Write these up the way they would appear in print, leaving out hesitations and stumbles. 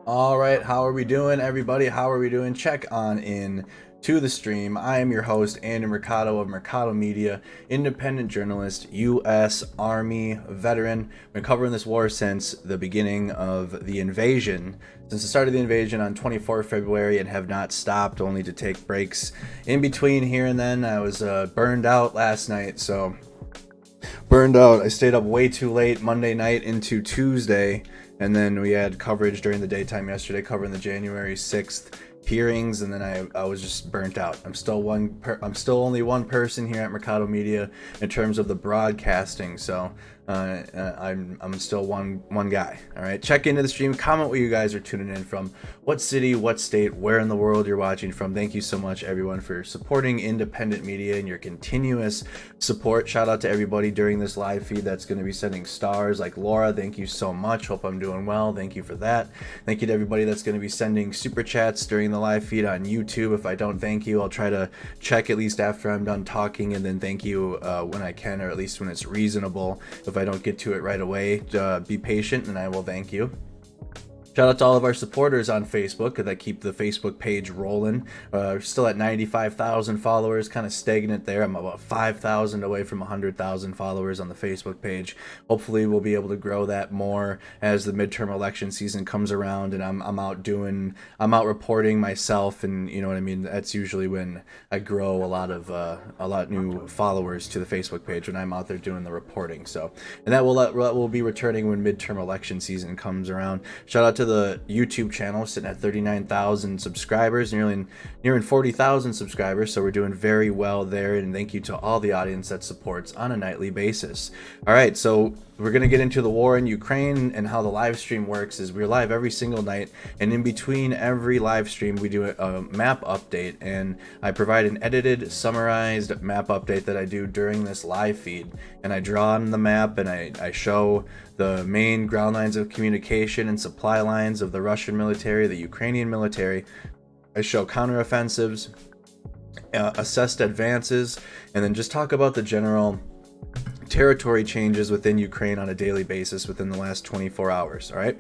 All right, how are we doing, everybody? How are we doing? Check on in to the stream. I am your host, Andy Mercado of Mercado Media, independent journalist, U.S. Army veteran. Been covering this war since the beginning of the invasion, since the start of the invasion on 24 February, and have not stopped, only to take breaks in between here and then. I was burned out last night, so burned out. I stayed up way too late Monday night into Tuesday. And then we had coverage during the daytime yesterday covering the January 6th hearings, and then I was just burnt out. I'm still only one person here at Mercado Media in terms of the broadcasting, so I'm still one guy. All right, check into the stream, comment where you guys are tuning in from, what city, what state, where in the world you're watching from. Thank you so much, everyone, for supporting independent media and your continuous support. Shout out to everybody during this live feed that's going to be sending stars, like Laura. Thank you so much. Hope I'm doing well. Thank you for that. Thank you to everybody that's going to be sending super chats during the live feed on YouTube. If I don't thank you, I'll try to check at least after I'm done talking, and then thank you when I can, or at least when it's reasonable. If I don't get to it right away, be patient and I will thank you. Shout out to all of our supporters on Facebook that keep the Facebook page rolling. Still at 95,000 followers, kind of stagnant there. I'm about 5,000 away from 100,000 followers on the Facebook page. Hopefully we'll be able to grow that more as the midterm election season comes around, and I'm out reporting myself, and you know what I mean. That's usually when I grow a lot new followers to the Facebook page, when I'm out there doing the reporting. So, and that will be returning when midterm election season comes around. Shout out to the YouTube channel, sitting at 39,000 subscribers, nearing 40,000 subscribers, so we're doing very well there, and thank you to all the audience that supports on a nightly basis. All right, so we're going to get into the war in Ukraine, and how the live stream works is we're live every single night, and in between every live stream we do a map update, and I provide an edited, summarized map update that I do during this live feed, and I draw on the map, and I show the main ground lines of communication and supply lines of the Russian military, the Ukrainian military. I show counteroffensives, assessed advances, and then just talk about the general territory changes within Ukraine on a daily basis within the last 24 hours, all right?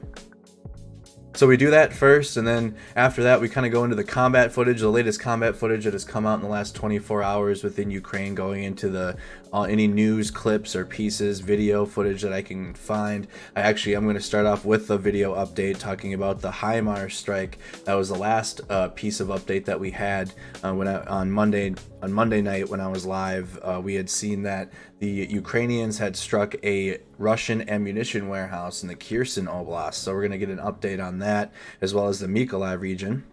So we do that first, and then after that we kind of go into the combat footage, the latest combat footage that has come out in the last 24 hours within Ukraine, going into the any news clips or pieces, video footage that I can find. I'm going to start off with the video update talking about the HIMARS strike. That was the last piece of update that we had on Monday night when I was live. We had seen that the Ukrainians had struck a Russian ammunition warehouse in the Kherson Oblast. So we're going to get an update on that, as well as the Mykolaiv region.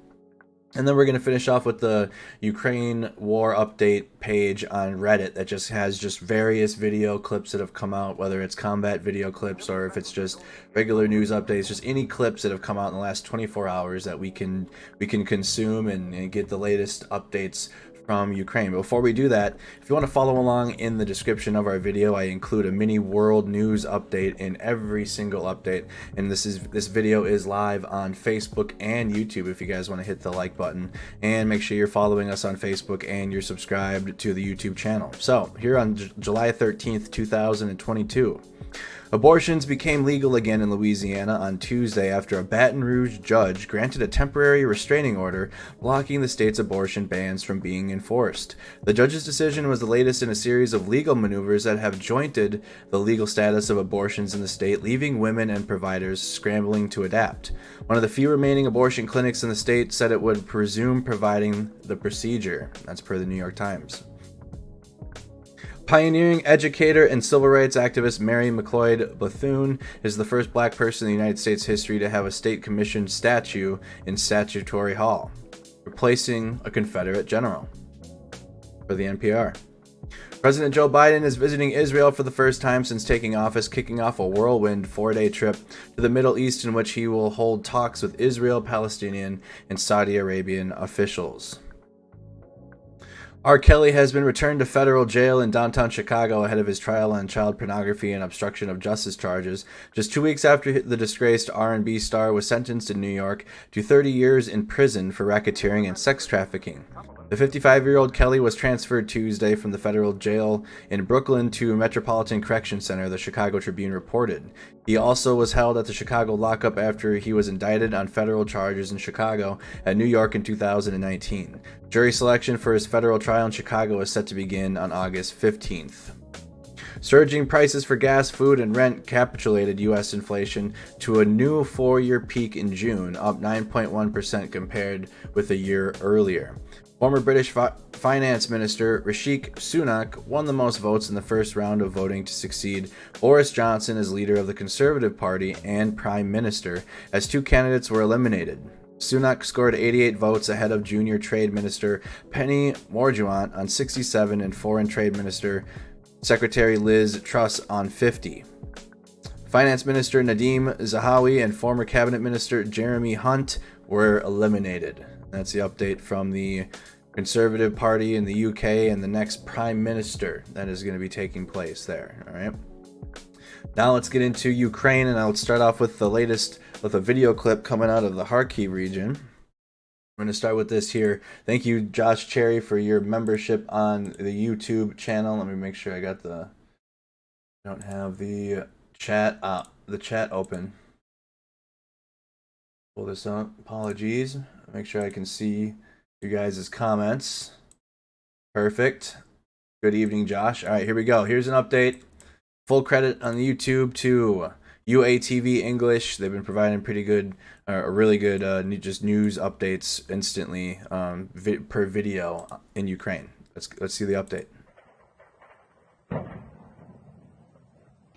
And then we're going to finish off with the Ukraine war update page on Reddit that just has various video clips that have come out, whether it's combat video clips or if it's just regular news updates, just any clips that have come out in the last 24 hours that we can consume and get the latest updates from Ukraine. Before we do that, if you want to follow along, in the description of our video I include a mini world news update in every single update, and this video is live on Facebook and YouTube if you guys want to hit the like button, and make sure you're following us on Facebook and you're subscribed to the YouTube channel. So here on July 13th 2022, abortions became legal again in Louisiana on Tuesday after a Baton Rouge judge granted a temporary restraining order blocking the state's abortion bans from being enforced. The judge's decision was the latest in a series of legal maneuvers that have jointed the legal status of abortions in the state, leaving women and providers scrambling to adapt. One of the few remaining abortion clinics in the state said it would resume providing the procedure. That's per the New York Times. Pioneering educator and civil rights activist Mary McLeod Bethune is the first black person in the United States history to have a state-commissioned statue in Statuary Hall, replacing a Confederate general. For the NPR. President Joe Biden is visiting Israel for the first time since taking office, kicking off a whirlwind 4-day trip to the Middle East in which he will hold talks with Israel, Palestinian, and Saudi Arabian officials. R. Kelly has been returned to federal jail in downtown Chicago ahead of his trial on child pornography and obstruction of justice charges, just 2 weeks after the disgraced R&B star was sentenced in New York to 30 years in prison for racketeering and sex trafficking. The 55-year-old Kelly was transferred Tuesday from the federal jail in Brooklyn to Metropolitan Correction Center, the Chicago Tribune reported. He also was held at the Chicago lockup after he was indicted on federal charges in Chicago and New York in 2019. Jury selection for his federal trial in Chicago is set to begin on August 15th. Surging prices for gas, food, and rent capitulated U.S. inflation to a new 4-year peak in June, up 9.1% compared with a year earlier. Former British Finance Minister Rishi Sunak won the most votes in the first round of voting to succeed Boris Johnson as leader of the Conservative Party and Prime Minister, as two candidates were eliminated. Sunak scored 88 votes ahead of Junior Trade Minister Penny Mordaunt on 67 and Foreign Trade Minister Secretary Liz Truss on 50. Finance Minister Nadeem Zahawi and former Cabinet Minister Jeremy Hunt were eliminated. That's the update from the Conservative Party in the UK and the next Prime Minister that is going to be taking place there. All right. Now let's get into Ukraine, and I'll start off with the latest with a video clip coming out of the Kharkiv region. I'm going to start with this here. Thank you, Josh Cherry, for your membership on the YouTube channel. Let me make sure I got the. Don't have the chat open. Pull this up. Apologies. Make sure I can see you guys' comments. Perfect. Good evening, Josh. All right, here we go. Here's an update. Full credit on YouTube to UATV English. They've been providing pretty good, really good, just news updates instantly per video in Ukraine. Let's see the update.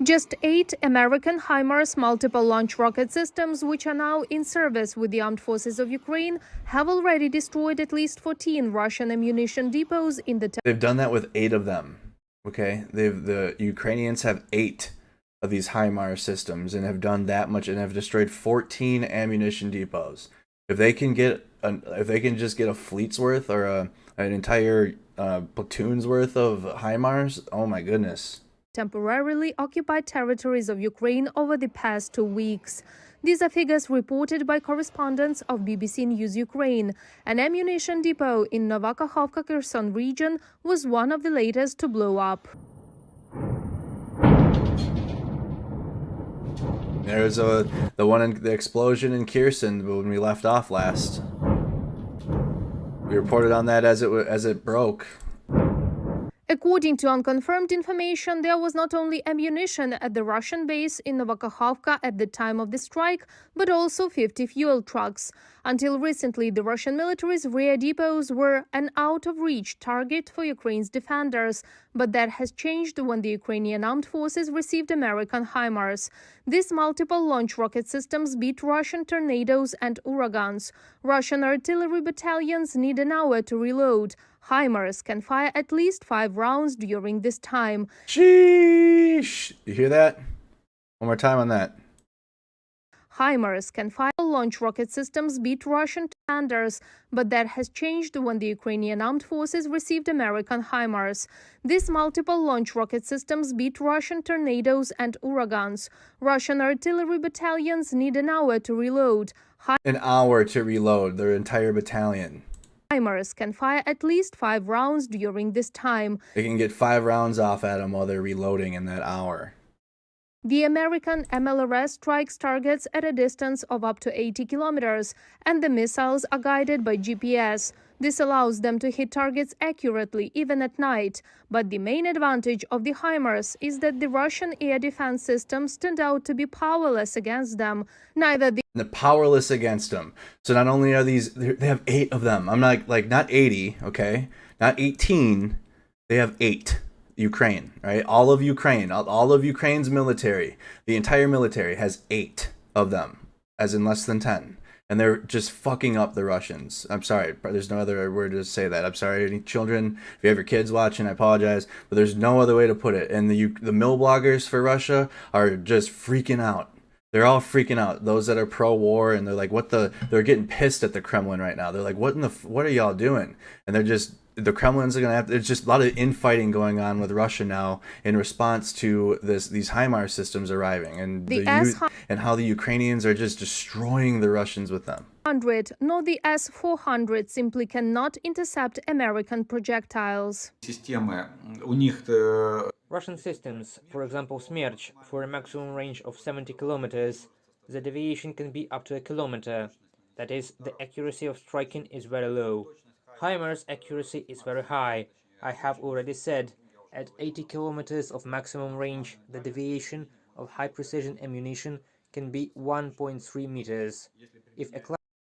Just 8 American HIMARS multiple launch rocket systems, which are now in service with the armed forces of Ukraine, have already destroyed at least 14 Russian ammunition depots in the. They've done that with 8 of them. Okay, the Ukrainians have 8 of these HIMARS systems and have done that much and have destroyed 14 ammunition depots. If they can just get a fleet's worth or an entire platoon's worth of HIMARS, oh my goodness. Temporarily occupied territories of Ukraine over the past 2 weeks. These are figures reported by correspondents of BBC News Ukraine. An ammunition depot in Novakhovka, Kherson region was one of the latest to blow up. There's the explosion in Kherson when we left off last. We reported on that as it broke. According to unconfirmed information, there was not only ammunition at the Russian base in Novakhovka at the time of the strike, but also 50 fuel trucks. Until recently, the Russian military's rear depots were an out-of-reach target for Ukraine's defenders, but that has changed when the Ukrainian armed forces received American HIMARS. These multiple launch rocket systems beat Russian tornadoes and uragans. Russian artillery battalions need an hour to reload. HIMARS can fire at least 5 rounds during this time. Sheesh! You hear that? One more time on that. HIMARS can fire launch rocket systems beat Russian commanders, but that has changed when the Ukrainian armed forces received American HIMARS. These multiple launch rocket systems beat Russian tornadoes and uragans. Russian artillery battalions need an hour to reload. An hour to reload their entire battalion. HIMARS can fire at least 5 rounds during this time. They can get 5 rounds off at them while they're reloading in that hour. The American MLRS strikes targets at a distance of up to 80 kilometers, and the missiles are guided by GPS. This allows them to hit targets accurately, even at night. But the main advantage of the HIMARS is that the Russian air defense systems turned out to be powerless against them. They're powerless against them. So not only are these, they have 8 of them. I'm like not 80, okay? Not 18. They have 8. Ukraine, right? All of Ukraine, all of Ukraine's military, the entire military has 8 of them, as in less than 10. And they're just fucking up the Russians. I'm sorry, there's no other word to say that. I'm sorry, any children, if you have your kids watching, I apologize, but there's no other way to put it. And the mill bloggers for Russia are just freaking out. They're all freaking out. Those that are pro-war, and they're like, they're getting pissed at the Kremlin right now. They're like, what are y'all doing? And they're just the Kremlin's going to have, there's just a lot of infighting going on with Russia now in response to these HIMARS systems arriving, and and how the Ukrainians are just destroying the Russians with them. Nor the S-400 simply cannot intercept American projectiles. Russian systems, for example Smerch, for a maximum range of 70 kilometers, the deviation can be up to a kilometer. That is, the accuracy of striking is very low. HIMARS accuracy is very high. I have already said, at 80 kilometers of maximum range, the deviation of high-precision ammunition can be 1.3 meters. If a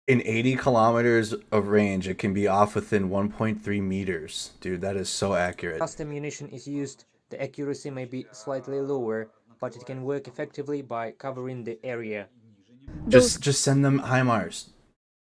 in 80 kilometers of range, it can be off within 1.3 meters. Dude, that is so accurate. Fast ammunition is used, the accuracy may be slightly lower, but it can work effectively by covering the area. Just send them HIMARS.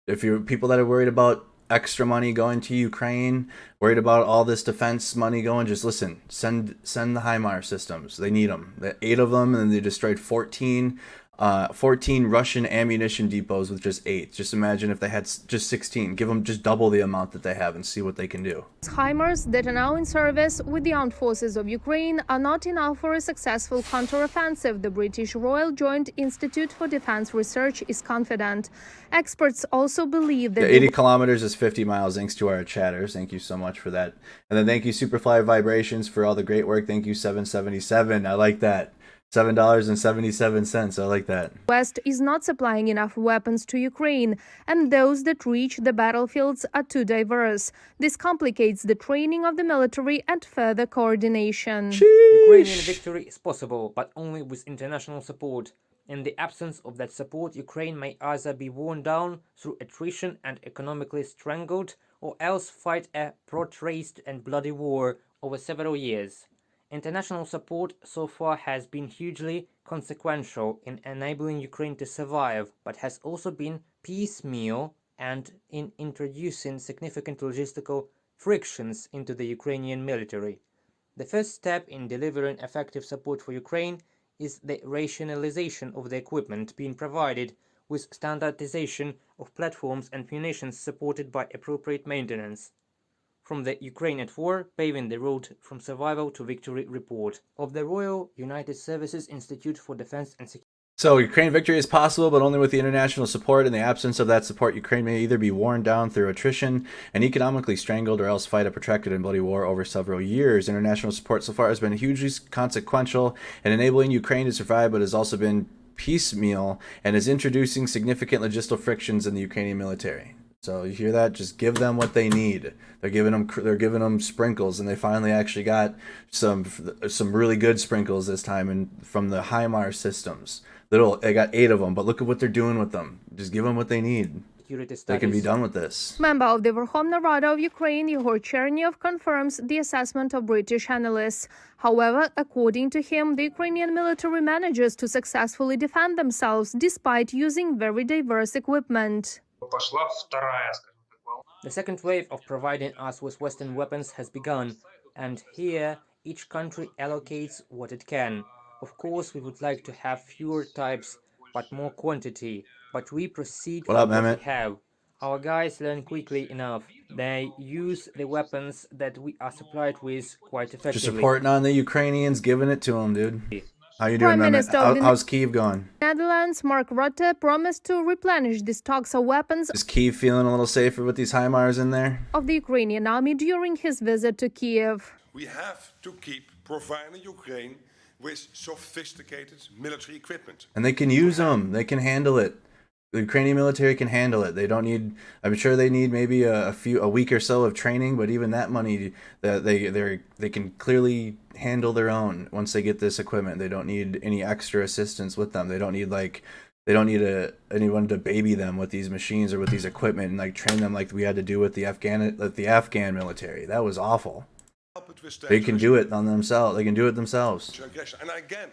If you're people that are worried about extra money going to Ukraine, worried about all this defense money going, just listen, send the HIMARS systems. They need them. 8 of them, and they destroyed 14 Russian ammunition depots with just 8. Just imagine if they had just 16. Give them just double the amount that they have and see what they can do. HIMARS that are now in service with the armed forces of Ukraine are not enough for a successful counteroffensive, the British Royal Joint Institute for Defence Research is confident. Experts also believe that 80 kilometers is 50 miles. Thanks to our chatters. Thank you so much for that. And then thank you Superfly Vibrations for all the great work. Thank you 777. I like that. $7.77. I like that. The West is not supplying enough weapons to Ukraine, and those that reach the battlefields are too diverse. This complicates the training of the military and further coordination. Ukrainian victory is possible, but only with international support. In the absence of that support, Ukraine may either be worn down through attrition and economically strangled, or else fight a protracted and bloody war over several years. International support so far has been hugely consequential in enabling Ukraine to survive, but has also been piecemeal and in introducing significant logistical frictions into the Ukrainian military. The first step in delivering effective support for Ukraine is the rationalization of the equipment being provided, with standardization of platforms and munitions supported by appropriate maintenance. From the Ukraine at War, paving the road from survival to victory report of the Royal United Services Institute for Defense and Security. So Ukraine victory is possible, but only with the international support. In the absence of that support, Ukraine may either be worn down through attrition and economically strangled, or else fight a protracted and bloody war over several years. International support so far has been hugely consequential in enabling Ukraine to survive, but has also been piecemeal and is introducing significant logistical frictions in the Ukrainian military. So you hear that? Just give them what they need. They're giving them sprinkles, and they finally actually got some really good sprinkles this time, and from the HIMARS systems. They got 8 of them, but look at what they're doing with them. Just give them what they need. They can be done with this. Member of the Verkhovna Rada of Ukraine, Yehor Cherniev, confirms the assessment of British analysts. However, according to him, the Ukrainian military manages to successfully defend themselves despite using very diverse equipment. The second wave of providing us with Western weapons has begun, and here each country allocates what it can. Of course, we would like to have fewer types, but more quantity. But we proceed with what we have. Our guys learn quickly enough. They use the weapons that we are supplied with quite effectively. Just supporting on the Ukrainians, giving it to them, dude. How you doing, Mehmet? How's Kyiv going? Netherlands, Mark Rutte promised to replenish the stocks of weapons. Is Kyiv feeling a little safer with these HIMARS in there? Of the Ukrainian army during his visit to Kiev. We have to keep providing Ukraine with sophisticated military equipment. And they can use them. They can handle it. The Ukrainian military can handle it. They don't need. I'm sure they need maybe a week or so of training, but even that money, they can clearly handle their own once they get this equipment. They don't need any extra assistance with them. They don't need anyone to baby them with these machines or with these equipment and train them like we had to do with the Afghan military. That was awful. They can do it on themselves. They can do it themselves. And again,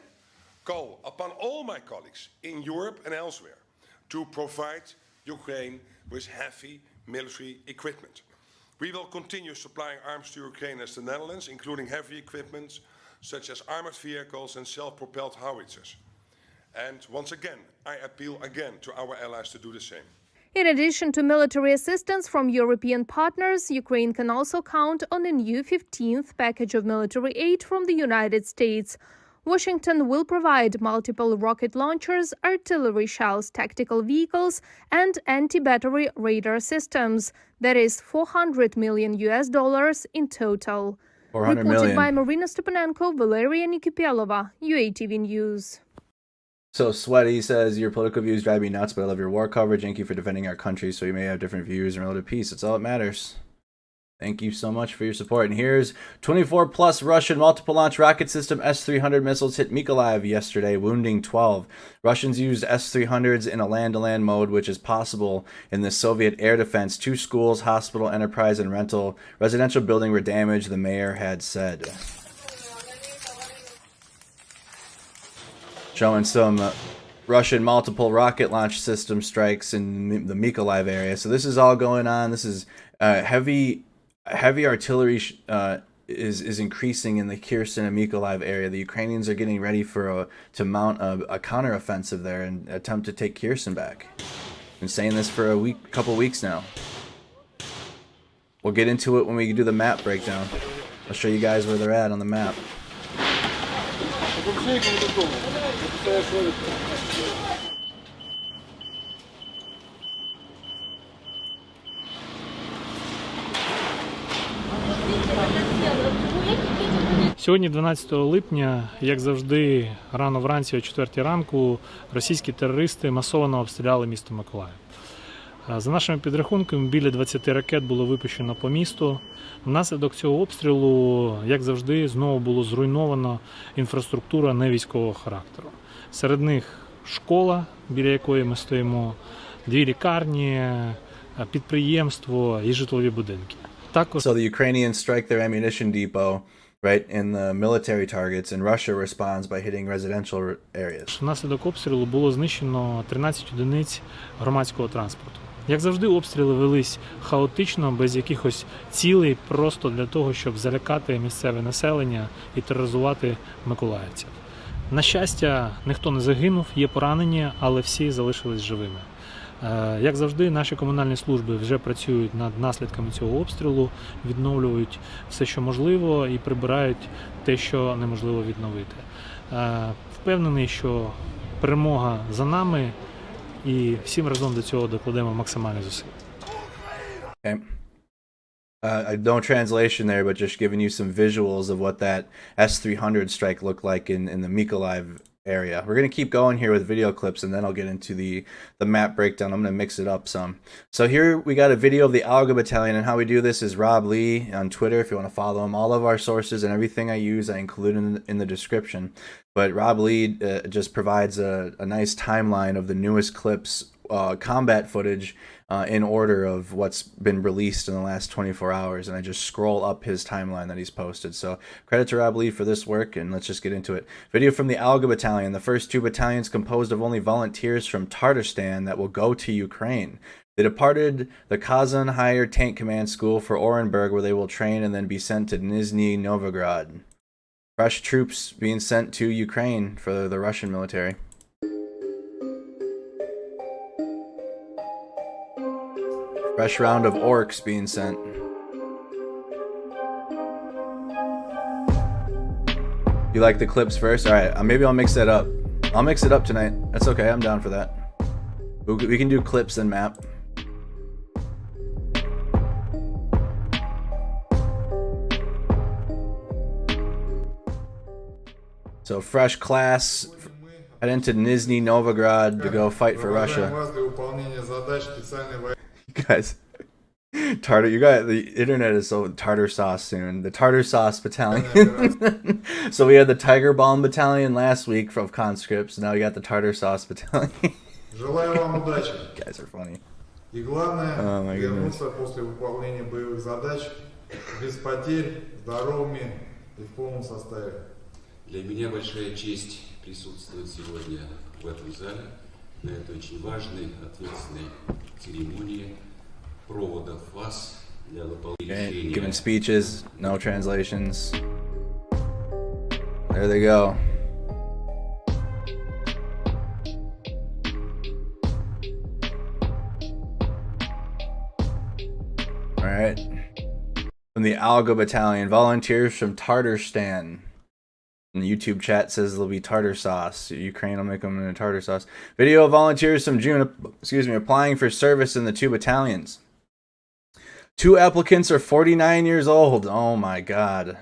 call upon all my colleagues in Europe and elsewhere to provide Ukraine with heavy military equipment. We will continue supplying arms to Ukraine as the Netherlands, including heavy equipment such as armored vehicles and self-propelled howitzers. And once again, I appeal again to our allies to do the same. In addition to military assistance from European partners, Ukraine can also count on a new 15th package of military aid from the United States. Washington will provide multiple rocket launchers, artillery shells, tactical vehicles, and anti-battery radar systems. That is $400 million in total. 400 Reported million. by Marina Stepanenko, Valeria Nikipelova, UATV News. So Sweaty says, your political views drive me nuts, but I love your war coverage. Thank you for defending our country. So you may have different views and relative peace. It's all that matters. Thank you so much for your support. And here's 24 plus Russian multiple launch rocket system S-300 missiles hit Mykolaiv yesterday, wounding 12. Russians used S-300s in a land-to-land mode, which is possible in the Soviet air defense. 2 schools, hospital, enterprise, and rental residential building were damaged, the mayor had said. Showing some Russian multiple rocket launch system strikes in the Mykolaiv area. So this is all going on. This is heavy artillery is increasing in the Kherson and Mykolaiv area. The Ukrainians are getting ready to mount a counteroffensive there and attempt to take Kherson back. Been saying this for a couple weeks now. We'll get into it when we do the map breakdown. I'll show you guys where they're at on the map. Сьогодні, 12 липня, як завжди, рано вранці о 4 ранку, російські терористи масово обстріляли місто Миколаїв. За нашими підрахунками, біля 20 ракет було випущено по місту. Внаслідок цього обстрілу, як завжди, знову було зруйновано інфраструктура невійськового характеру. Серед них школа, біля якої ми стоїмо, 2 лікарні, підприємство і житлові будинки. Також So the Ukrainians strike their ammunition depot right in the military targets, and Russia responds by hitting residential areas. внаслідок обстрілу було знищено 13 одиниць громадського транспорту. Як завжди, обстріли велись хаотично, без якихось цілей, просто для того, щоб залякати місцеве населення і тероризувати миколаївців. На щастя, ніхто не загинув, є поранені, але всі залишились живими. Як завжди, наші комунальні служби вже працюють над наслідками цього обстрілу, відновлюють все, що можливо, і прибирають те, що неможливо відновити. Впевнений, що перемога за нами, і всім разом до цього докладемо максимальні зусилля. Okay. No translation there, but just giving you some visuals of what that S-300 strike looked like in the Mykolaiv area. We're going to keep going here with video clips, and then I'll get into the map breakdown. I'm going to mix it up some. So here we got a video of the Alga Battalion, and how we do this is Rob Lee on Twitter, if you want to follow him. All of our sources and everything I use I include in the description. But Rob Lee just provides a nice timeline of the newest clips, combat footage, in order of what's been released in the last 24 hours, and I just scroll up his timeline that he's posted. So credit to Rob Lee for this work, and let's just get into it. Video from the Alga Battalion, the first 2 battalions composed of only volunteers from Tatarstan that will go to Ukraine. They departed the Kazan Higher Tank Command School for Orenburg, where they will train and then be sent to Nizhny Novgorod. Fresh troops being sent to Ukraine for the Russian military. Fresh round of orcs being sent. You like the clips first? Alright, maybe I'll mix that up. I'll mix it up tonight. That's okay, I'm down for that. We can do clips and map. So fresh class, head into Nizhny Novgorod to go fight for Russia. You guys, you got the internet is so tartar sauce soon. The tartar sauce battalion. So we had the Tiger Balm battalion last week of conscripts. Now we got the tartar sauce battalion. Желаю вам удачи. You guys are funny. И главное, Oh my goodness. вернуться после выполнения боевых задач без потерь, здоровыми и в полном составе. Для меня большая честь присутствовать сегодня в этом зале, на этой очень важной, ответственной церемонии проводов вас для выполнения решения. Giving speeches, no translations. There they go. right. From the Alga Battalion, volunteers from Tatarstan. And the YouTube chat says there'll be tartar sauce. Ukraine will make them in a tartar sauce. Video of volunteers from June, applying for service in the 2 battalions. 2 applicants are 49 years old. Oh my god.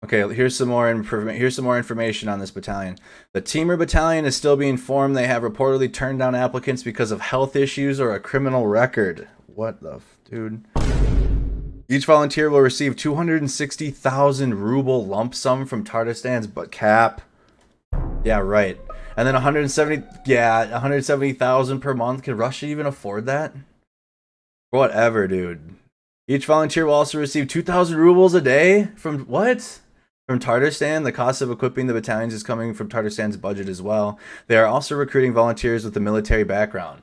Okay, here's some more information on this battalion. The Timur battalion is still being formed. They have reportedly turned down applicants because of health issues or a criminal record. What the dude? Each volunteer will receive 260,000 ruble lump sum from Tartarstan's cap. Yeah, right. And then 170,000 per month. Can Russia even afford that? Whatever, dude. Each volunteer will also receive 2,000 rubles a day from what? From Tatarstan. The cost of equipping the battalions is coming from Tartarstan's budget as well. They are also recruiting volunteers with a military background.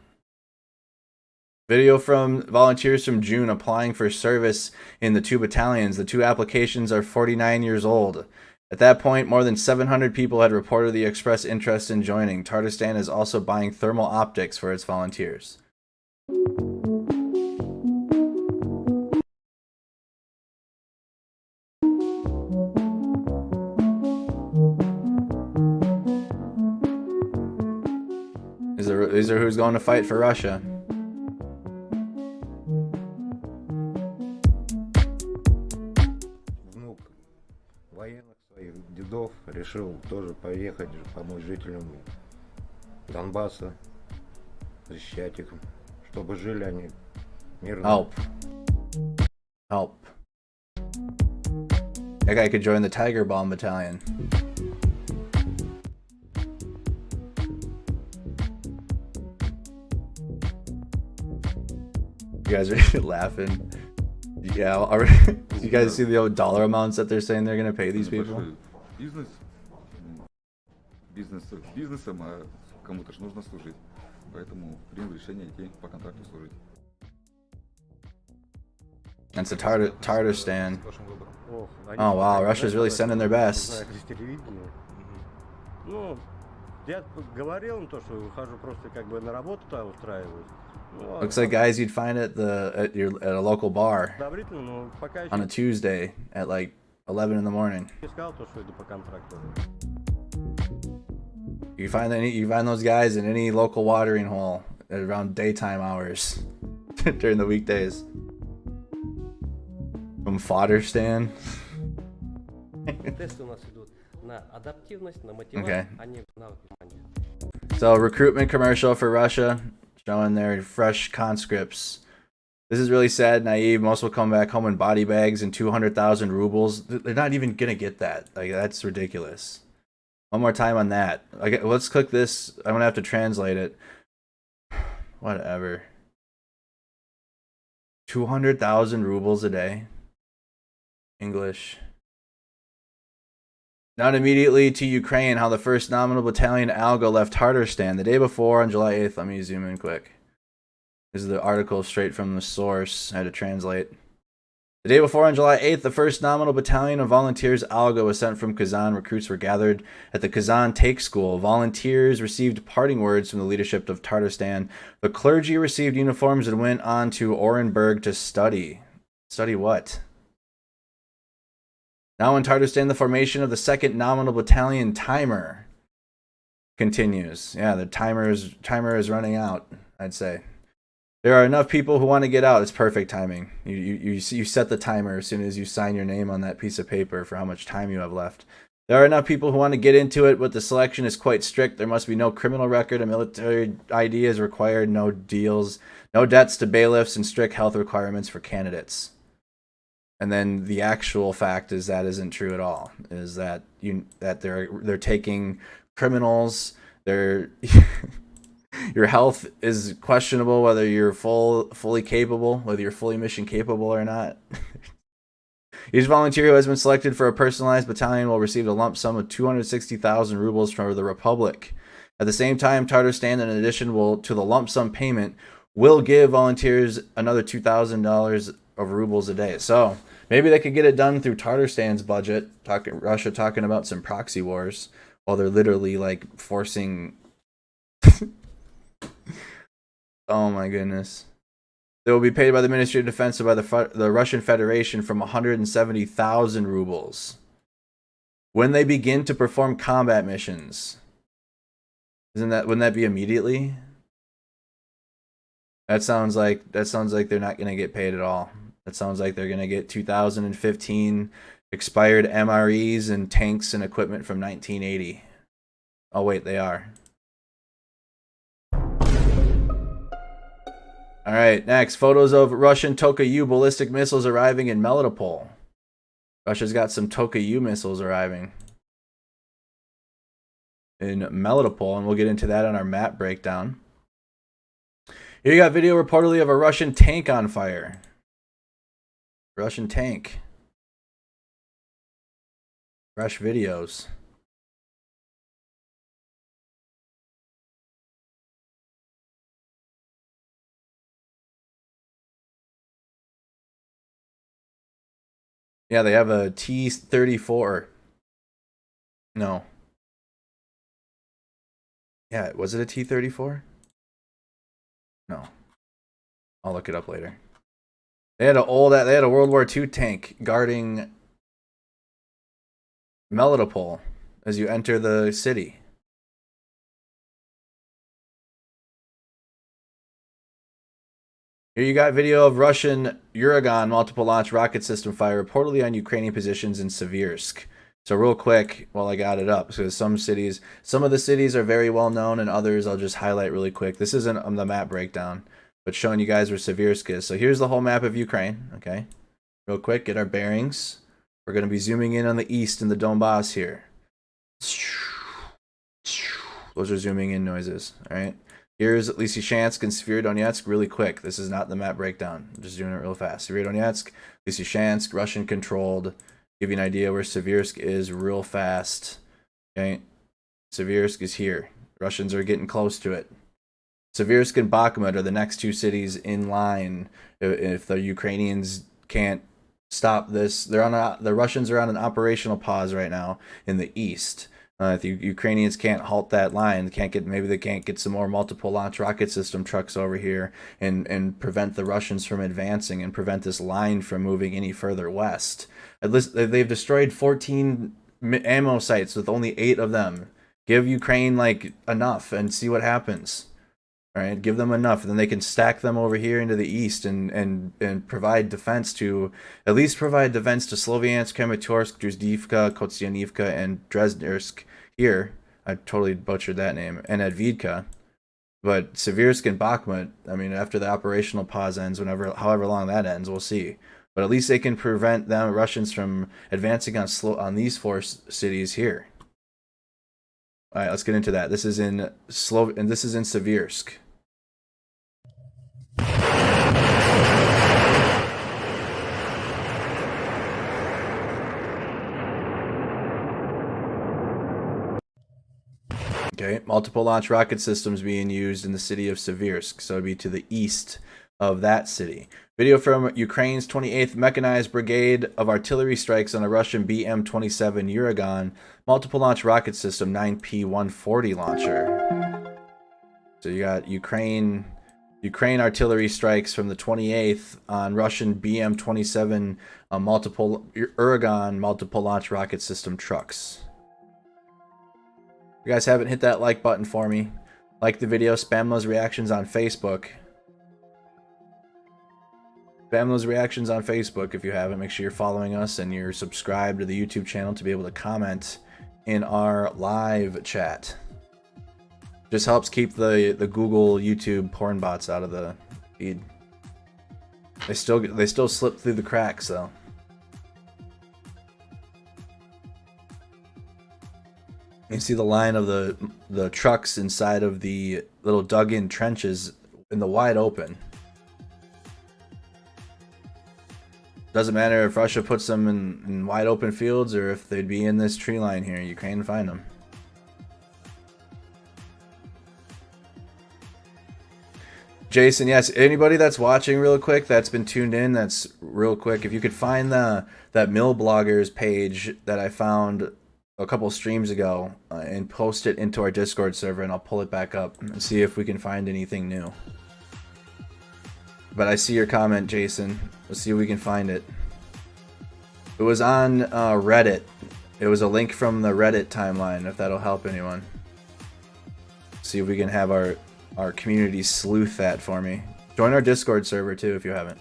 Video from volunteers from June applying for service in the 2 battalions. The 2 applications are 49 years old. At that point, more than 700 people had reportedly expressed interest in joining. Tatarstan is also buying thermal optics for its volunteers. These are who's going to fight for Russia. Военных своих дедов решил тоже поехать помочь жителям Донбасса, защищать их, чтобы жили они мирно. Help. That guy could join the Tiger Bomb Battalion. You guys are laughing. Yeah, you guys see the dollar amounts that they're saying they're gonna pay these people? Бизнесом, а кому-то же нужно служить. Поэтому принял решение идти по контракту служить. That's a Tatarstan. Oh wow, Russia's really sending their best. Я говорил им то, что выхожу просто как бы на работу туда устраиваюсь. Looks like guys you'd find at a local bar on a Tuesday at like 11 in the morning. You find those guys in any local watering hole at around daytime hours during the weekdays. From Fodderstan. Okay. So recruitment commercial for Russia, showing their fresh conscripts. This is really sad, naive. Most will come back home in body bags and 200,000 rubles. They're not even gonna get that. Like, that's ridiculous. One more time on that. Okay, let's click this. I'm gonna have to translate it. Whatever. 200,000 rubles a day. English. Not immediately to Ukraine, how the 1st Nominal Battalion Alga left Tatarstan the day before on July 8th. Let me zoom in quick. This is the article straight from the source. I had to translate. The day before on July 8th, the 1st Nominal Battalion of Volunteers Alga was sent from Kazan. Recruits were gathered at the Kazan Take School. Volunteers received parting words from the leadership of Tatarstan. The clergy received uniforms and went on to Orenburg to study. Study what? Now in Tatarstan, the formation of the 2nd Nominal Battalion Timer continues. Yeah, the timer is running out, I'd say. There are enough people who want to get out. It's perfect timing. You set the timer as soon as you sign your name on that piece of paper for how much time you have left. There are enough people who want to get into it, but the selection is quite strict. There must be no criminal record. A military ID is required. No deals. No debts to bailiffs, and strict health requirements for candidates. And then the actual fact is that isn't true at all. Is that they're taking criminals. They're your health is questionable whether you're fully capable, whether you're fully mission capable or not. Each volunteer who has been selected for a personalized battalion will receive a lump sum of 260,000 rubles from the Republic. At the same time, Tatarstan, in addition to the lump sum payment, will give volunteers another $2,000 of rubles a day. So maybe they could get it done through Tatarstan's budget. Russia talking about some proxy wars while they're literally like forcing. Oh my goodness. They will be paid by the Ministry of Defense and by the Russian Federation from 170,000 rubles. When they begin to perform combat missions. Wouldn't that be immediately? That sounds like they're not going to get paid at all. That sounds like they're going to get 2015 expired MREs and tanks and equipment from 1980. Oh wait, they are. All right, next, photos of Russian Toka-U ballistic missiles arriving in Melitopol. Russia's got some Toka-U missiles arriving in Melitopol, and we'll get into that on our map breakdown. Here you got video reportedly of a Russian tank on fire. Russian tank. Fresh videos. Yeah, they have a T-34. No. Yeah, was it a T-34? No. I'll look it up later. They had a World War II tank guarding Melitopol as you enter the city. Here you got video of Russian Uragan multiple launch rocket system fire reportedly on Ukrainian positions in Seversk. So real quick, while I got it up, because some of the cities are very well known, and others I'll just highlight really quick. This isn't on the map breakdown, but showing you guys where Seversk is. So here's the whole map of Ukraine. Okay, real quick, get our bearings. We're going to be zooming in on the east in the Donbass here. Those are zooming in noises. All right. Here's Lysychansk and Severodonetsk really quick. This is not the map breakdown. I'm just doing it real fast. Severodonetsk, Lysychansk, Russian controlled. Give you an idea where Seversk is real fast. Okay. Seversk is here. Russians are getting close to it. Seversk and Bakhmut are the next two cities in line. If the Ukrainians can't stop this, the Russians are on an operational pause right now in the east. If the Ukrainians can't halt that line, maybe they can't get some more multiple launch rocket system trucks over here and prevent the Russians from advancing and prevent this line from moving any further west. At least they've destroyed 14 ammo sites with only 8 of them. Give Ukraine like enough and see what happens. All right, give them enough, and then they can stack them over here into the east and provide defense to, at least provide defense to Sloviansk, Kramatorsk, Druzhivka, Kostyanivka, and Dresnersk here. I totally butchered that name. And at Vidka. But Seversk and Bakhmut, I mean, after the operational pause ends, however long that ends, we'll see. But at least they can prevent them Russians from advancing on these 4 cities here. All right, let's get into that. This is in Seversk. Okay, multiple launch rocket systems being used in the city of Seversk, so it'd be to the east of that city. Video from Ukraine's 28th Mechanized Brigade of artillery strikes on a Russian BM-27 Uragan multiple launch rocket system 9P-140 launcher. So you got Ukraine artillery strikes from the 28th on Russian BM-27 Uragan multiple launch rocket system trucks. If you guys haven't hit that like button for me, like the video, spam those reactions on Facebook. Spam those reactions on Facebook if you haven't. Make sure you're following us and you're subscribed to the YouTube channel to be able to comment in our live chat. Just helps keep the Google, YouTube porn bots out of the feed. They still slip through the cracks though. You see the line of the trucks inside of the little dug-in trenches in the wide open. Doesn't matter if Russia puts them in wide open fields or if they'd be in this tree line here. You can find them. Jason, yes, anybody that's watching real quick that's been tuned in, that's real quick. If you could find that Mill Bloggers page that I found a couple streams ago and post it into our Discord server, and I'll pull it back up and see if we can find anything new. But I see your comment, Jason. Let's see if we can find it. It was on Reddit. It was a link from the Reddit timeline, if that'll help anyone. See if we can have our community sleuth that for me. Join our Discord server too if you haven't.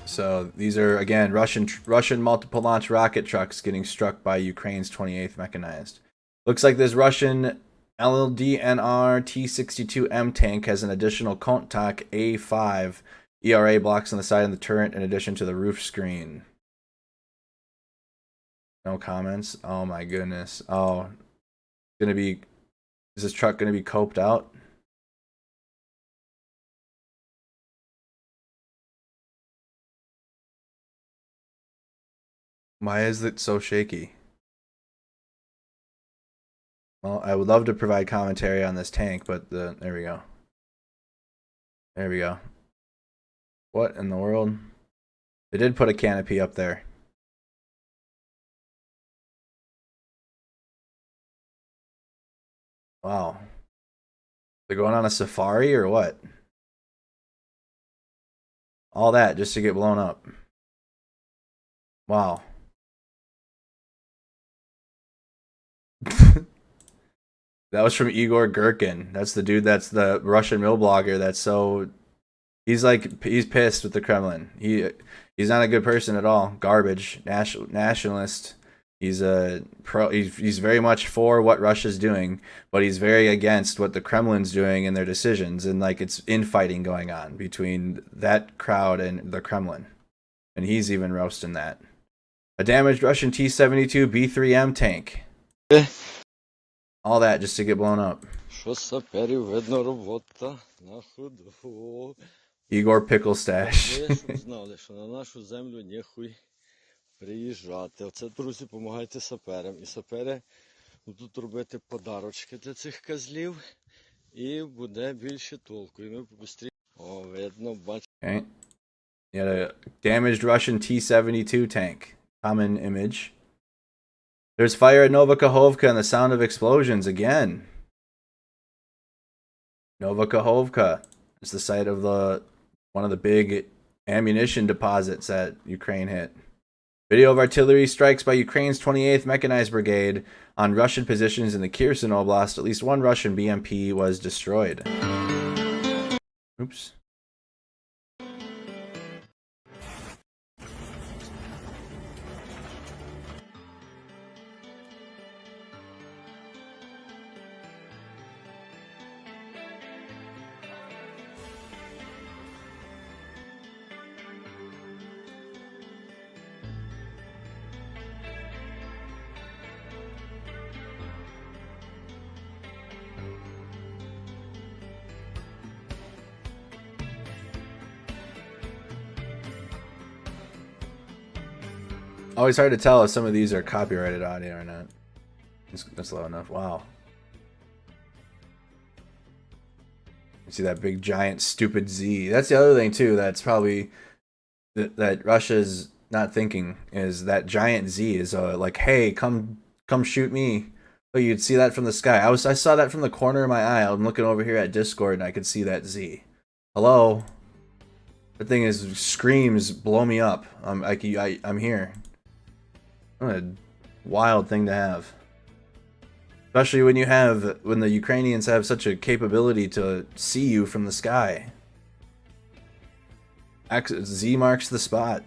So these are, again, Russian multiple launch rocket trucks getting struck by Ukraine's 28th Mechanized. Looks like this Russian LDNR T-62M tank has an additional Kontak A5 ERA blocks on the side of the turret in addition to the roof screen. No comments? Oh my goodness. Oh, is this truck gonna be coped out? Why is it so shaky? Well, I would love to provide commentary on this tank, but there we go. There we go. What in the world? They did put a canopy up there. Wow. They're going on a safari or what? All that just to get blown up. Wow. That was from Igor Gherkin. That's the dude that's the Russian mill blogger that's so... He's pissed with the Kremlin. He's not a good person at all. Garbage. Nationalist. He's he's very much for what Russia's doing, but he's very against what the Kremlin's doing and their decisions, and like it's infighting going on between that crowd and the Kremlin. And he's even roasting that. A damaged Russian T-72 B3M tank. All that just to get blown up. Igor Pickle Stash. Приїжджати. Оце, друзі, допомагайте саперам. І сапери будуть робити подарочки для цих козлів. І буде більше толку. І ми побыстріше... О, видно, бачите. Okay. You had a damaged Russian T-72 tank. Common image. There's fire at Novakhovka and the sound of explosions again. Novakhovka is the site of one of the big ammunition deposits that Ukraine hit. Video of artillery strikes by Ukraine's 28th Mechanized Brigade on Russian positions in the Kherson Oblast. At least one Russian BMP was destroyed. Oops. Always hard to tell if some of these are copyrighted audio or not. That's low enough. Wow. You see that big giant stupid Z. That's the other thing too. That's probably that Russia's not thinking is that giant Z is like, hey, come shoot me. But you'd see that from the sky. I saw that from the corner of my eye. I'm looking over here at Discord and I could see that Z. Hello. That thing screams, blow me up. I'm here. What a wild thing to have. Especially when the Ukrainians have such a capability to see you from the sky. Z marks the spot.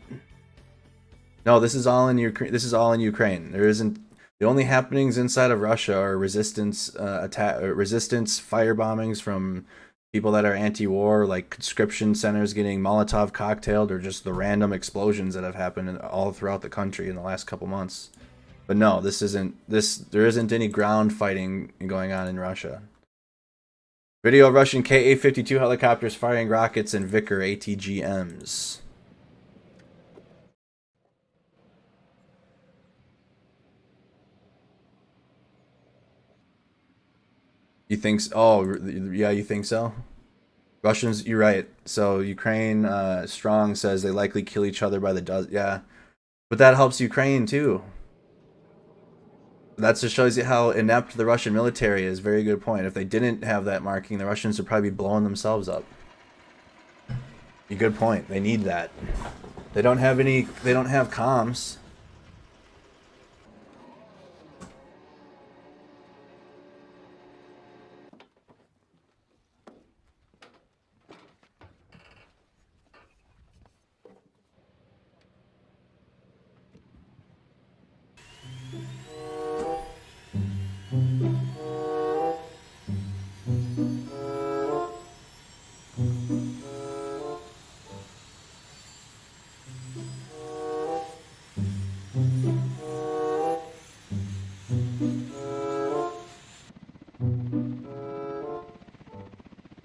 No, this is all in Ukraine. There isn't. The only happenings inside of Russia are resistance resistance fire bombings from people that are anti-war, like conscription centers getting Molotov cocktailed, or just the random explosions that have happened all throughout the country in the last couple months. But no, there isn't any ground fighting going on in Russia. Video of Russian Ka-52 helicopters firing rockets and Vickers ATGMs. You think so? Oh, yeah, you think so? Russians, you're right. So Ukraine, Strong says they likely kill each other by the dozen. Yeah, but that helps Ukraine too. That just shows you how inept the Russian military is. Very good point. If they didn't have that marking, the Russians would probably be blowing themselves up. A good point. They need that. They don't have comms.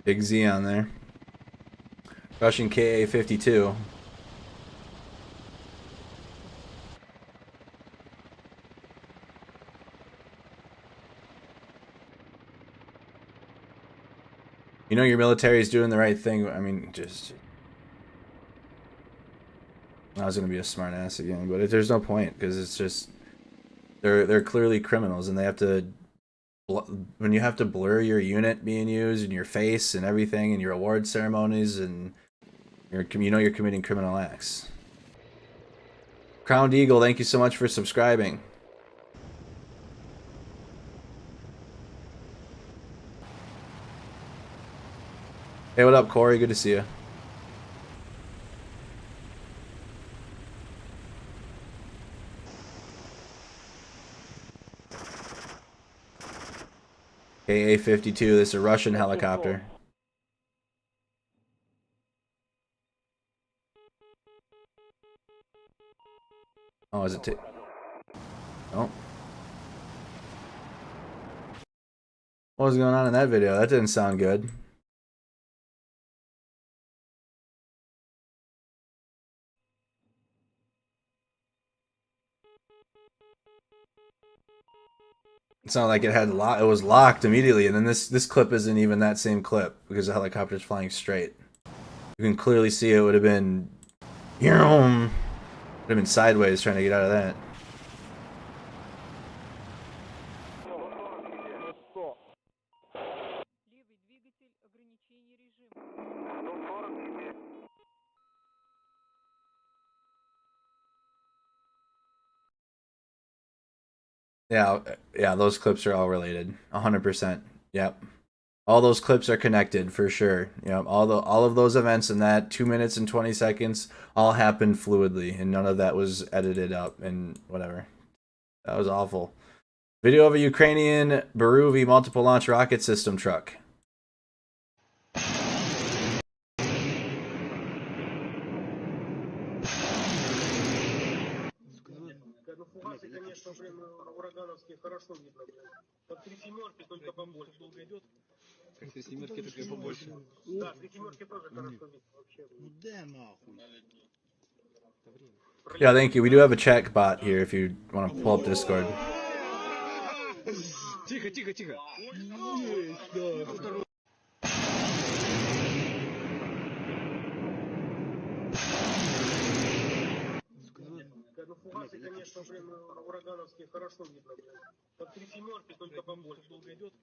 Big Z on there. Russian KA-52. You know your military is doing the right thing. I mean, just... I was gonna be a smart ass again, but there's no point, because it's just... They're clearly criminals, and they have to... When you have to blur your unit being used and your face and everything and your award ceremonies, and you know you're committing criminal acts. Crowned Eagle, thank you so much for subscribing. Hey, what up, Corey? Good to see you. KA-52, this is a Russian helicopter. Oh, is it oh. What was going on in that video? That didn't sound good. It sounded like it was locked immediately, and then this clip isn't even that same clip because the helicopter's flying straight. You can clearly see it would have been sideways trying to get out of that. Yeah, those clips are all related. 100%. Yep. All those clips are connected for sure. Yep. All of those events in that 2 minutes and 20 seconds all happened fluidly, and none of that was edited up and whatever. That was awful. Video of a Ukrainian Baruvi multiple launch rocket system truck. Конечно, блин, урагановские хорошо видно. Как 3 семерки, только побольше. Долго идет? Как 3 семерки, только побольше. Да, 3 семерки тоже хорошо видно вообще. Да нахуй. Yeah, thank you. We do have a chat bot here if you want to pull up Discord. Тихо, тихо, тихо. Фугасы, конечно, блин, урагановские хорошо видно. Как 3 семерки, только побольше. Долго идет?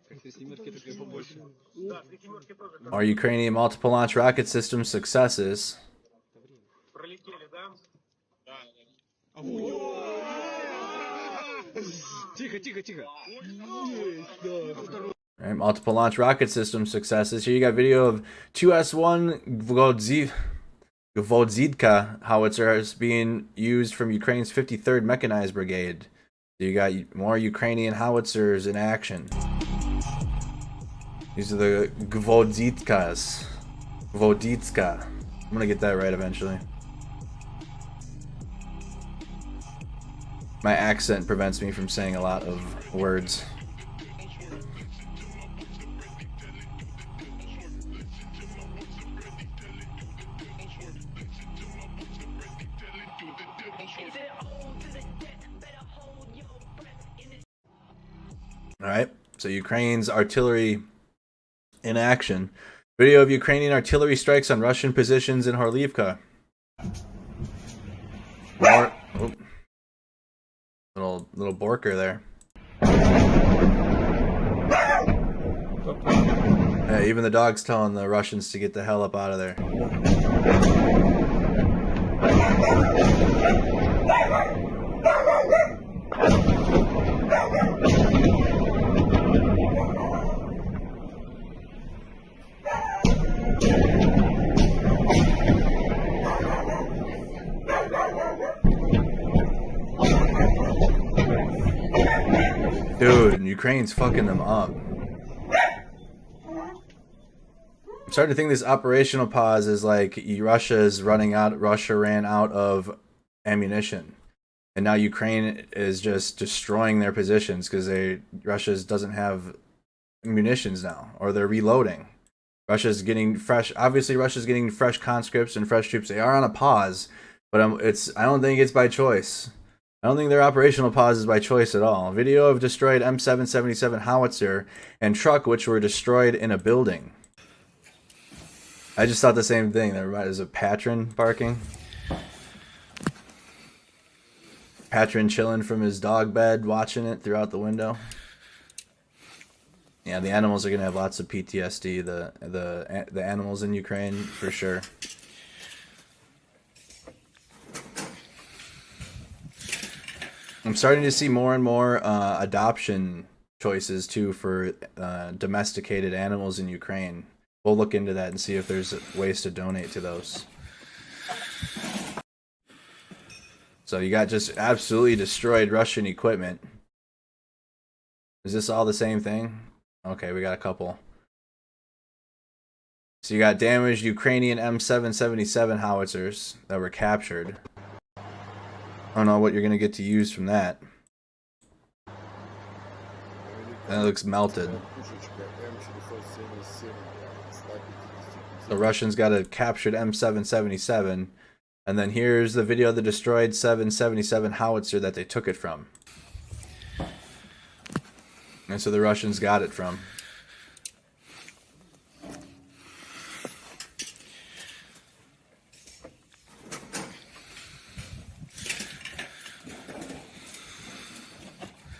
Как 3 семерки, только побольше. Да, 3 семерки тоже хорошо. Our Ukrainian multiple launch rocket system successes. Пролетели, да? Да. Тихо, тихо, тихо. All right, multiple launch rocket system successes. Here you got video of 2S1 Gvozdka howitzers being used from Ukraine's 53rd Mechanized Brigade. So you got more Ukrainian howitzers in action. These are the Gvozdkas. Gvozdka. I'm gonna get that right eventually. My accent prevents me from saying a lot of words. Alright, so Ukraine's artillery in action. Video of Ukrainian artillery strikes on Russian positions in Horlivka. Little little Borker there. Yeah, even the dog's telling the Russians to get the hell up out of there. Dude, Ukraine's fucking them up. I'm starting to think this operational pause is like Russia ran out of ammunition. And now Ukraine is just destroying their positions because Russia doesn't have munitions now, or they're reloading. Russia's getting fresh conscripts and fresh troops. They are on a pause, but I don't think it's by choice. I don't think their operational pause is by choice at all. Video of destroyed M777 howitzer and truck which were destroyed in a building. I just thought the same thing. There's a patron barking. Patron chilling from his dog bed, watching it throughout the window. Yeah, the animals are gonna have lots of PTSD. The animals in Ukraine for sure. I'm starting to see more and more adoption choices too for domesticated animals in Ukraine. We'll look into that and see if there's ways to donate to those. So you got just absolutely destroyed Russian equipment. Is this all the same thing? Okay, we got a couple. So you got damaged Ukrainian M777 howitzers that were captured. I don't know what you're going to get to use from that. And it looks melted. The Russians got a captured M777. And then here's the video of the destroyed 777 howitzer that they took it from. And so the Russians got it from.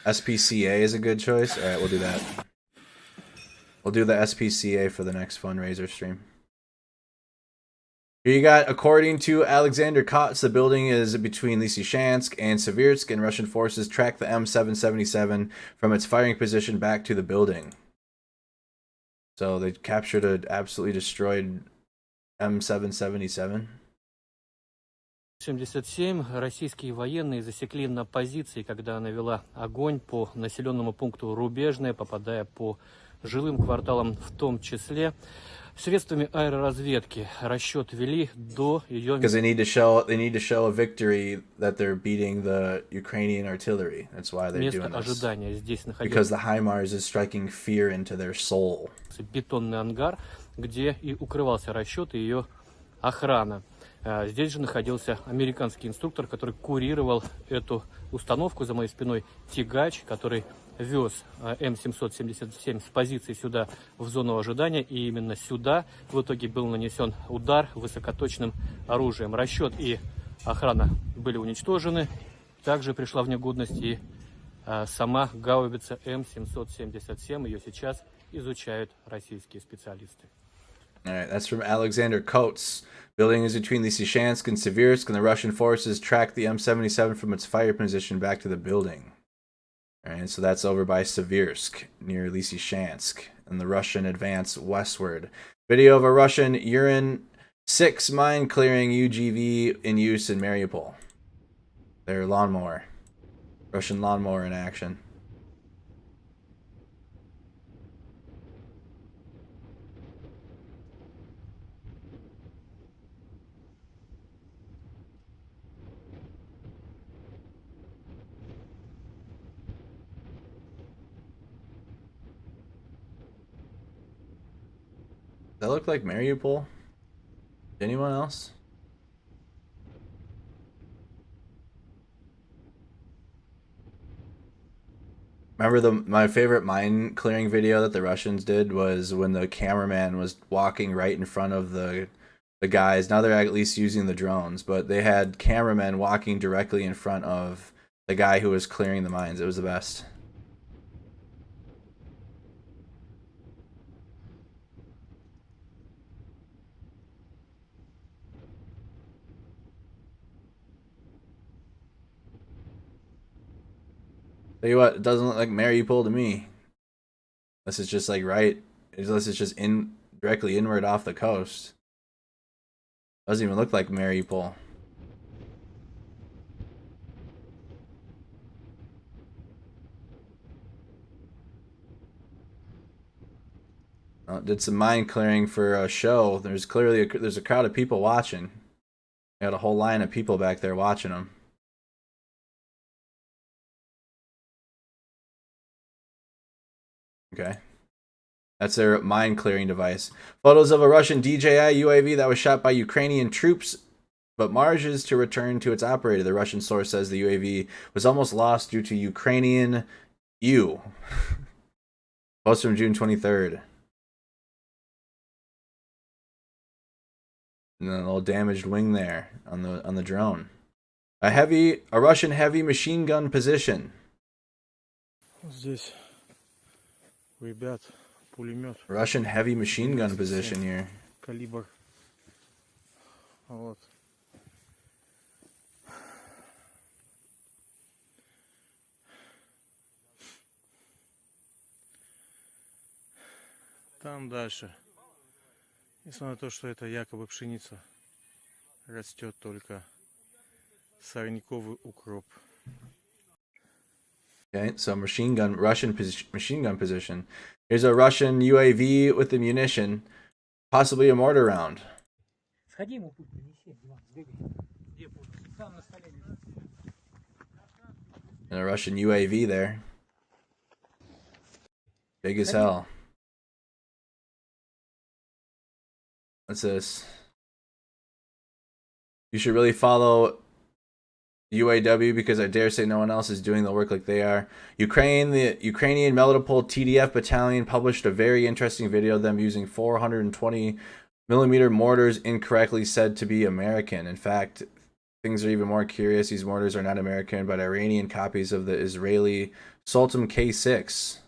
SPCA is a good choice. Alright, we'll do that. We'll do the SPCA for the next fundraiser stream. Here you got, according to Alexander Kotz, the building is between Lysychansk and Seversk, and Russian forces tracked the M777 from its firing position back to the building. So they captured an absolutely destroyed M777. 77 российские военные засекли на позиции, когда она вела огонь по населенному пункту Рубежное, попадая по жилым кварталам в том числе. Средствами аэроразведки расчет вели до ее... Because they need to show a victory that they're beating the Ukrainian artillery. That's why they're doing this. Ожидания здесь находился... Because the HIMARS is striking fear into their soul. Бетонный ангар, где и укрывался расчет и ее охрана. Здесь же находился американский инструктор, который курировал эту установку. За моей спиной тягач, который вез М777 с позиции сюда в зону ожидания. И именно сюда в итоге был нанесен удар высокоточным оружием. Расчет и охрана были уничтожены. Также пришла в негодность и сама гаубица М777. Ее сейчас изучают российские специалисты. All right, that's from Alexander Kotz. Building is between Lysychansk and Seversk, and the Russian forces tracked the M77 from its fire position back to the building. All right, so that's over by Seversk, near Lysychansk, and the Russian advance westward. Video of a Russian Uran-6 mine-clearing UGV in use in Mariupol. Their lawnmower. Russian lawnmower in action. That look like Mariupol? Anyone else? Remember my favorite mine clearing video that the Russians did was when the cameraman was walking right in front of the guys. Now they're at least using the drones, but they had cameramen walking directly in front of The guy who was clearing the mines. It was the best. Tell you what, it doesn't look like Mariupol to me. Unless it's just like right, unless it's just directly inward off the coast. Doesn't even look like Mariupol. Did some mine clearing for a show. There's clearly there's a crowd of people watching. Got a whole line of people back there watching them. Okay. That's their mine clearing device. Photos of a Russian DJI UAV that was shot by Ukrainian troops, but manages to return to its operator. The Russian source says the UAV was almost lost due to Ukrainian U. Post from June 23rd. And then a little damaged wing there on the drone. A Russian heavy machine gun position. Здесь, ребят, пулемет. Russian heavy machine gun position here. Калибр. Вот. Там дальше. Несмотря на то, что это якобы пшеница, растет только сорняковый укроп. Okay, so Russian machine gun position. Here's a Russian UAV with the munition, possibly a mortar round. And a Russian UAV there. Big as hell. What's this? You should really follow UAW because I dare say no one else is doing the work like they are. The Ukrainian Melitopol TDF battalion published a very interesting video of them using 420 millimeter mortars incorrectly said to be American. In fact, things are even more curious. These mortars are not American, but Iranian copies of the Israeli Sultan K6.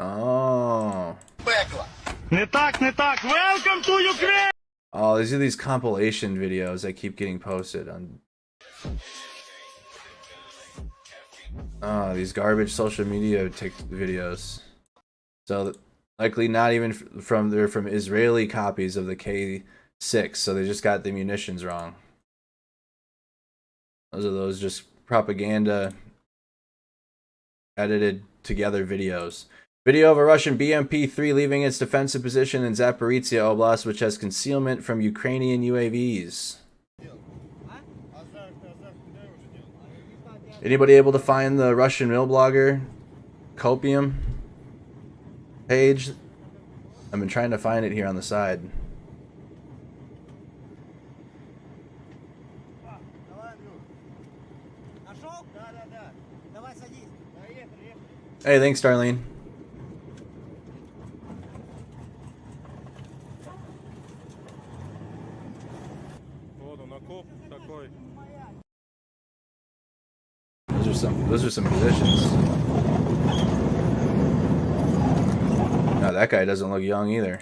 Oh. Welcome to Ukraine! Oh, these are these compilation videos that keep getting posted on. Oh, these garbage social media videos. So likely not even they're from Israeli copies of the K6, so they just got the munitions wrong. Those just propaganda edited together videos. Video of a Russian BMP-3 leaving its defensive position in Zaporizhia Oblast, which has concealment from Ukrainian UAVs. Anybody able to find the Russian mill blogger Copium page? I've been trying to find it here on the side. Hey, thanks, Darlene. Those are some positions. No, that guy doesn't look young either.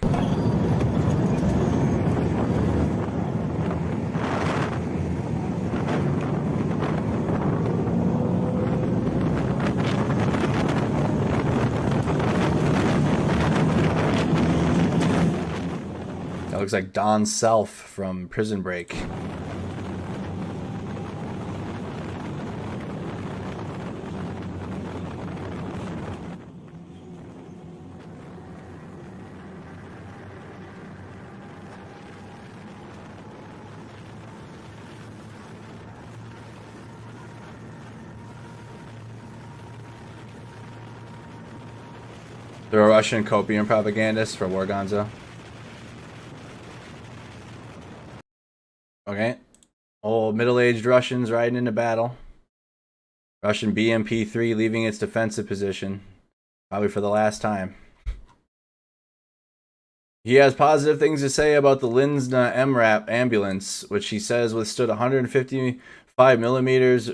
That looks like Don Self from Prison Break. They're a Russian copium propagandist for War Gonzo. Okay. Old middle-aged Russians riding into battle. Russian BMP-3 leaving its defensive position. Probably for the last time. He has positive things to say about the Linsna MRAP ambulance, which he says withstood 155 millimeters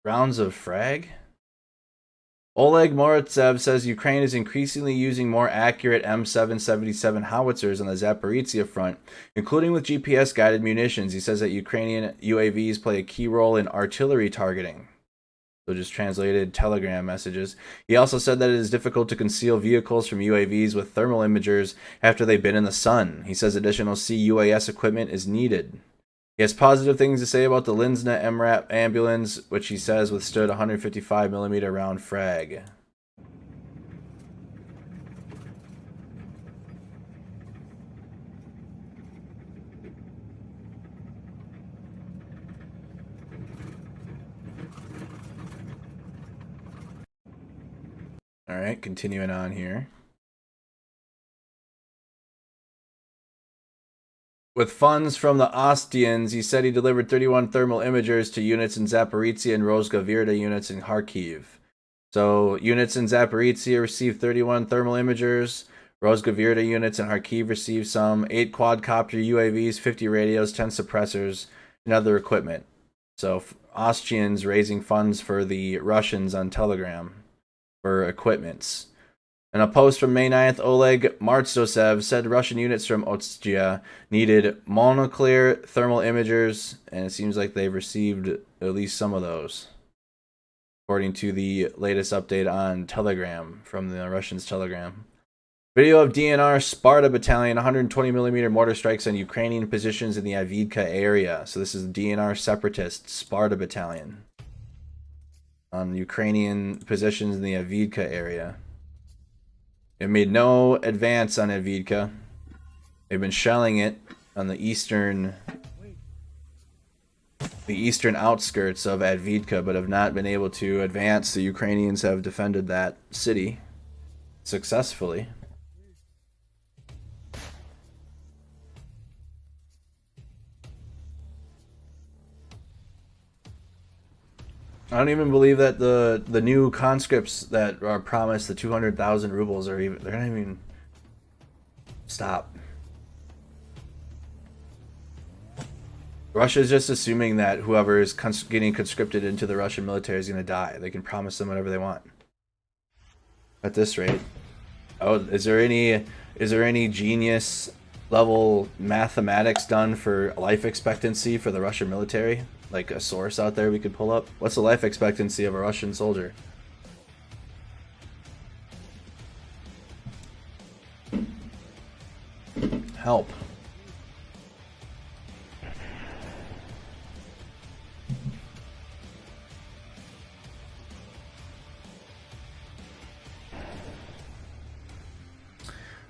rounds of frag. Oleg Moritsev says Ukraine is increasingly using more accurate M777 howitzers on the Zaporizhzhia front, including with GPS-guided munitions. He says that Ukrainian UAVs play a key role in artillery targeting. So just translated Telegram messages. He also said that it is difficult to conceal vehicles from UAVs with thermal imagers after they've been in the sun. He says additional CUAS equipment is needed. He has positive things to say about the Linsna MRAP ambulance, which he says withstood 155 millimeter round frag. All right, continuing on here. With funds from the Ostians, he said he delivered 31 thermal imagers to units in Zaporizhzhia and Rozhga units in Kharkiv. So units in Zaporizhzhia received 31 thermal imagers. Rozhga units in Kharkiv received some 8 quadcopter UAVs, 50 radios, 10 suppressors, and other equipment. So Austrians raising funds for the Russians on Telegram for equipments. In a post from May 9th, Oleg Martsosev said Russian units from Ostia needed monoclear thermal imagers, and it seems like they've received at least some of those, according to the latest update on Telegram from the Russians' Telegram. Video of DNR Sparta Battalion 120mm mortar strikes on Ukrainian positions in the Avdiivka area. So this is the DNR separatist Sparta Battalion on Ukrainian positions in the Avdiivka area. It made no advance on Avdiivka. They've been shelling it on the eastern outskirts of Avdiivka, but have not been able to advance. The Ukrainians have defended that city successfully. I don't even believe that the new conscripts that are promised the 200,000 rubles are even, they're not even, stop. Russia's just assuming that whoever is getting conscripted into the Russian military is going to die. They can promise them whatever they want. At this rate. Oh, is there any genius level mathematics done for life expectancy for the Russian military? Like a source out there we could pull up? What's the life expectancy of a Russian soldier? Help.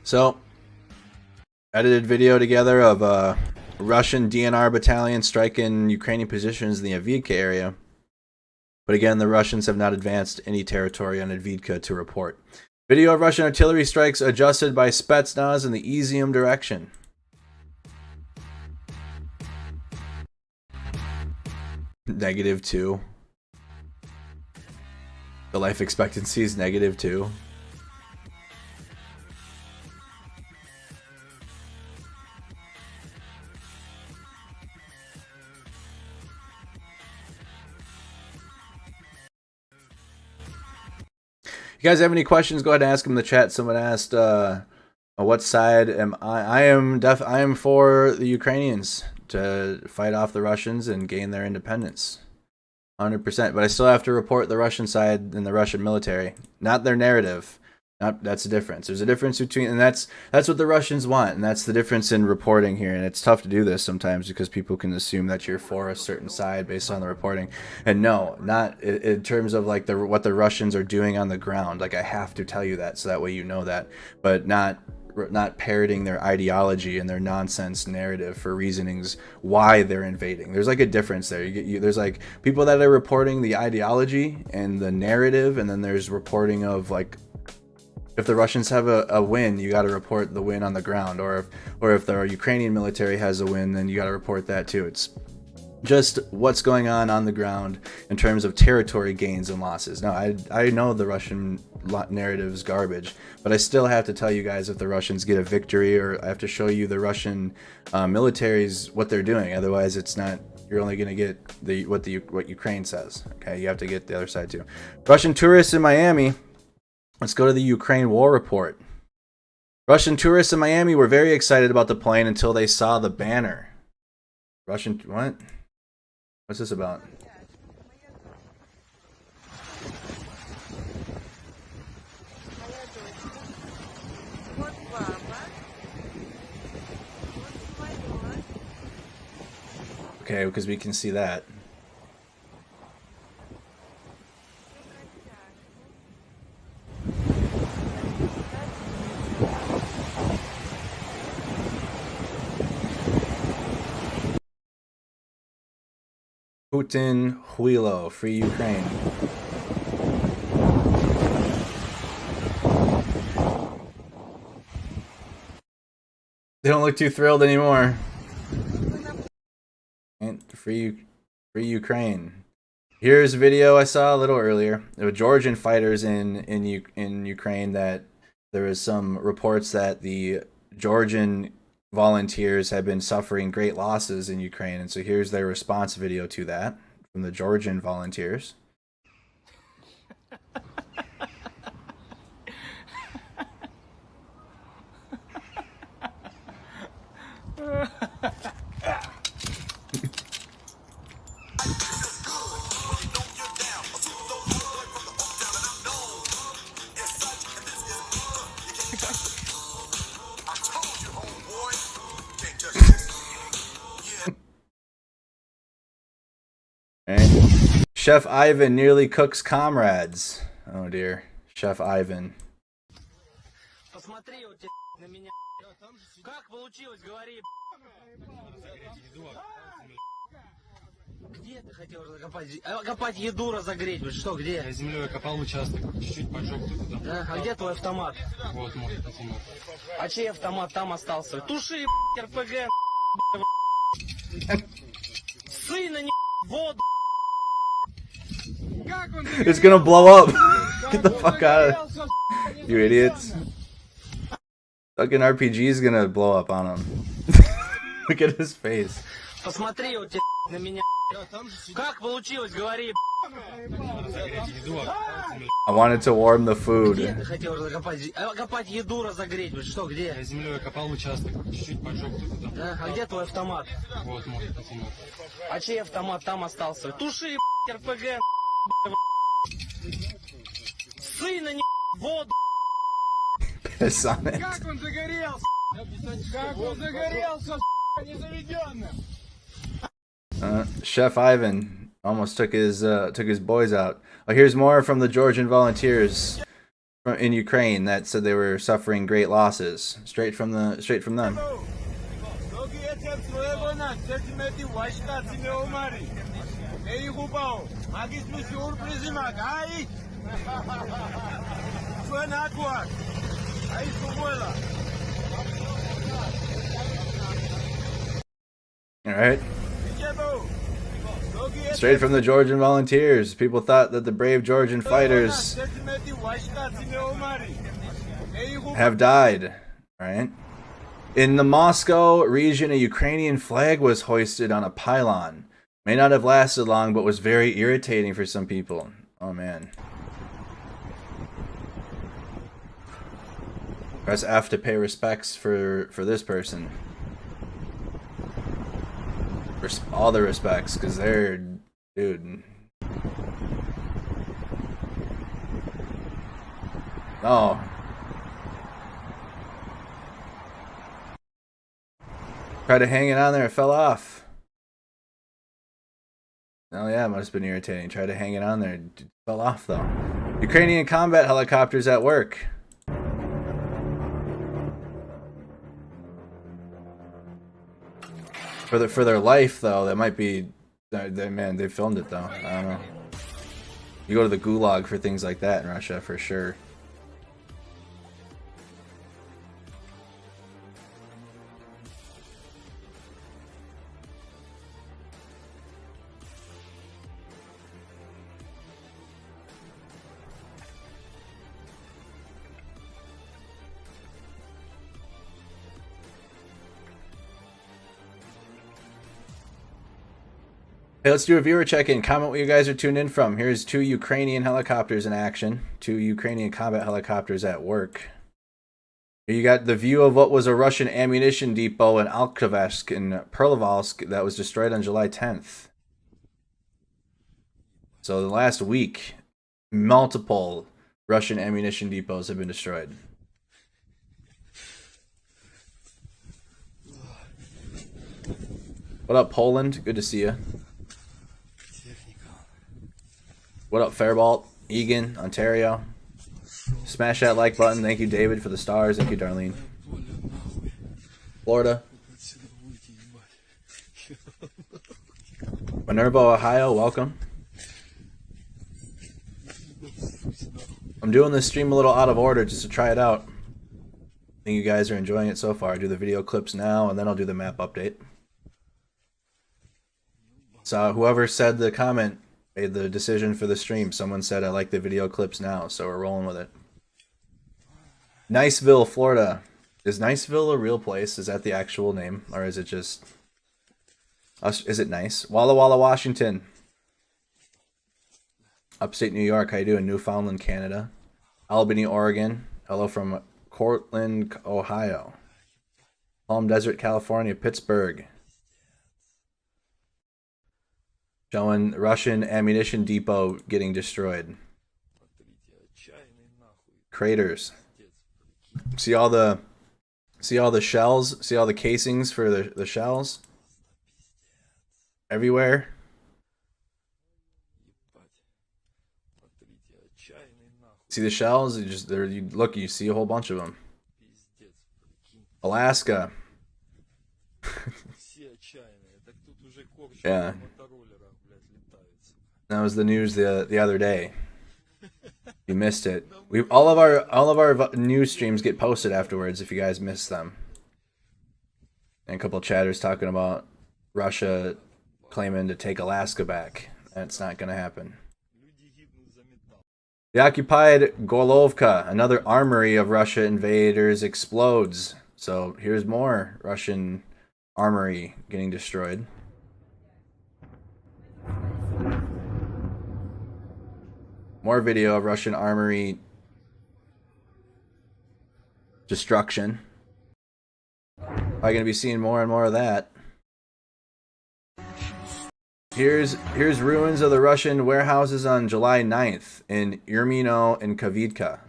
So, edited video together of Russian DNR battalion striking Ukrainian positions in the Avdiivka area. But again, the Russians have not advanced any territory on Avdiivka to report. Video of Russian artillery strikes adjusted by Spetsnaz in the Izium direction. -2. The life expectancy is -2. You guys have any questions, go ahead and ask them in the chat. Someone asked, what side am I? I am for the Ukrainians to fight off the Russians and gain their independence. 100%. But I still have to report the Russian side and the Russian military, not their narrative. That's the difference. There's a difference between, and that's what the Russians want, and that's the difference in reporting here. And it's tough to do this sometimes because people can assume that you're for a certain side based on the reporting. And no, not in terms of like what the Russians are doing on the ground. Like I have to tell you that so that way you know that, but not parroting their ideology and their nonsense narrative for reasonings why they're invading. There's like a difference there. There's like people that are reporting the ideology and the narrative, and then there's reporting of like, if the Russians have a win, you got to report the win on the ground, or if the Ukrainian military has a win, then you got to report that too. It's just what's going on the ground in terms of territory gains and losses. Now, I know the Russian narrative's garbage. But I still have to tell you guys if the Russians get a victory, or I have to show you the Russian military's what they're doing. Otherwise, it's not. You're only going to get what Ukraine says. Okay, you have to get the other side too. Russian tourists in Miami. Let's go to the Ukraine war report. Russian tourists in Miami were very excited about the plane until they saw the banner. Russian what? What's this about? Okay, because we can see that. Putin, Huilo, free Ukraine. They don't look too thrilled anymore. Free Ukraine. Here's a video I saw a little earlier. There were Georgian fighters in Ukraine. That there was some reports that the Georgian volunteers have been suffering great losses in Ukraine, and so here's their response video to that from the Georgian volunteers. Right. Chef Ivan nearly cooks comrades. Oh dear. Chef Ivan. Посмотри вот на меня. Как получилось, говори. Где ты хотел копать еду, разогреть? Что, где? Я землей копал участок, чуть-чуть поджег туда. Да? А где твой автомат? Вот мой автомат. А чей автомат там остался? Туши, РПГ, сына, воду. It's gonna blow up. Get the fuck out of it. You idiots. Fucking RPG is gonna blow up on him. Look at his face. Посмотри вот на меня. Как получилось, говори. I wanted to warm the food. Где ты хотел копать еду, разогреть? Что, где? Я землей копал участок, чуть-чуть поджег туда. Да? А где твой автомат? Вот мой автомат. А чей автомат там остался? Туши, РПГ, сына, воду. Piss on it. Как он загорелся? Как он загорелся, незаведенным? Chef Ivan almost took his boys out. Oh, here's more from the Georgian volunteers in Ukraine that said they were suffering great losses. Straight from them. All right. Straight from the Georgian volunteers. People thought that the brave Georgian fighters have died. Right? In the Moscow region, a Ukrainian flag was hoisted on a pylon. May not have lasted long, but was very irritating for some people. Oh man. Press F to pay respects for this person. All the respects, because they're, dude. Oh. Tried to hang it on there, it fell off. Oh yeah, it must have been irritating. Tried to hang it on there, it fell off though. Ukrainian combat helicopters at work. For their life though, that might be, man, they filmed it though. I don't know. You go to the gulag for things like that in Russia for sure. Hey, let's do a viewer check-in. Comment where you guys are tuned in from. Here's 2 Ukrainian helicopters in action. 2 Ukrainian combat helicopters at work. Here you got the view of what was a Russian ammunition depot in Alkivsk in Perlovalsk that was destroyed on July 10th. So the last week, multiple Russian ammunition depots have been destroyed. What up, Poland? Good to see you. What up, Faribault, Egan, Ontario? Smash that like button. Thank you, David, for the stars. Thank you, Darlene. Florida. Minerva, Ohio, welcome. I'm doing this stream a little out of order just to try it out. I think you guys are enjoying it so far. I do the video clips now, and then I'll do the map update. So whoever said the comment made the decision for the stream. Someone said I like the video clips now, so we're rolling with it. Niceville, Florida. Is Niceville a real place? Is that the actual name? Or is it just... Is it nice? Walla Walla, Washington. Upstate New York, how you doing? Newfoundland, Canada. Albany, Oregon. Hello from Cortland, Ohio. Palm Desert, California. Pittsburgh. Showing Russian ammunition depot getting destroyed. Craters. See all the shells? See all the casings for the shells? Everywhere. See the shells? You just there. You look. You see a whole bunch of them. Alaska. Yeah. That was the news the other day. You missed it. All of our news streams get posted afterwards if you guys missed them. And a couple of chatters talking about Russia claiming to take Alaska back. That's not going to happen. The occupied Gorlovka, another armory of Russia invaders, explodes. So here's more Russian armory getting destroyed. More video of Russian armory destruction. Probably going to be seeing more and more of that. Here's ruins of the Russian warehouses on July 9th in Ermino and Kavidka.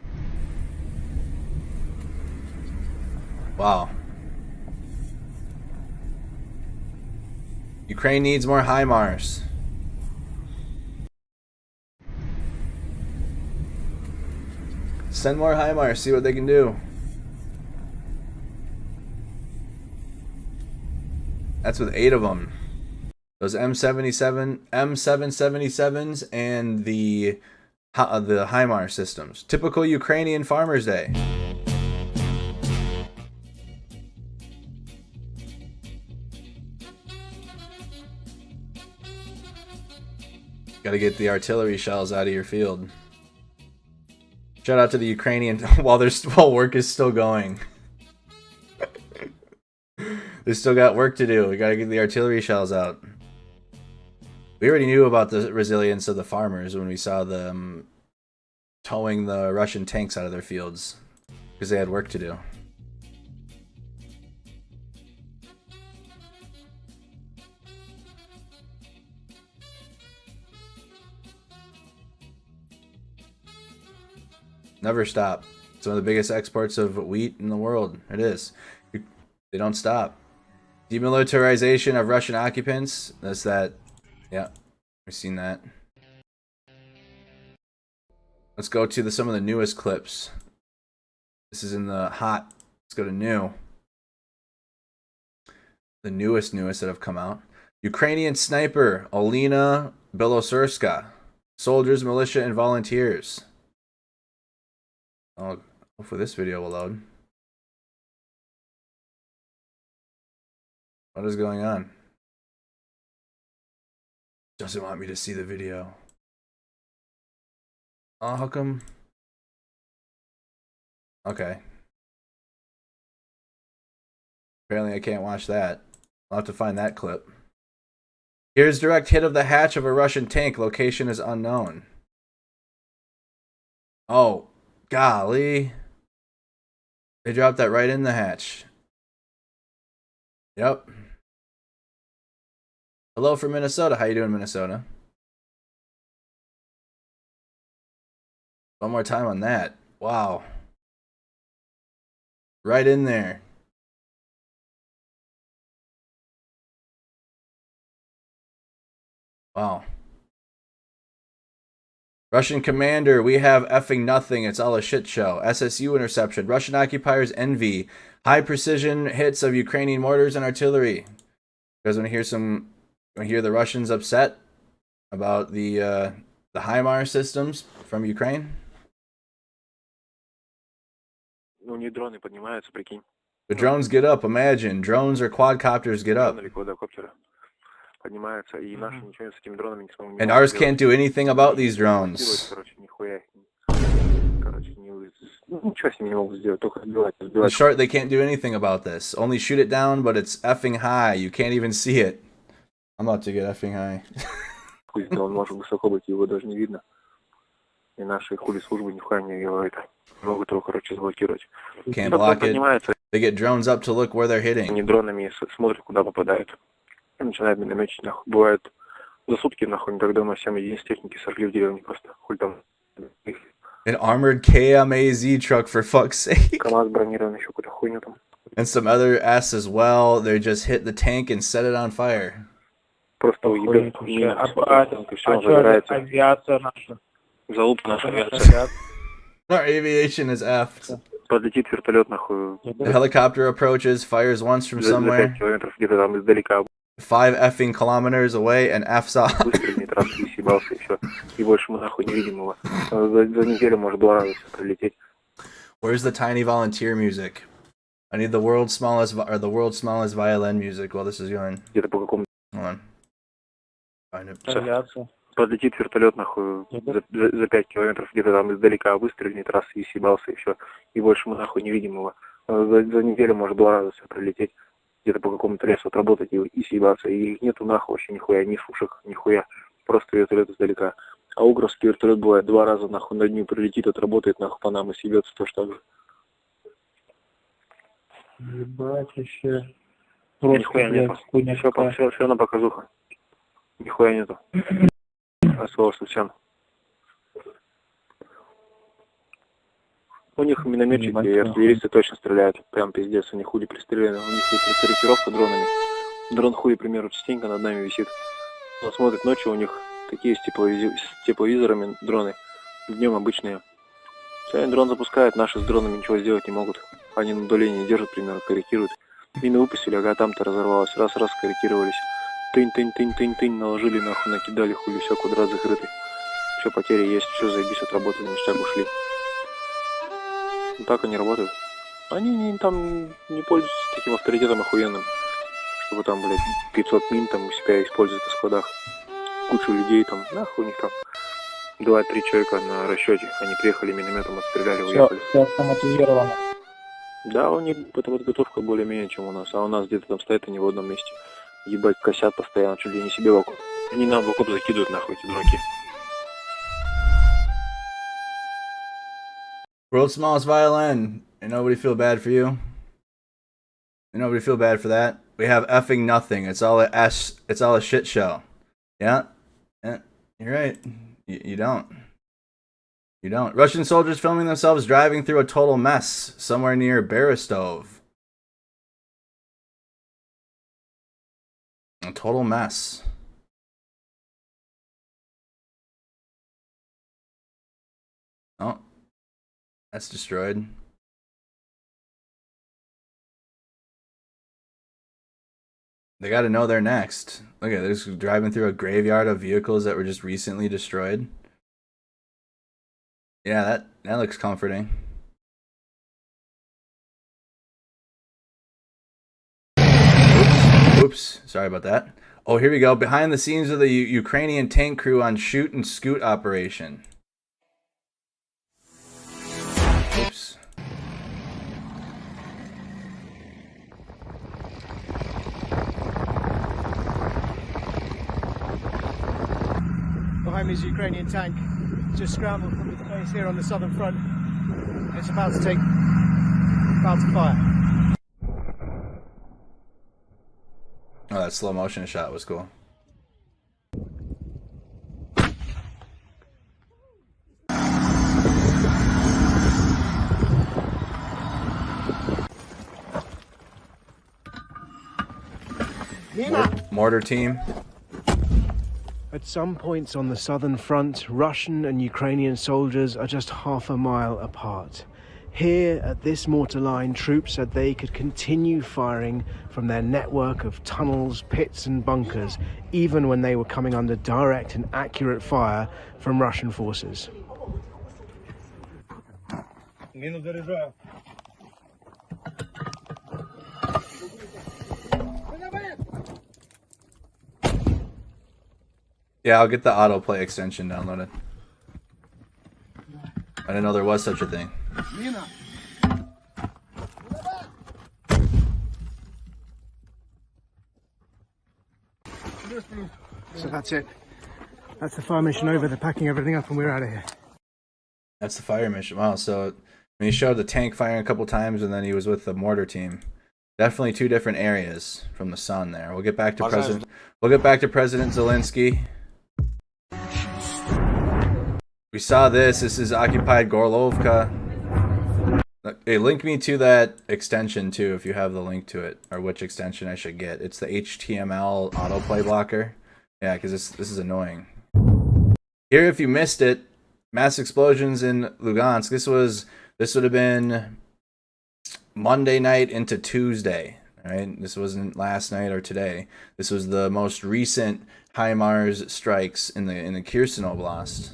Wow. Ukraine needs more HIMARS. Send more HIMARS, see what they can do. That's with 8 of them. Those M777s and the HIMARS systems. Typical Ukrainian Farmers' Day. Gotta get the artillery shells out of your field. Shout out to the Ukrainian while work is still going. They still got work to do. We gotta get the artillery shells out. We already knew about the resilience of the farmers when we saw them towing the Russian tanks out of their fields because they had work to do. Never stop. It's one of the biggest exports of wheat in the world. It is. They don't stop. Demilitarization of Russian occupants. That's that. Yeah, we've seen that. Let's go to some of the newest clips. This is in the hot. Let's go to new. The newest that have come out. Ukrainian sniper Olena Beloserska. Soldiers, militia, and volunteers. Oh, hopefully this video will load. What is going on? Doesn't want me to see the video. Oh, how come? Okay. Apparently I can't watch that. I'll have to find that clip. Here's direct hit of the hatch of a Russian tank. Location is unknown. Oh, golly. They dropped that right in the hatch. Yep. Hello from Minnesota. How you doing, Minnesota? One more time on that. Wow. Right in there. Wow. Russian commander, we have effing nothing. It's all a shit show. SSU interception. Russian occupiers envy. High precision hits of Ukrainian mortars and artillery. You guys want to hear the Russians upset about the HIMARS systems from Ukraine? The drones get up, imagine. Drones or quadcopters get up. And ours can't do anything about these drones. In short, they can't do anything about this. Only shoot it down, but it's effing high. You can't even see it. I'm about to get effing high. Can't block it. They get drones up to look where they're hitting. Начинает минометчить, нахуй. Бывает за сутки, нахуй, не так давно 7 единиц техники сожгли в деревне просто. Хуй там. An armored KMAZ truck, for fuck's sake. КамАЗ бронированный, еще какую-то хуйню там. And some other S as well. They just hit the tank and set it on fire. Просто уебет. Авиация наша. Залуп наша авиация. Our aviation is effed. Подлетит вертолет, нахуй. The helicopter approaches, fires once from somewhere. 5 километров где-то там издалека. 5 effing kilometers away and F's off. Выстрелит раз и съебался, и все. И больше мы нахуй не видим его. За неделю может 2 раза прилететь. Where's the tiny volunteer music? I need the world's smallest violin music while this is going. Где-то по какому... Hold on. Find it. Авиация. Подлетит вертолет, нахуй, за 5 километров где-то там издалека, выстрелит раз и съебался, и все. И больше мы нахуй не видим его. За неделю может 2 раза все прилететь. Где-то по какому-то лесу отработать и съебаться. И их нету нахуй вообще нихуя, ни сушек, нихуя. Просто вертолет издалека. А угровский вертолет бывает 2 раза нахуй на дню прилетит, отработает нахуй по нам и съебется тоже так же. Ебать, вообще. Нихуя нету. Все на показуха. Нихуя нету. А слово совсем. У них минометчики и артиллеристы точно стреляют. Прям пиздец, у них хули пристреляны. У них есть корректировка дронами. Дрон хули, к примеру, частенько над нами висит. Он смотрит ночью, у них такие с тепловизорами дроны. Днем обычные. Все, они дрон запускают, наши с дронами ничего сделать не могут. Они на удалении держат, примерно, корректируют. Мины выпустили, ага, там-то разорвалось. Раз-раз корректировались. Тынь, наложили, нахуй, накидали, хули, все, квадрат закрытый. Все, потери есть, все, заебись, отработали, ништяк, ушли. Ну так они работают. Они там не пользуются таким авторитетом охуенным, чтобы там, блядь, 500 мин там у себя использовать на складах. Кучу людей там, нахуй у них там 2-3 человека на расчете. Они приехали минометом, отстреляли, уехали. Все автоматизировано. Да, у них эта подготовка более-менее, чем у нас. А у нас где-то там стоят они в одном месте. Ебать, косят постоянно, чуть ли не себе в окоп. Они нам в окоп закидывают, нахуй, эти дураки. World's smallest violin. And nobody feel bad for you? And nobody feel bad for that? We have effing nothing. It's all a shit show. Yeah? Yeah, you're right. You don't. You don't. Russian soldiers filming themselves driving through a total mess somewhere near Berestov. A total mess. Oh. That's destroyed. They gotta know they're next. Look at this, driving through a graveyard of vehicles that were just recently destroyed. Yeah, that looks comforting. Oops, sorry about that. Oh, here we go. Behind the scenes of the Ukrainian tank crew on shoot and scoot operation. Oops. behind me is a Ukrainian tank. Just scrambled from its base here on the southern front. It's about to fire. Oh, that slow motion shot was cool. Mortar team. At some points on the southern front, Russian and Ukrainian soldiers are just half a mile apart. Here, at this mortar line, troops said they could continue firing from their network of tunnels, pits and bunkers, even when they were coming under direct and accurate fire from Russian forces. Yeah, I'll get the autoplay extension downloaded. I didn't know there was such a thing. So that's it. That's the fire mission over. They're packing everything up and we're out of here. That's the fire mission. Wow, so when he showed the tank firing a couple times and then he was with the mortar team. Definitely two different areas from the sun there. We'll get back to President Zelensky. We saw this. This is occupied Gorlovka. Hey, link me to that extension too if you have the link to it, or which extension I should get. It's the HTML autoplay blocker. Yeah, because this is annoying. Here, if you missed it, mass explosions in Lugansk. This would have been Monday night into Tuesday. Right? This wasn't last night or today. This was the most recent HIMARS strikes in the Kherson Oblast.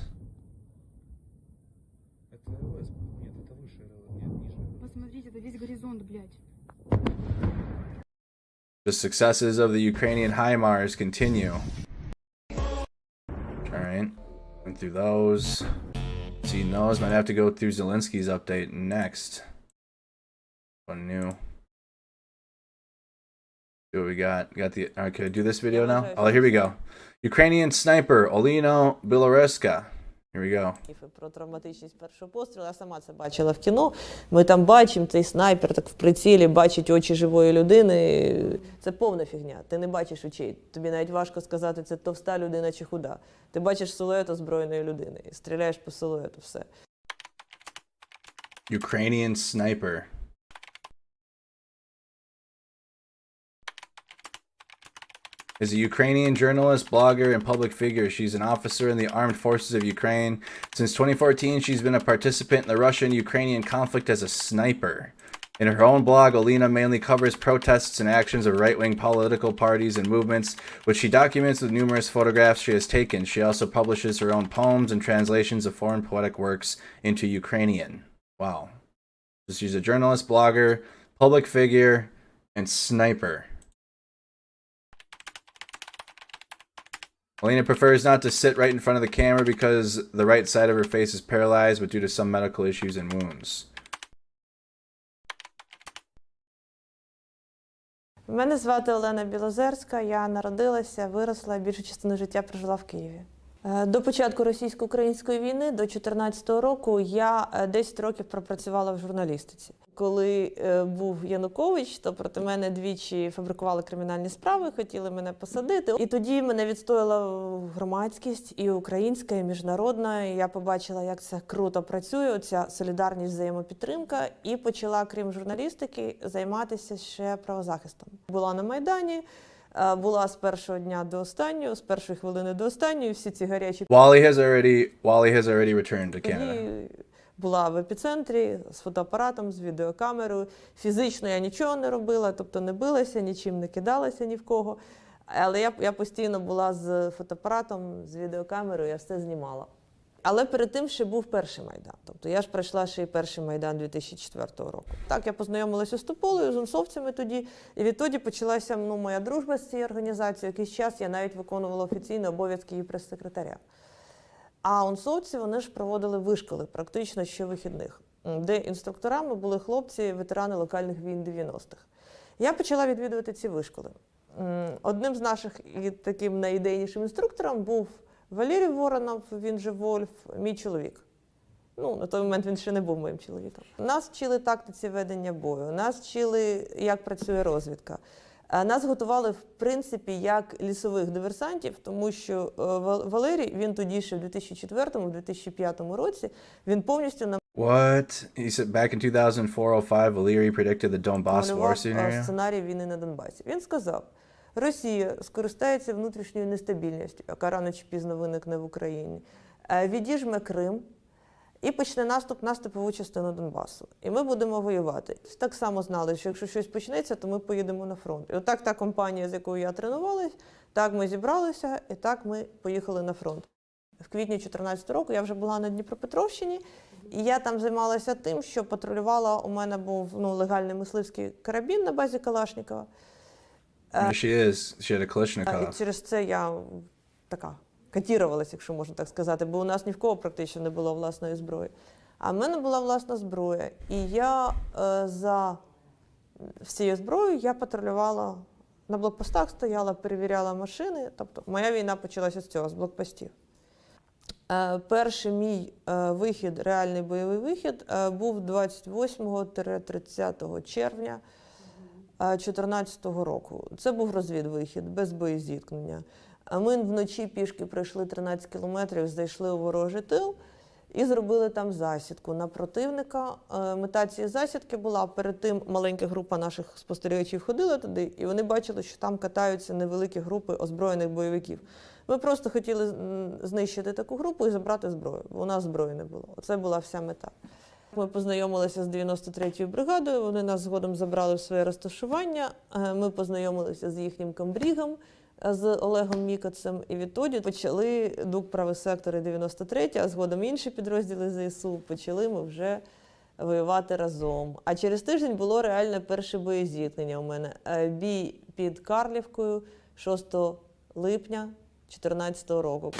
The successes of the Ukrainian HIMARS continue. Alright, went through those. Seen those. Might have to go through Zelensky's update next. One new. See what we got. Got the. Alright, could I do this video now? Oh, here we go. Ukrainian sniper Olena Biloruska. Here we go. Про травматичність першого пострілу. Я сама це бачила в кіно. Ми там бачимо, цей снайпер так в прицілі бачить очі живої людини. Це повна фігня. Ти не бачиш очей. Тобі навіть важко сказати, це товста людина чи худа. Ти бачиш силует озброєної людини. І стріляєш по силуету, все. Ukrainian sniper. Is a Ukrainian journalist, blogger, and public figure. She's an officer in the armed forces of Ukraine. Since 2014, she's been a participant in the Russian-Ukrainian conflict as a sniper. In her own blog, Olena mainly covers protests and actions of right-wing political parties and movements, which she documents with numerous photographs she has taken. She also publishes her own poems and translations of foreign poetic works into Ukrainian. Wow. So she's a journalist, blogger, public figure, and sniper. Olena prefers not to sit right in front of the camera because the right side of her face is paralyzed, but due to some medical issues and wounds. Мене звати Олена Білозерська, я народилася, виросла, більшу частину життя прожила в Києві. До початку російсько-української війни, до 2014 року, я 10 років пропрацювала в журналістиці. Коли був Янукович, то проти мене двічі фабрикували кримінальні справи, хотіли мене посадити. І тоді мене відстояла громадськість, і українська, і міжнародна. І я побачила, як це круто працює, оця солідарність, взаємопідтримка. І почала, крім журналістики, займатися ще правозахистом. Була на Майдані. Була з першого дня до останнього, з першої хвилини до останньої, всі ці гарячі... Wally has already returned to Canada. Була в епіцентрі з фотоапаратом, з відеокамерою. Фізично я нічого не робила, тобто не билася, нічим не кидалася ні в кого. Але я постійно була з фотоапаратом, з відеокамерою, я все знімала. Але перед тим ще був перший Майдан. Тобто я ж пройшла ще й перший Майдан 2004 року. Так, я познайомилася з Тополею, з унсовцями тоді. І відтоді почалася моя дружба з цією організацією. Якийсь час я навіть виконувала офіційні обов'язки її прес-секретаря. А унсовці, вони ж проводили вишколи практично щовихідних, де інструкторами були хлопці, ветерани локальних війн 90-х. Я почала відвідувати ці вишколи. Одним з наших і таким найідейнішим інструктором був Валерій Воронов, він же Вольф, мій чоловік. Ну, на той момент він ще не був моїм чоловіком. Нас вчили тактиці ведення бою, нас вчили, як працює розвідка. Нас готували, в принципі, як лісових диверсантів, тому що Валерій, він тоді ще в 2004-2005 році, він повністю нам What? He said back in 2004-05, Valeri predicted the Donbass war scenario? сценарій війни на Донбасі. Він сказав, Росія скористається внутрішньою нестабільністю, яка рано чи пізно виникне в Україні, відіжме Крим і почне наступ на степову частину Донбасу. І ми будемо воювати. Так само знали, що якщо щось почнеться, то ми поїдемо на фронт. І отак та компанія, з якою я тренувалась, так ми зібралися і так ми поїхали на фронт. В квітні 2014 року я вже була на Дніпропетровщині, і я там займалася тим, що патрулювала, у мене був легальний мисливський карабін на базі Калашникова. She had a Kalashnikov. І через це я така котірувалася, якщо можна так сказати, бо у нас ні в кого практично не було власної зброї. А в мене була власна зброя. І я за всією зброєю я патрулювала, на блокпостах стояла, перевіряла машини. Тобто моя війна почалася з цього, з блокпостів. Перший мій вихід, реальний бойовий вихід, був 28-30 червня 2014 року. Це був розвідвихід, без боєзіткнення. Ми вночі пішки пройшли 13 кілометрів, зайшли у ворожий тил і зробили там засідку на противника. Мета цієї засідки була, перед тим маленька група наших спостерігачів ходила туди, і вони бачили, що там катаються невеликі групи озброєних бойовиків. Ми просто хотіли знищити таку групу і забрати зброю, бо у нас зброї не було. Оце була вся мета. Ми познайомилися з 93-ю бригадою, вони нас згодом забрали в своє розташування. Ми познайомилися з їхнім комбрігом, з Олегом Мікацем, і відтоді почали ДУК правий сектор і 93, а згодом інші підрозділи ЗСУ, почали ми вже воювати разом. А через тиждень було реальне перше боєзіткнення у мене. Бій під Карлівкою 6 липня 2014 року.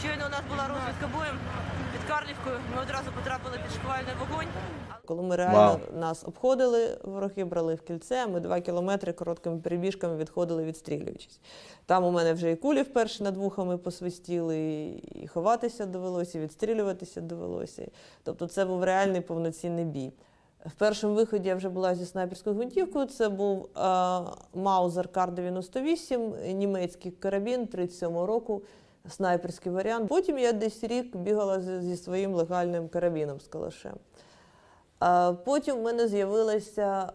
Щойно у нас була розвідка боєм під Карлівкою, ми одразу потрапили під шквальний вогонь. Коли ми реально нас обходили, вороги брали в кільце, ми 2 кілометри короткими перебіжками відходили, відстрілюючись. Там у мене вже і кулі вперше над вухами посвистіли, і ховатися довелося, і відстрілюватися довелося. Тобто це був реальний повноцінний бій. В першому виході я вже була зі снайперською гвинтівкою, це був Маузер Кар-98, німецький карабін 37-го року, снайперський варіант. Потім я десь рік бігала зі своїм легальним карабіном з калашем. Потім в мене з'явилася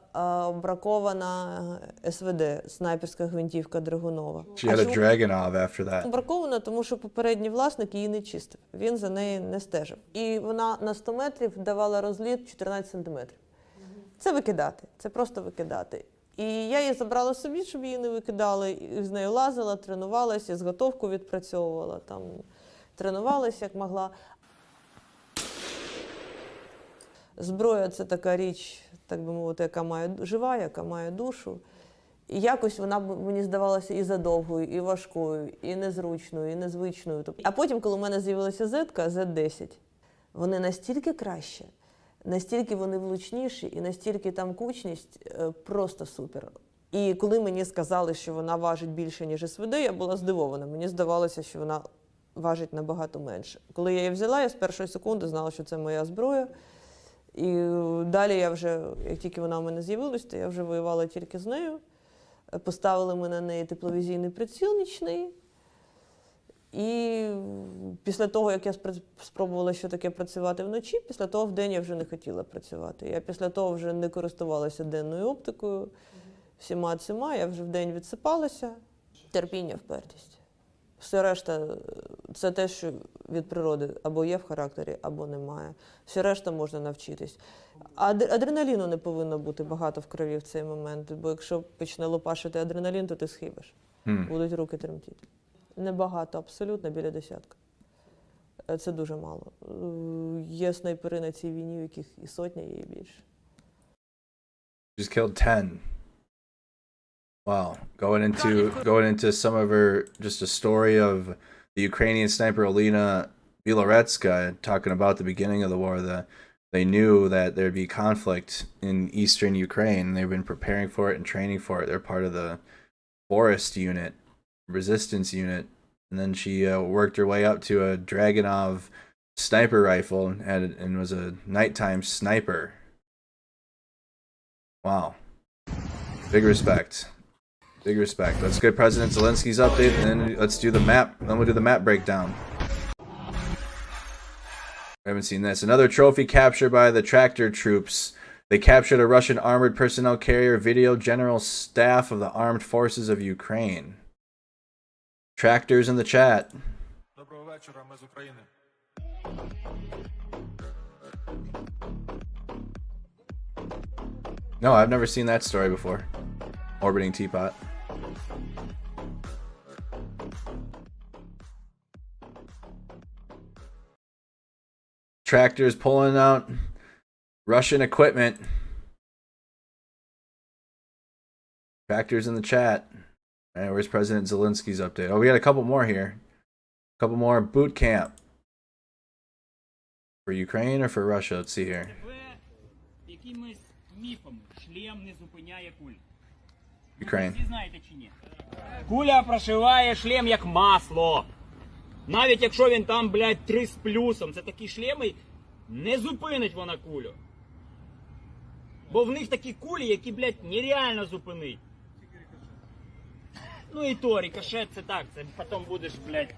бракована СВД, снайперська гвинтівка Драгунова. She had a Dragunov after that. Бракована, тому що попередній власник її не чистив, він за нею не стежив. І вона на 100 метрів давала розліт 14 сантиметрів. Це викидати, це просто викидати. І я її забрала собі, щоб її не викидали, і з нею лазила, тренувалася, зготовку відпрацьовувала, там, тренувалася як могла. Зброя – це така річ, так би мовити, яка має жива, яка має душу. І якось вона мені здавалася і задовгою, і важкою, і незручною, і незвичною. А потім, коли в мене з'явилася зетка, Z10, вони настільки краще, настільки вони влучніші, і настільки там кучність просто супер. І коли мені сказали, що вона важить більше, ніж СВД, я була здивована. Мені здавалося, що вона важить набагато менше. Коли я її взяла, я з першої секунди знала, що це моя зброя. І далі я вже, як тільки вона в мене з'явилась, то я вже воювала тільки з нею. Поставили ми на неї тепловізійний приціл нічний. І після того, як я спробувала що таке працювати вночі, після того вдень я вже не хотіла працювати. Я після того вже не користувалася денною оптикою, всіма цими, я вже вдень відсипалася. Терпіння, впертість. Все решта – це те, що від природи або є в характері, або немає. Все решта можна навчитись. Адреналіну не повинно бути багато в крові в цей момент, бо якщо почне лопашити адреналін, то ти схибиш. Будуть руки тремтіти. Небагато, абсолютно, біля десятка. Це дуже мало. Є снайпери на цій війні, у яких і сотня, є і більше. Just killed 10. Wow. Going into some of her, just a story of the Ukrainian sniper Olena Biloretska, talking about the beginning of the war, the they knew that there'd be conflict in eastern Ukraine. They've been preparing for it and training for it. They're part of the forest unit, resistance unit. And then she worked her way up to a Dragunov sniper rifle and was a nighttime sniper. Wow. Big respect. Big respect. Let's get President Zelensky's update, and then let's do the map. Then we'll do the map breakdown. I haven't seen this. Another trophy captured by the tractor troops. They captured a Russian armored personnel carrier. Video General Staff of the Armed Forces of Ukraine. Tractors in the chat. No, I've never seen that story before. Orbiting teapot. Tractors pulling out Russian equipment. Tractors in the chat. All right, where's President Zelensky's update? Oh, we got a couple more here. A couple more boot camp. For Ukraine or for Russia? Let's see here. Ukraine. Куля прошиває шлем як масло. Навіть якщо він там, блядь, 3 з плюсом, це такі шлеми, не зупинить вона кулю. Бо в них такі кулі, які, блядь, нереально зупинить. Ну і то, рикошет, це так, це потім будеш, блядь.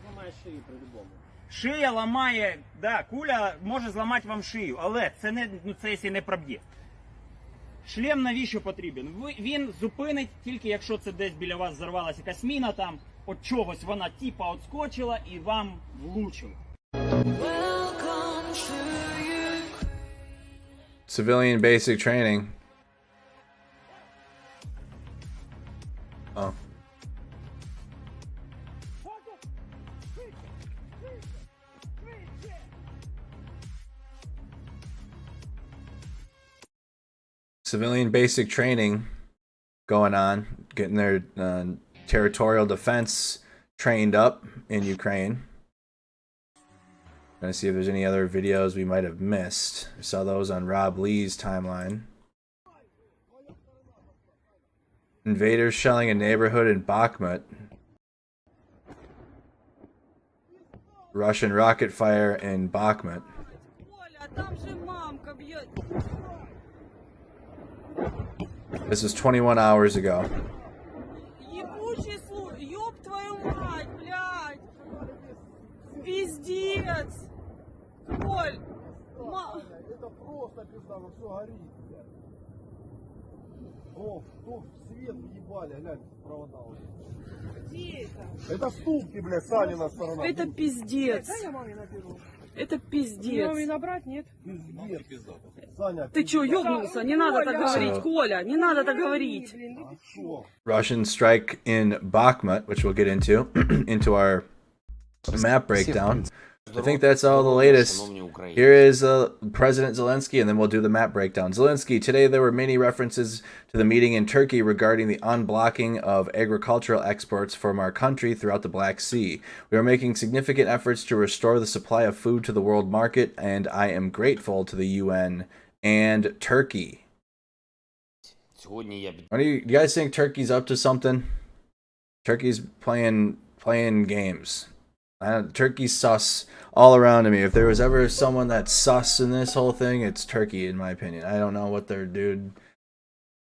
Зламає шию по-любому. Шия ламає, да, куля може зламати вам шию, але це не, ну це якщо не проб'є. Шлем навіщо потрібен? Він зупинить тільки якщо це десь біля вас взорвалася якась міна, там от чогось вона типа отскочила і вам влучила. Civilian basic training. Oh. Civilian basic training going on, getting their territorial defense trained up in Ukraine. Gonna see if there's any other videos we might have missed. I saw those on Rob Lee's timeline. Invaders shelling a neighborhood in Bakhmut. Russian rocket fire in Bakhmut. This was 21 hours ago. Пиздец! Коль! Это просто пизда, ну все горит. О, тут свет ебали, глянь, провода. Где это? Это ступки, блядь, Санина сторона. Это пиздец. Это пиздец. Маме набрать, нет? Пиздец. Саня, ты чё, ёбнулся? Не надо так говорить, Коля, не надо так говорить. Russian strike in Bakhmut, which we'll get into our map breakdown. I think that's all the latest. Here is President Zelensky, and then we'll do the map breakdown. Zelensky, today there were many references to the meeting in Turkey regarding the unblocking of agricultural exports from our country throughout the Black Sea. We are making significant efforts to restore the supply of food to the world market, and I am grateful to the UN and Turkey. What do you guys think Turkey's up to something? Turkey's playing games. Turkey's sus all around to me. If there was ever someone that's sus in this whole thing, it's Turkey, in my opinion. I don't know what they're doing.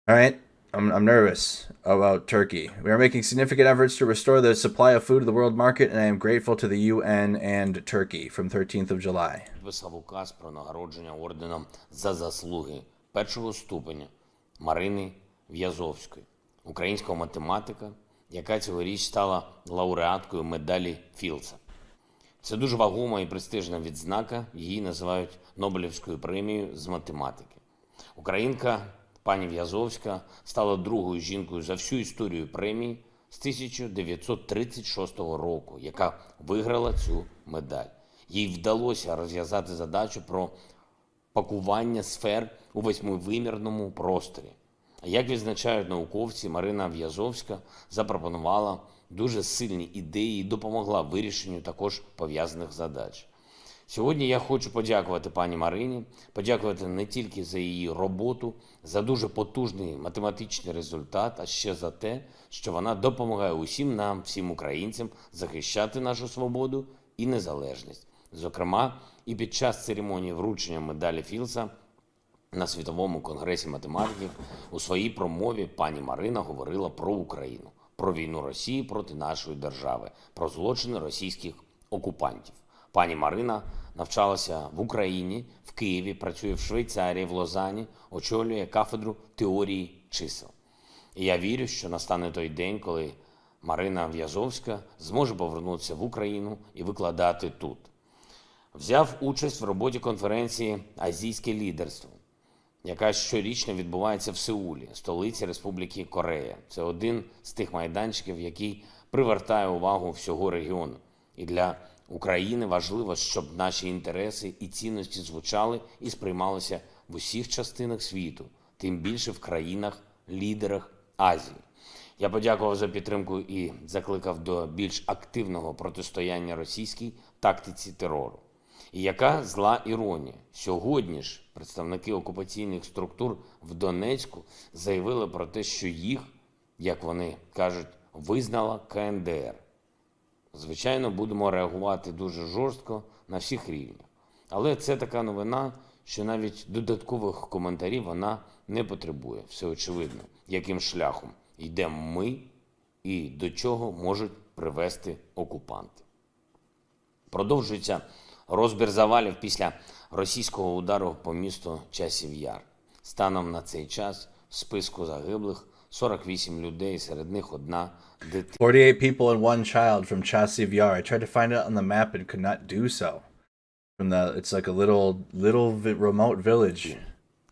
All right, I'm nervous about Turkey. We are making significant efforts to restore the supply of food to the world market, and I am grateful to the UN and Turkey from 13th of July. Підписав указ про нагородження орденом за заслуги першого ступеня Марини В'язовської, українського математика, яка цьогоріч стала лауреаткою медалі Філдса. Це дуже вагома і престижна відзнака, її називають Нобелівською премією з математики. Українка пані В'язовська стала другою жінкою за всю історію премії з 1936 року, яка виграла цю медаль. Їй вдалося розв'язати задачу про пакування сфер у восьмивимірному просторі. Як відзначають науковці, Марина В'язовська запропонувала дуже сильні ідеї і допомогла вирішенню також пов'язаних задач. Сьогодні я хочу подякувати пані Марині, подякувати не тільки за її роботу, за дуже потужний математичний результат, а ще за те, що вона допомагає усім нам, всім українцям, захищати нашу свободу і незалежність. Зокрема, і під час церемонії вручення медалі Філдса на Світовому конгресі математиків у своїй промові пані Марина говорила про Україну, про війну Росії проти нашої держави, про злочини російських окупантів. Пані Марина навчалася в Україні, в Києві, працює в Швейцарії, в Лозанні, очолює кафедру теорії чисел. І я вірю, що настане той день, коли Марина В'язовська зможе повернутися в Україну і викладати тут. Взяв участь в роботі конференції «Азійське лідерство», яка щорічно відбувається в Сеулі, столиці Республіки Корея. Це один з тих майданчиків, який привертає увагу всього регіону. І для України важливо, щоб наші інтереси і цінності звучали і сприймалися в усіх частинах світу, тим більше в країнах-лідерах Азії. Я подякував за підтримку і закликав до більш активного протистояння російській тактиці терору. І яка зла іронія. Сьогодні ж представники окупаційних структур в Донецьку заявили про те, що їх, як вони кажуть, визнала КНДР. Звичайно, будемо реагувати дуже жорстко на всіх рівнях. Але це така новина, що навіть додаткових коментарів вона не потребує. Все очевидно, яким шляхом йдемо ми і до чого можуть привести окупанти. Продовжується розбір завалів після російського удару по місту Часів Яр. Станом на цей час в списку загиблих 48 людей, серед них одна дитина. 48 people and one child from Chasiv Yar. I tried to find it on the map and could not do so. It's like a little remote village.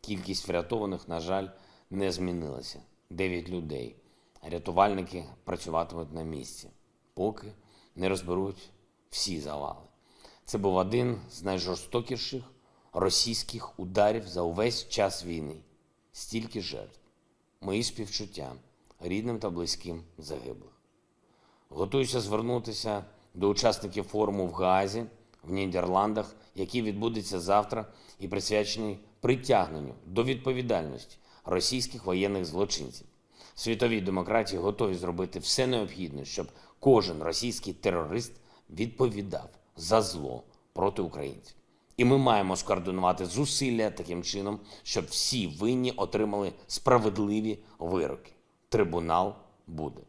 Кількість врятованих, на жаль, не змінилася. 9 людей. Рятувальники працюватимуть на місці, поки не розберуть всі завали. Це був один з найжорстокіших російських ударів за увесь час війни. Стільки жертв. Мої співчуття рідним та близьким загиблих. Готуюся звернутися до учасників форуму в Гаазі, в Нідерландах, який відбудеться завтра і присвячений притягненню до відповідальності російських воєнних злочинців. Світові демократії готові зробити все необхідне, щоб кожен російський терорист відповідав за зло проти українців. І ми маємо скоординувати зусилля таким чином, щоб всі винні отримали справедливі вироки. Трибунал буде.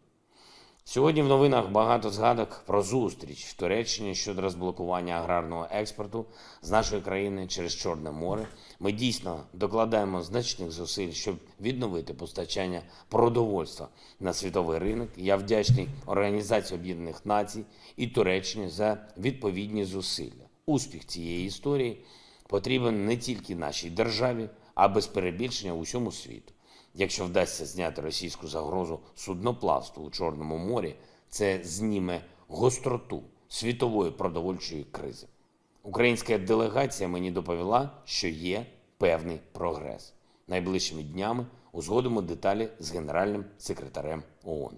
Сьогодні в новинах багато згадок про зустріч в Туреччині щодо розблокування аграрного експорту з нашої країни через Чорне море. Ми дійсно докладаємо значних зусиль, щоб відновити постачання продовольства на світовий ринок. Я вдячний Організації Об'єднаних Націй і Туреччині за відповідні зусилля. Успіх цієї історії потрібен не тільки нашій державі, а без перебільшення усьому світу. Якщо вдасться зняти російську загрозу судноплавству у Чорному морі, це зніме гостроту світової продовольчої кризи. Українська делегація мені доповіла, що є певний прогрес. Найближчими днями узгодимо деталі з генеральним секретарем ООН.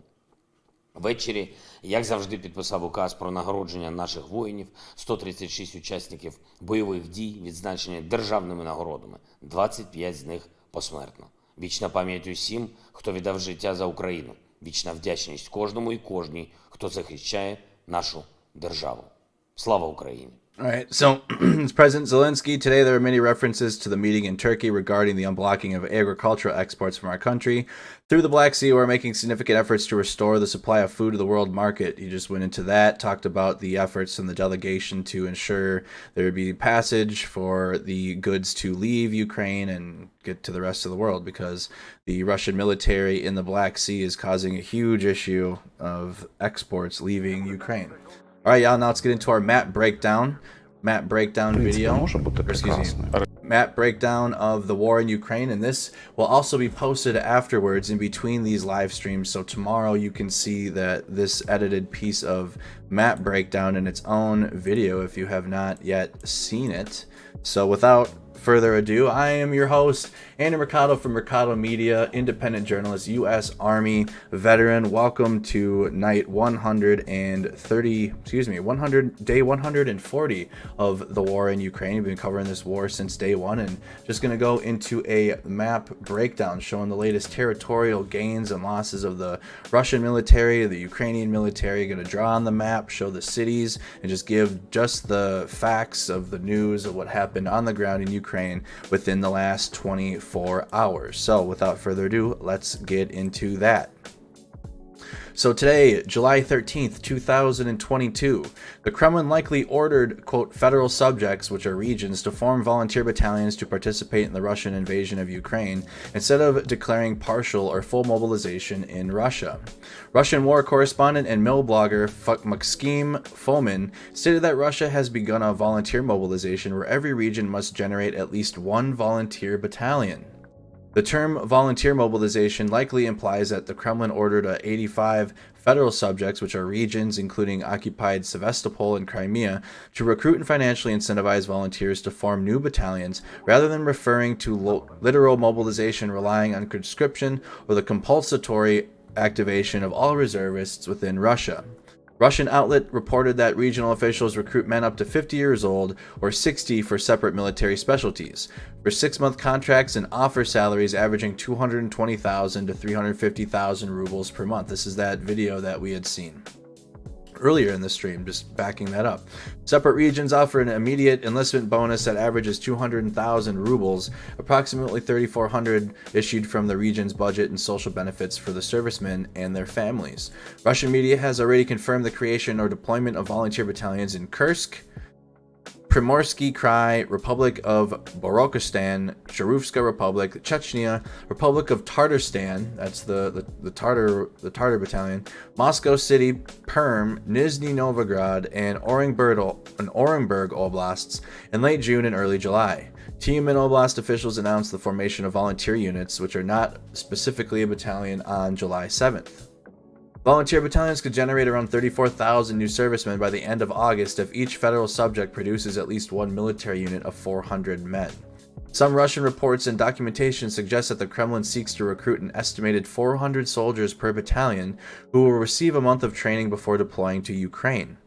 Ввечері, як завжди, підписав указ про нагородження наших воїнів, 136 учасників бойових дій, відзначені державними нагородами, 25 з них посмертно. Вічна пам'ять усім, хто віддав життя за Україну. Вічна вдячність кожному і кожній, хто захищає нашу державу. Слава Україні! All right, so it's President Zelensky. Today there are many references to the meeting in Turkey regarding the unblocking of agricultural exports from our country. Through the Black Sea, we're making significant efforts to restore the supply of food to the world market. He just went into that, talked about the efforts from the delegation to ensure there would be passage for the goods to leave Ukraine and get to the rest of the world, because the Russian military in the Black Sea is causing a huge issue of exports leaving Ukraine. All right, y'all, now let's get into our map breakdown video. Excuse me. Map breakdown of the war in Ukraine, and this will also be posted afterwards in between these live streams. So tomorrow you can see that this edited piece of map breakdown in its own video if you have not yet seen it. So without further ado, I am your host, Andy Mercado from Mercado Media, independent journalist, U.S. Army veteran. Welcome to night day 140 of the war in Ukraine. We've been covering this war since day one, and just going to go into a map breakdown showing the latest territorial gains and losses of the Russian military, the Ukrainian military. Going to draw on the map, show the cities, and just give just the facts of the news of what happened on the ground in Ukraine within the last 24 hours. So without further ado, let's get into that. So today, July 13th, 2022, the Kremlin likely ordered, quote, federal subjects, which are regions, to form volunteer battalions to participate in the Russian invasion of Ukraine, instead of declaring partial or full mobilization in Russia. Russian war correspondent and mill blogger Maxim Fomin stated that Russia has begun a volunteer mobilization where every region must generate at least one volunteer battalion. The term volunteer mobilization likely implies that the Kremlin ordered 85 federal subjects, which are regions including occupied Sevastopol and Crimea, to recruit and financially incentivize volunteers to form new battalions, rather than referring to literal mobilization relying on conscription or the compulsory activation of all reservists within Russia. Russian outlet reported that regional officials recruit men up to 50 years old or 60 for separate military specialties, for 6-month contracts and offer salaries averaging 220,000 to 350,000 rubles per month. This is that video that we had seen earlier in the stream, just backing that up. Separate regions offer an immediate enlistment bonus that averages 200,000 rubles, approximately 3,400 issued from the region's budget and social benefits for the servicemen and their families. Russian media has already confirmed the creation or deployment of volunteer battalions in Kursk, Primorsky Krai, Republic of Borokistan, Sharufska Republic, Chechnya, Republic of Tatarstan, that's the Tatar battalion, Moscow City, Perm, Nizhny Novgorod, and Orenburg oblasts in late June and early July. Team and Oblast officials announced the formation of volunteer units, which are not specifically a battalion, on July 7th. Volunteer battalions could generate around 34,000 new servicemen by the end of August if each federal subject produces at least one military unit of 400 men. Some Russian reports and documentation suggest that the Kremlin seeks to recruit an estimated 400 soldiers per battalion who will receive a month of training before deploying to Ukraine.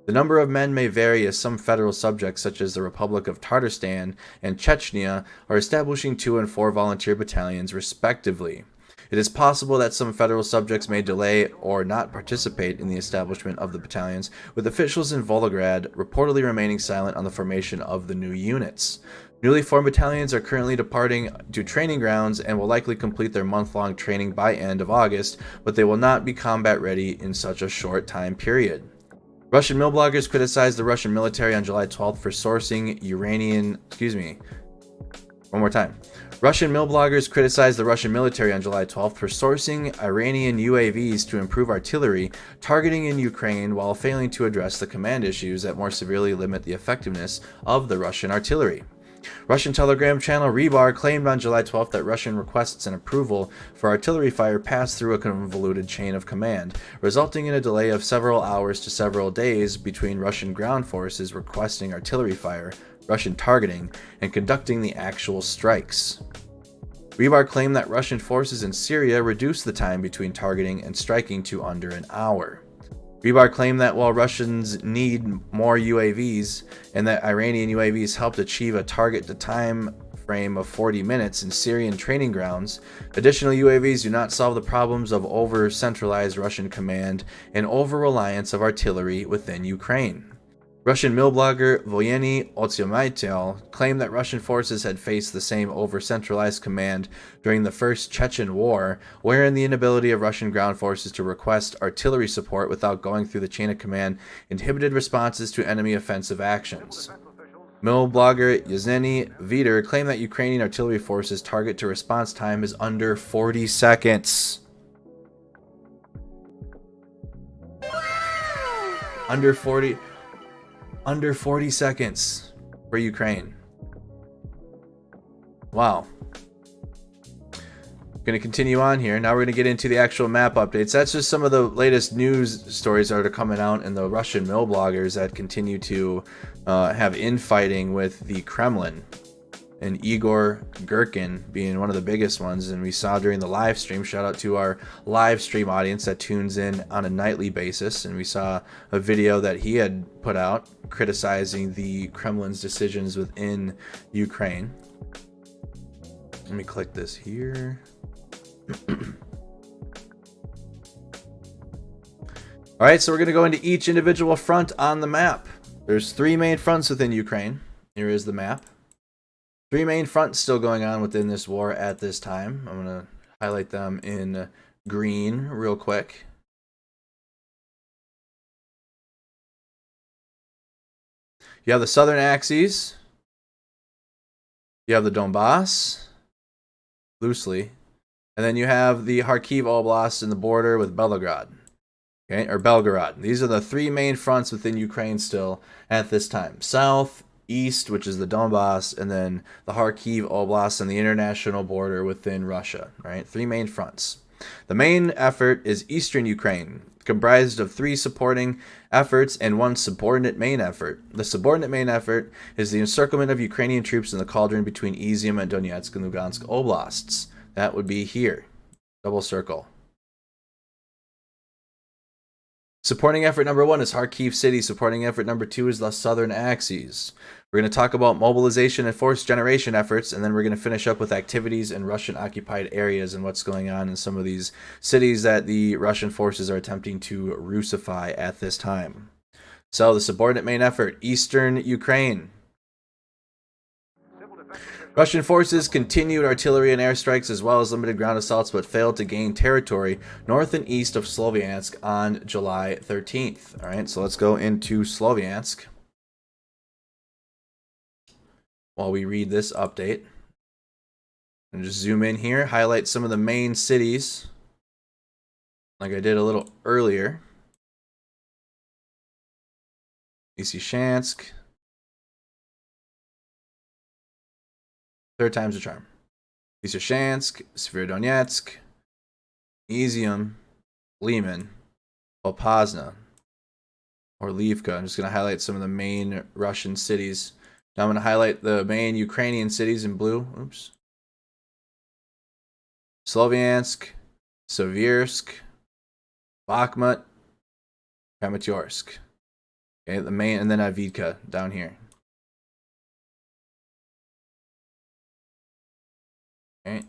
The number of men may vary, as some federal subjects such as the Republic of Tatarstan and Chechnya are establishing 2 and 4 volunteer battalions respectively. It is possible that some federal subjects may delay or not participate in the establishment of the battalions, with officials in Volgograd reportedly remaining silent on the formation of the new units. Newly formed battalions are currently departing to training grounds and will likely complete their month-long training by end of August, but they will not be combat ready in such a short time period. Russian mill bloggers criticized the Russian military on July 12th for sourcing Russian mill bloggers criticized the Russian military on July 12th for sourcing Iranian UAVs to improve artillery targeting in Ukraine, while failing to address the command issues that more severely limit the effectiveness of the Russian artillery. Russian Telegram channel Rebar claimed on July 12th that Russian requests and approval for artillery fire passed through a convoluted chain of command, resulting in a delay of several hours to several days between Russian ground forces requesting artillery fire, Russian targeting, and conducting the actual strikes. Rebar claimed that Russian forces in Syria reduced the time between targeting and striking to under an hour. Rebar claimed that while Russians need more UAVs and that Iranian UAVs helped achieve a target-to-time frame of 40 minutes in Syrian training grounds, additional UAVs do not solve the problems of over-centralized Russian command and over-reliance of artillery within Ukraine. Russian mill blogger Voyeny Otsymytel claimed that Russian forces had faced the same over-centralized command during the First Chechen War, wherein the inability of Russian ground forces to request artillery support without going through the chain of command inhibited responses to enemy offensive actions. Mill blogger Yevgeny Vider claimed that Ukrainian artillery forces' target to response time is under 40 seconds. Under 40 seconds for Ukraine. Wow. Going to continue on here. Now we're going to get into the actual map updates. That's just some of the latest news stories that are coming out, and the Russian mill bloggers that continue to have infighting with the Kremlin. and Igor Gherkin being one of the biggest ones. And we saw during the live stream, shout out to our live stream audience that tunes in on a nightly basis, and we saw a video that he had put out criticizing the Kremlin's decisions within Ukraine. Let me click this here. All right, so we're going to go into each individual front on the map. There's 3 main fronts within Ukraine. Here is the map. 3 main fronts still going on within this war at this time. I'm going to highlight them in green real quick. You have the southern axes. You have the Donbass, loosely. And then you have the Kharkiv Oblast in the border with Belgorod. Okay, or Belgorod. These are the 3 main fronts within Ukraine still at this time. South, east, which is the Donbass, and then the Kharkiv Oblast and the international border within Russia. Right, 3 main fronts. The main effort is eastern Ukraine, comprised of 3 supporting efforts and 1 subordinate main effort. The subordinate main effort is the encirclement of Ukrainian troops in the cauldron between Izium and Donetsk and Lugansk oblasts. That would be here. Double circle. Supporting effort number 1 is Kharkiv City. Supporting effort number 2 is the southern axes. We're going to talk about mobilization and force generation efforts, and then we're going to finish up with activities in Russian-occupied areas and what's going on in some of these cities that the Russian forces are attempting to Russify at this time. So the subordinate main effort, Eastern Ukraine. Russian forces continued artillery and airstrikes as well as limited ground assaults, but failed to gain territory north and east of Sloviansk on July 13th. All right, so let's go into Sloviansk while we read this update. And just zoom in here, highlight some of the main cities like I did a little earlier. Lysychansk. Third time's a charm. Lysychansk, Severodonetsk, Izium, Liman, Popasna, or Lvivka. I'm just going to highlight some of the main Russian cities. Now I'm going to highlight the main Ukrainian cities in blue. Oops. Sloviansk, Seversk, Bakhmut, Kramatorsk. Okay, the main, and then Avdiivka down here. Okay.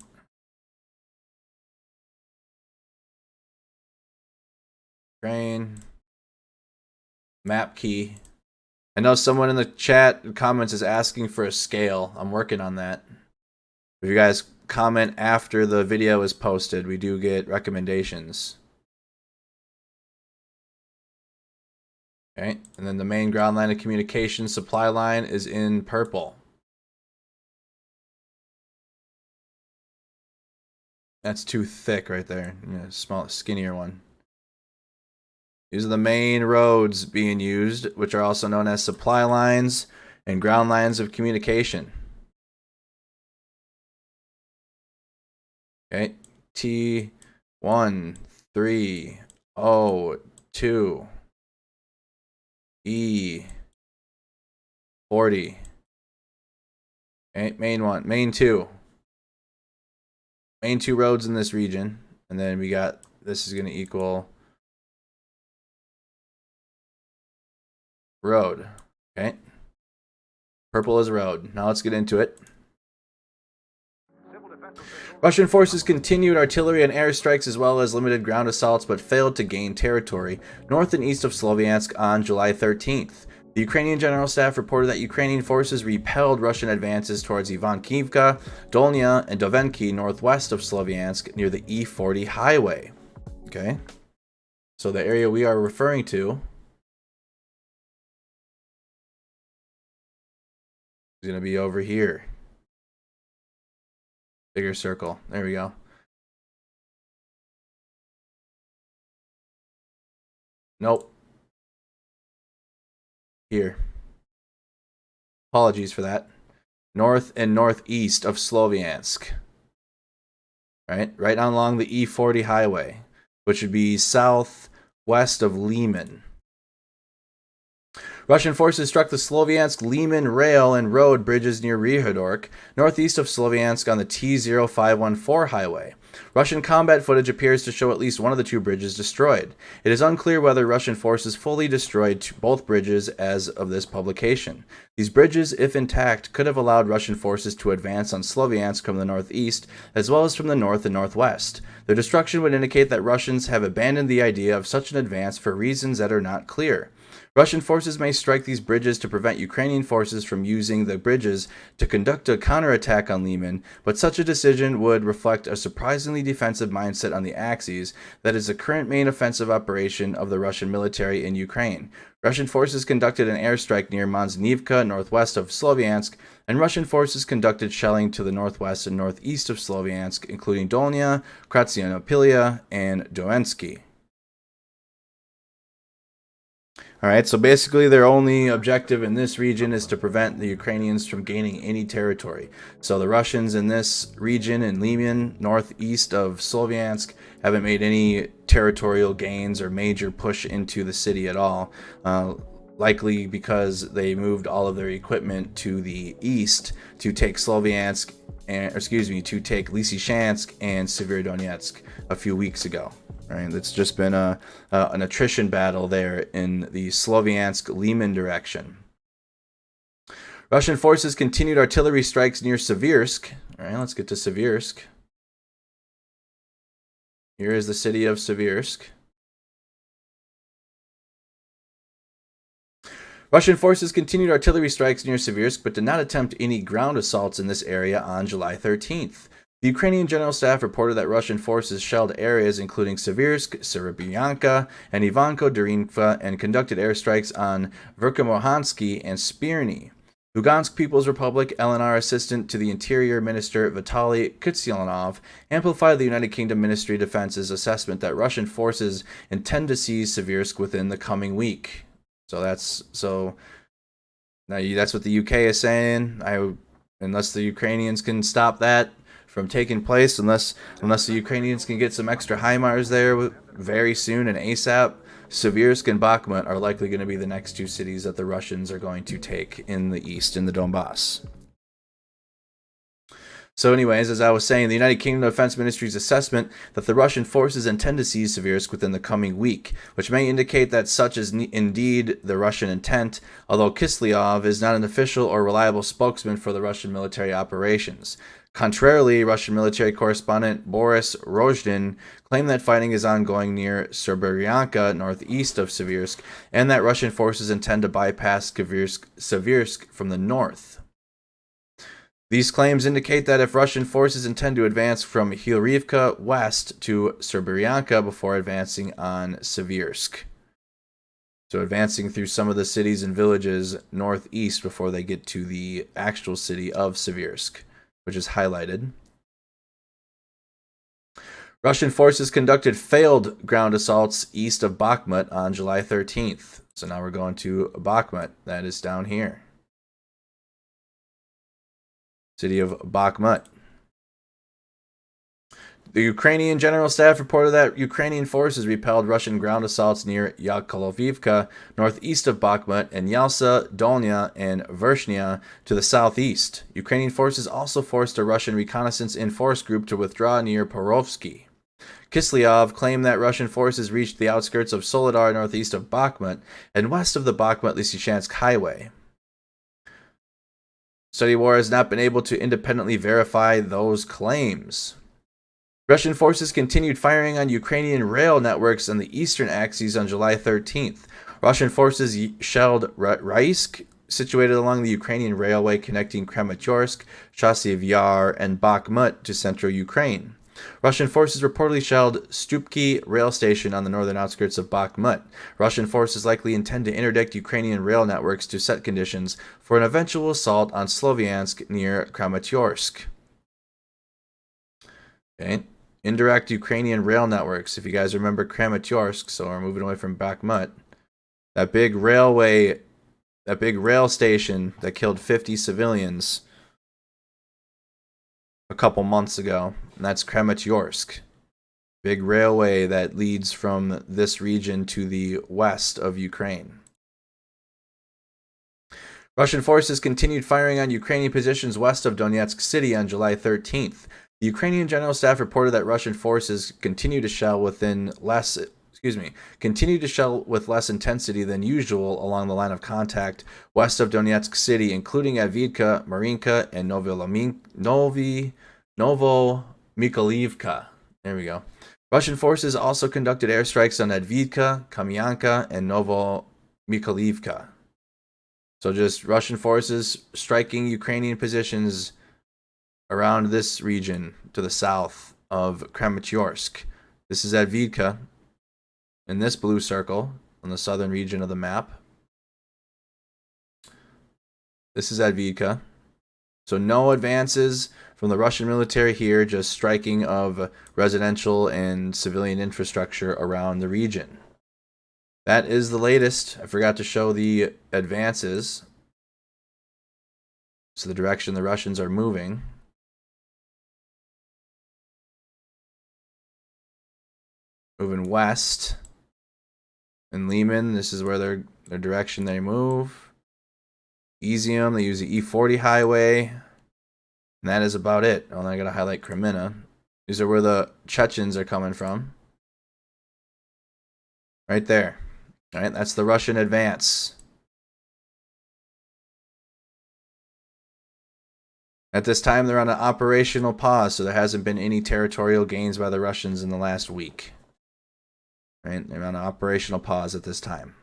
Ukraine. Map key. I know someone in the chat comments is asking for a scale. I'm working on that. If you guys comment after the video is posted, we do get recommendations. Okay, and then the main ground line of communication supply line is in purple. That's too thick right there. Small, skinnier one. These are the main roads being used, which are also known as supply lines and ground lines of communication. Okay, T1, 3, O, 2, E, 40. Okay, main 1, main 2. Main 2 roads in this region, and then we got, this is going to equal road. Okay, purple is road. Now let's get into it. Russian forces continued artillery and airstrikes as well as limited ground assaults, but failed to gain territory north and east of Sloviansk on July 13th. The Ukrainian General Staff reported that Ukrainian forces repelled Russian advances towards Ivankivka, Dolnya, and Dovenki northwest of Sloviansk near the E40 highway. Okay, so the area we are referring to is going to be over here. Bigger circle. There we go. Nope. Here. Apologies for that. North and northeast of Sloviansk. Right along the E40 highway, which would be southwest of Liman. Russian forces struck the Sloviansk-Liman rail and road bridges near Ryhodork, northeast of Sloviansk on the T-0514 highway. Russian combat footage appears to show at least one of the two bridges destroyed. It is unclear whether Russian forces fully destroyed both bridges as of this publication. These bridges, if intact, could have allowed Russian forces to advance on Sloviansk from the northeast, as well as from the north and northwest. Their destruction would indicate that Russians have abandoned the idea of such an advance for reasons that are not clear. Russian forces may strike these bridges to prevent Ukrainian forces from using the bridges to conduct a counterattack on Liman, but such a decision would reflect a surprisingly defensive mindset on the Axis that is the current main offensive operation of the Russian military in Ukraine. Russian forces conducted an airstrike near Manznivka, northwest of Sloviansk, and Russian forces conducted shelling to the northwest and northeast of Sloviansk, including Dolnya, Kratsianopilia, and Doensky. Alright, so basically their only objective in this region is to prevent the Ukrainians from gaining any territory. So the Russians in this region in Liman, northeast of Sloviansk, haven't made any territorial gains or major push into the city at all. Likely because they moved all of their equipment to the east to take Sloviansk, to take Lysychansk and Severodonetsk a few weeks ago. Right, it's just been an attrition battle there in the Sloviansk-Liman direction. Russian forces continued artillery strikes near Seversk. All right, let's get to Seversk. Here is the city of Seversk. Russian forces continued artillery strikes near Seversk, but did not attempt any ground assaults in this area on July 13th. The Ukrainian General Staff reported that Russian forces shelled areas including Seversk, Serebyanka, and Ivanko-Durinka and conducted airstrikes on Verkhomohansky and Spirny. Lugansk People's Republic LNR Assistant to the Interior Minister Vitaly Kutsyalanov amplified the United Kingdom Ministry of Defense's assessment that Russian forces intend to seize Seversk within the coming week. So that's what the UK is saying. Unless the Ukrainians can stop that from taking place, unless the Ukrainians can get some extra HIMARS there very soon and ASAP, Seversk and Bakhmut are likely going to be the next two cities that the Russians are going to take in the east, in the Donbass. So anyways, as I was saying, the United Kingdom Defense Ministry's assessment that the Russian forces intend to seize Seversk within the coming week, which may indicate that such is indeed the Russian intent, although Kislyov is not an official or reliable spokesman for the Russian military operations. Contrarily, Russian military correspondent Boris Rozdin claimed that fighting is ongoing near Serebyanka, northeast of Seversk, and that Russian forces intend to bypass Seversk from the north. These claims indicate that if Russian forces intend to advance from Hilrivka west to Serebyanka before advancing on Seversk. So advancing through some of the cities and villages northeast before they get to the actual city of Seversk, which is highlighted. Russian forces conducted failed ground assaults east of Bakhmut on July 13th. So now we're going to Bakhmut. That is down here. City of Bakhmut. The Ukrainian General Staff reported that Ukrainian forces repelled Russian ground assaults near Yakolovivka, northeast of Bakhmut, and Yalsa, Dolnya, and Vershnya to the southeast. Ukrainian forces also forced a Russian reconnaissance in force group to withdraw near Porovsky. Kislyov claimed that Russian forces reached the outskirts of Soledar northeast of Bakhmut and west of the Bakhmut-Lysychansk highway. Study War has not been able to independently verify those claims. Russian forces continued firing on Ukrainian rail networks on the eastern axis on July 13th. Russian forces shelled Raisk, situated along the Ukrainian railway connecting Kramatorsk, Chasiv Yar, and Bakhmut to central Ukraine. Russian forces reportedly shelled Stupki rail station on the northern outskirts of Bakhmut. Russian forces likely intend to interdict Ukrainian rail networks to set conditions for an eventual assault on Sloviansk near Kramatorsk. Okay. Indirect Ukrainian rail networks. If you guys remember Kramatorsk, so we're moving away from Bakhmut. That big rail station that killed 50 civilians a couple months ago. And that's Kramatorsk. Big railway that leads from this region to the west of Ukraine. Russian forces continued firing on Ukrainian positions west of Donetsk City on July 13th. The Ukrainian General Staff reported that Russian forces continue to shell with less intensity than usual along the line of contact west of Donetsk City, including Avdiivka, Marinka, and Novomykolivka. There we go. Russian forces also conducted airstrikes on Avdiivka, Kamyanka, and Novomykolivka. So just Russian forces striking Ukrainian positions around this region to the south of Kramatorsk. This is Avdiivka in this blue circle on the southern region of the map. This is Avdiivka. So no advances from the Russian military here, just striking of residential and civilian infrastructure around the region. That is the latest. I forgot to show the advances. So the direction the Russians are moving. Moving west. In Lehman, this is where their direction they move. Izium, they use the E40 highway. And that is about it. Oh, I gotta highlight Kreminna. These are where the Chechens are coming from. Right there. All right, that's the Russian advance. At this time, they're on an operational pause, so there hasn't been any territorial gains by the Russians in the last week. Right, they're on an operational pause at this time.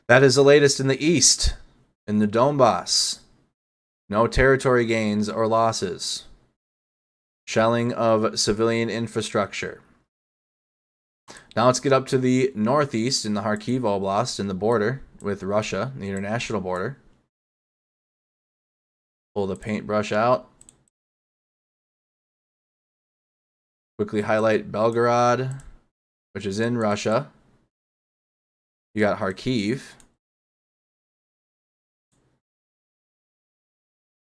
That is the latest in the east, in the Donbass. No territory gains or losses. Shelling of civilian infrastructure. Now let's get up to the northeast in the Kharkiv Oblast, in the border with Russia, the international border. Pull the paintbrush out. Quickly highlight Belgorod, which is in Russia. You got Kharkiv.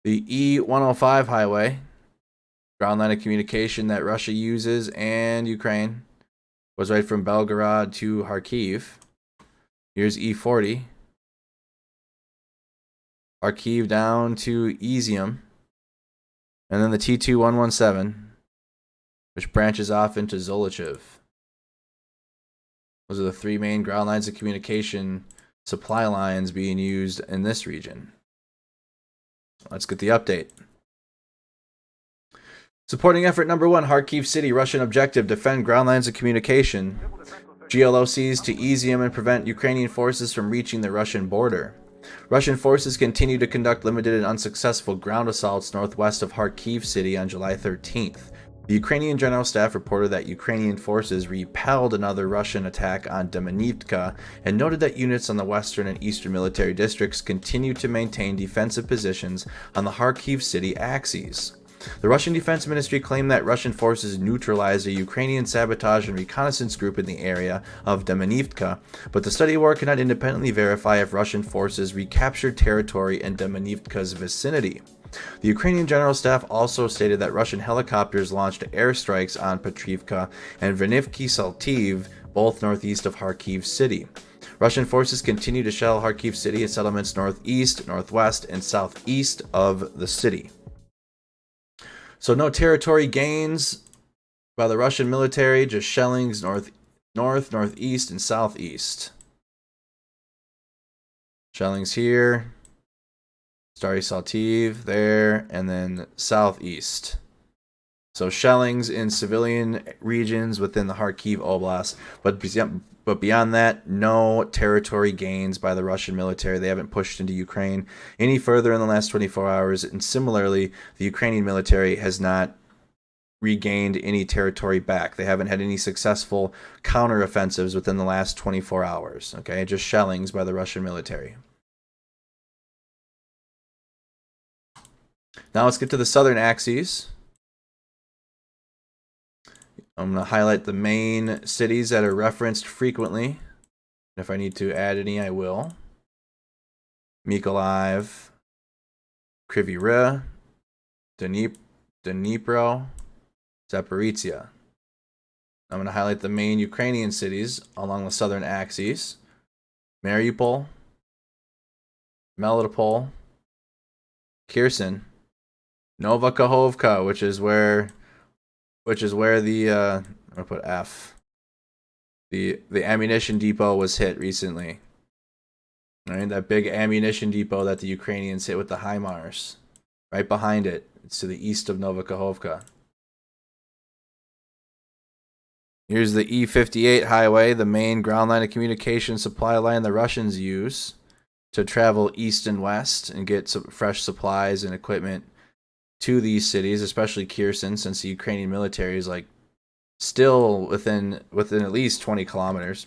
The E105 highway, ground line of communication that Russia uses and Ukraine, was right from Belgorod to Kharkiv. Here's E40. Kharkiv down to Izium. And then the T2117, which branches off into Zolochiv. Those are the three main ground lines of communication supply lines being used in this region. Let's get the update. Supporting effort number 1, Kharkiv City, Russian objective, defend ground lines of communication. GLOCs to Izium and prevent Ukrainian forces from reaching the Russian border. Russian forces continue to conduct limited and unsuccessful ground assaults northwest of Kharkiv City on July 13th. The Ukrainian General Staff reported that Ukrainian forces repelled another Russian attack on Demenivka and noted that units on the western and eastern military districts continue to maintain defensive positions on the Kharkiv City axes. The Russian Defense Ministry claimed that Russian forces neutralized a Ukrainian sabotage and reconnaissance group in the area of Demenivka, but the study war cannot independently verify if Russian forces recaptured territory in Demenivka's vicinity. The Ukrainian General Staff also stated that Russian helicopters launched airstrikes on Petrivka and Vernivki Saltiv, both northeast of Kharkiv City. Russian forces continue to shell Kharkiv City and settlements northeast, northwest, and southeast of the city. So no territory gains by the Russian military, just shellings northeast, and southeast. Shellings here. Stary Saltiv there, and then southeast. So shellings in civilian regions within the Kharkiv Oblast, but beyond that, no territory gains by the Russian military. They haven't pushed into Ukraine any further in the last 24 hours, and similarly, the Ukrainian military has not regained any territory back. They haven't had any successful counteroffensives within the last 24 hours. Okay, just shellings by the Russian military. Now let's get to the southern axes. I'm going to highlight the main cities that are referenced frequently. If I need to add any, I will. Mykolaiv, Kryvyi Rih, Dnipro, Zaporizhia. I'm going to highlight the main Ukrainian cities along the southern axes. Mariupol, Melitopol, Kherson, Nova Kakhovka, which is where the I'm gonna put F. The ammunition depot was hit recently. Right, that big ammunition depot that the Ukrainians hit with the HIMARS. Right behind it. It's to the east of Nova Kakhovka. Here's the E58 highway, the main ground line of communication supply line the Russians use to travel east and west and get some fresh supplies and equipment to these cities, especially Kherson, since the Ukrainian military is like still within at least 20 kilometers.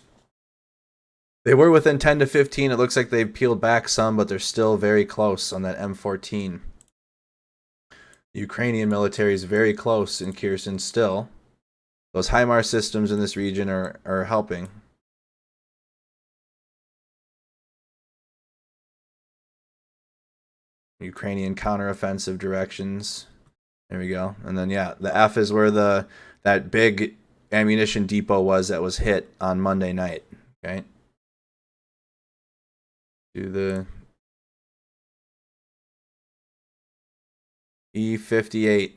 They were within 10 to 15. It looks like they've peeled back some, but they're still very close on that M14. The Ukrainian military is very close in Kherson still. Those HIMARS systems in this region are helping. Ukrainian counteroffensive directions. There we go. And then yeah, the F is where that big ammunition depot was that was hit on Monday night. Okay. Do the E58.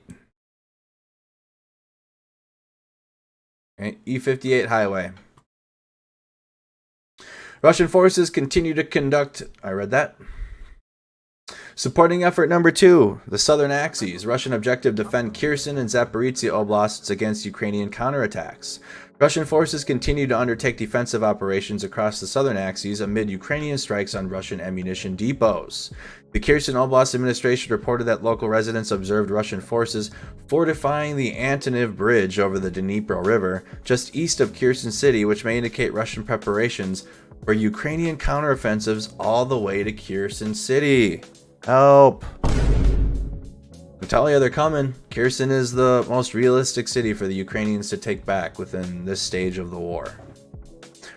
Okay, E58 highway. Russian forces continue to conduct, I read that. Supporting effort number 2, the southern axes. Russian objective defend Kherson and Zaporizhia oblasts against Ukrainian counterattacks. Russian forces continue to undertake defensive operations across the southern axes amid Ukrainian strikes on Russian ammunition depots. The Kherson Oblast administration reported that local residents observed Russian forces fortifying the Antonov Bridge over the Dnipro River just east of Kherson City, which may indicate Russian preparations for Ukrainian counteroffensives all the way to Kherson City. Help! I'm telling you, they're coming. Kherson is the most realistic city for the Ukrainians to take back within this stage of the war.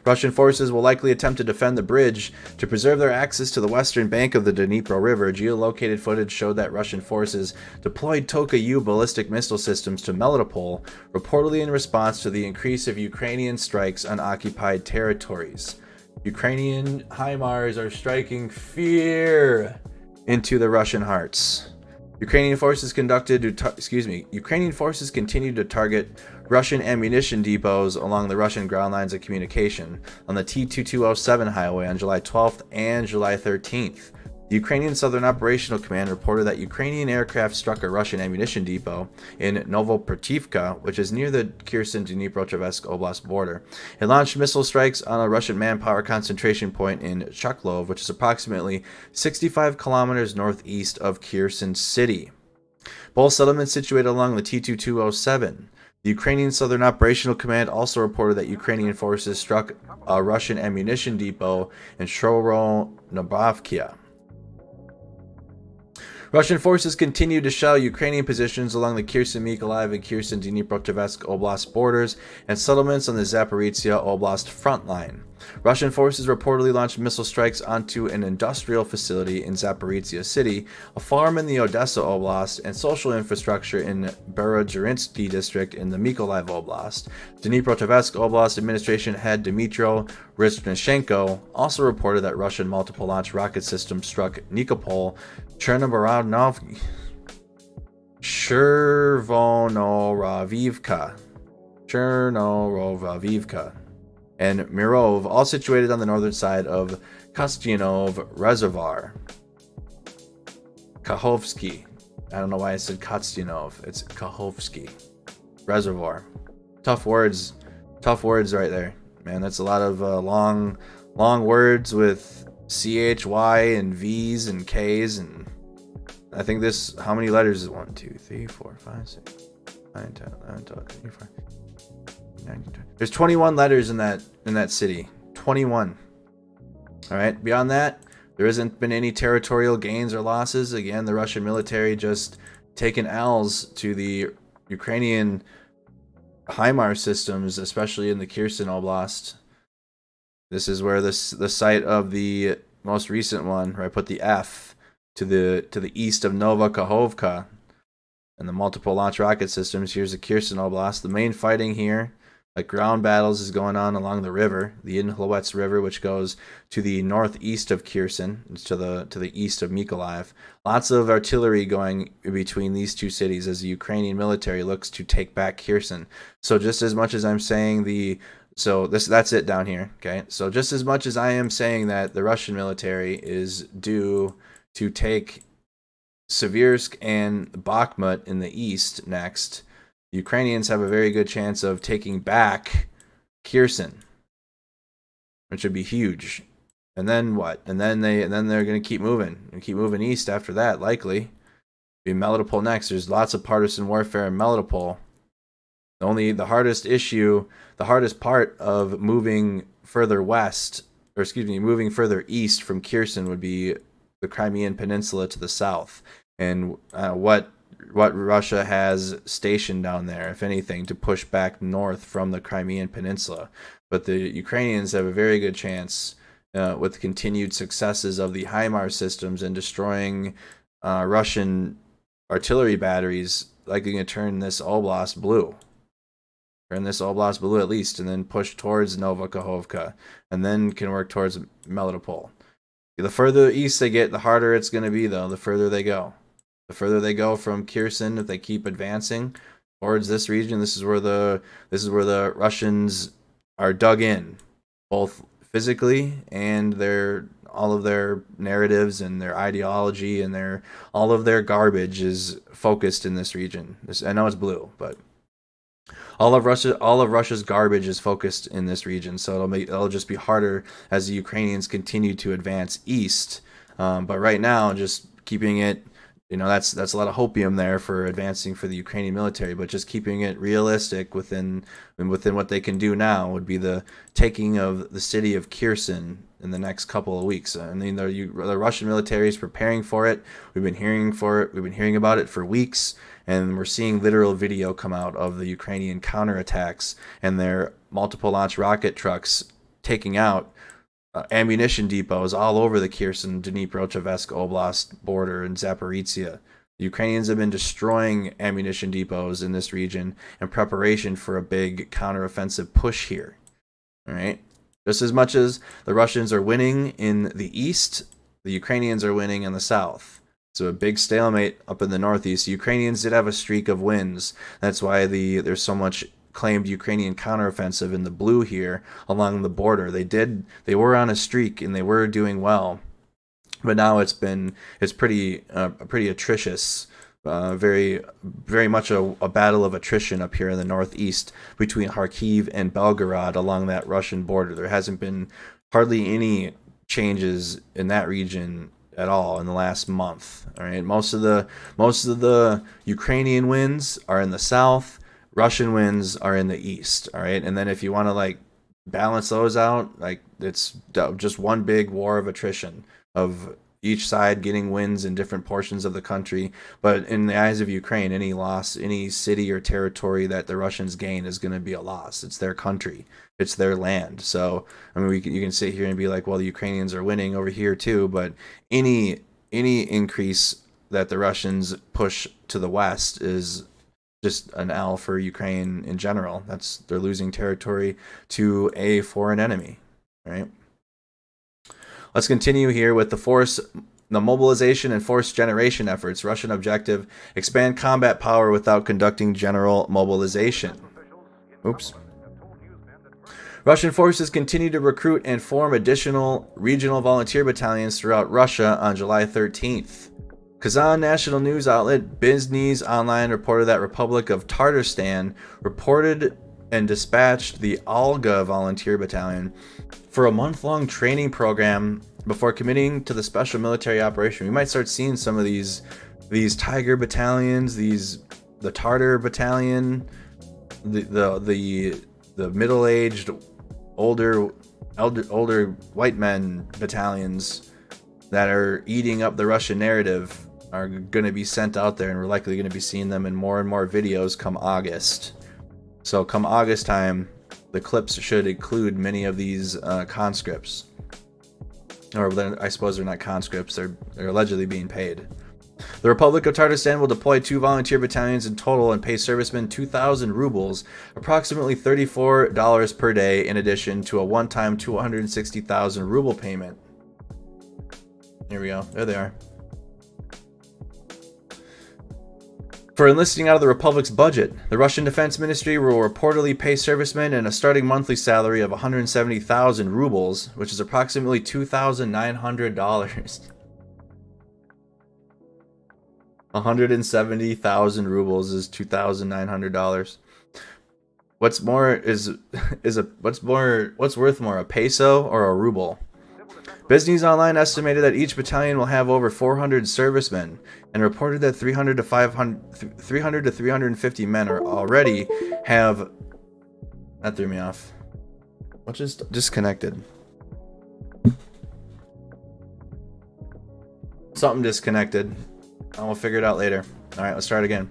Russian forces will likely attempt to defend the bridge to preserve their access to the western bank of the Dnipro River. Geolocated footage showed that Russian forces deployed Toka-U ballistic missile systems to Melitopol, reportedly in response to the increase of Ukrainian strikes on occupied territories. Ukrainian HIMARS are striking fear into the Russian hearts. Ukrainian forces continued to target Russian ammunition depots along the Russian ground lines of communication on the T-2207 highway on July 12th and July 13th. The Ukrainian Southern Operational Command reported that Ukrainian aircraft struck a Russian ammunition depot in Novopertivka, which is near the Kherson-Dnipropetrovsk Oblast border. It launched missile strikes on a Russian manpower concentration point in Chuklov, which is approximately 65 kilometers northeast of Kherson City. Both settlements situated along the T-2207. The Ukrainian Southern Operational Command also reported that Ukrainian forces struck a Russian ammunition depot in Shoronovavkia. Russian forces continued to shell Ukrainian positions along the Kherson-Mykolaiv and Kherson-Dnipropetrovsk Oblast borders and settlements on the Zaporizhia Oblast front line. Russian forces reportedly launched missile strikes onto an industrial facility in Zaporizhia City, a farm in the Odessa Oblast, and social infrastructure in Berodzhirinsky district in the Mykolaiv Oblast. Dnipropetrovsk Oblast administration head Dmytro Rizhnishenko also reported that Russian multiple launch rocket systems struck Nikopol, Chernomoravivka, and Mirov, all situated on the northern side of Kostyanov Reservoir. Kakhovsky. I don't know why I said Kostyanov. It's Kakhovsky Reservoir. Tough words right there. Man, that's a lot of long words with CHY and V's and K's, and I think this, how many letters is 1, 2, 3, 4, 5, 6, 9, 10, 11, 12, 13, 14, 15, 20. There's 21 letters in that city. 21. All right. Beyond that, there hasn't been any territorial gains or losses. Again, the Russian military just taken L's to the Ukrainian HIMARS systems, especially in the Kherson Oblast. This is where the site of the most recent one, where I put the F to the east of Nova Kakhovka, and the multiple launch rocket systems. Here's the Kherson Oblast. The main fighting here Like ground battles is going on along the river, the Inhlowets River, which goes to the northeast of Kherson, to the east of Mykolaiv. Lots of artillery going between these two cities as the Ukrainian military looks to take back Kherson. So just as much as I'm saying that's it down here, okay? So just as much as I am saying that the Russian military is due to take Seversk and Bakhmut in the east next, the Ukrainians have a very good chance of taking back Kherson, which would be huge. And then what? And then they're going to keep moving east after that, likely. Be Melitopol next. There's lots of partisan warfare in Melitopol. The hardest part of moving further moving further east from Kherson would be the Crimean Peninsula to the south, and what Russia has stationed down there, if anything, to push back north from the Crimean Peninsula. But the Ukrainians have a very good chance, with the continued successes of the HIMARS systems and destroying Russian artillery batteries, likely going to turn this oblast blue. Turn this oblast blue at least, and then push towards Novokhovka, and then can work towards Melitopol. The further east they get, the harder it's going to be, though, the further they go. The further they go from Kherson, if they keep advancing towards this region, this is where the Russians are dug in, both physically and all of their narratives and their ideology and all of their garbage is focused in this region. I know it's blue, but all of Russia's garbage is focused in this region, so it'll just be harder as the Ukrainians continue to advance east. But right now, just keeping it, that's a lot of hopium there for advancing for the Ukrainian military. But just keeping it realistic within what they can do now would be the taking of the city of Kherson in the next couple of weeks. I mean, the Russian military is preparing for it. We've been hearing about it for weeks. And we're seeing literal video come out of the Ukrainian counterattacks and their multiple launch rocket trucks taking out ammunition depots all over the Kherson, Dnipro-Petrovsk Oblast border in Zaporizhia. The Ukrainians have been destroying ammunition depots in this region in preparation for a big counteroffensive push here. All right. Just as much as the Russians are winning in the east, the Ukrainians are winning in the south. So a big stalemate up in the northeast. The Ukrainians did have a streak of wins. That's why there's so much claimed Ukrainian counteroffensive in the blue here along the border. They were on a streak and they were doing well, but now it's pretty atrocious. Very much a battle of attrition up here in the northeast between Kharkiv and Belgorod along that Russian border. There hasn't been hardly any changes in that region at all in the last month. All right, most of the Ukrainian wins are in the south. Russian wins are in the east. All right, and then if you want to balance those out, it's just one big war of attrition of each side getting wins in different portions of the country. But in the eyes of Ukraine, any loss, any city or territory that the Russians gain is going to be a loss. It's their country. It's their land. So, I mean, you can sit here and be like, well, the Ukrainians are winning over here too. But any increase that the Russians push to the west is just an L for Ukraine in general. They're losing territory to a foreign enemy, right? Let's continue here with the mobilization and force generation efforts. Russian objective: expand combat power without conducting general mobilization. Oops. Russian forces continue to recruit and form additional regional volunteer battalions throughout Russia on July 13th. Kazan national news outlet Biznes Online reported that Republic of Tatarstan reported and dispatched the Alga volunteer battalion for a month-long training program before committing to the special military operation. We might start seeing some of these Tiger battalions, the Tartar battalion, the middle-aged, older white men battalions that are eating up the Russian narrative are going to be sent out there, and we're likely going to be seeing them in more and more videos come August. So come August time, the clips should include many of these conscripts. Or I suppose they're not conscripts, they're allegedly being paid. The Republic of Tatarstan will deploy 2 volunteer battalions in total and pay servicemen 2,000 rubles, approximately $34 per day, in addition to a one-time 260,000 ruble payment. Here we go. There they are. For enlisting out of the Republic's budget, the Russian Defense Ministry will reportedly pay servicemen a starting monthly salary of 170,000 rubles, which is approximately $2,900. 170,000 rubles is $2,900. What's worth more, a peso or a ruble? Business Online estimated that each battalion will have over 400 servicemen and reported that 300 to 350 men are already have. That threw me off. What just disconnected? Something disconnected. I will figure it out later. Alright, let's start again.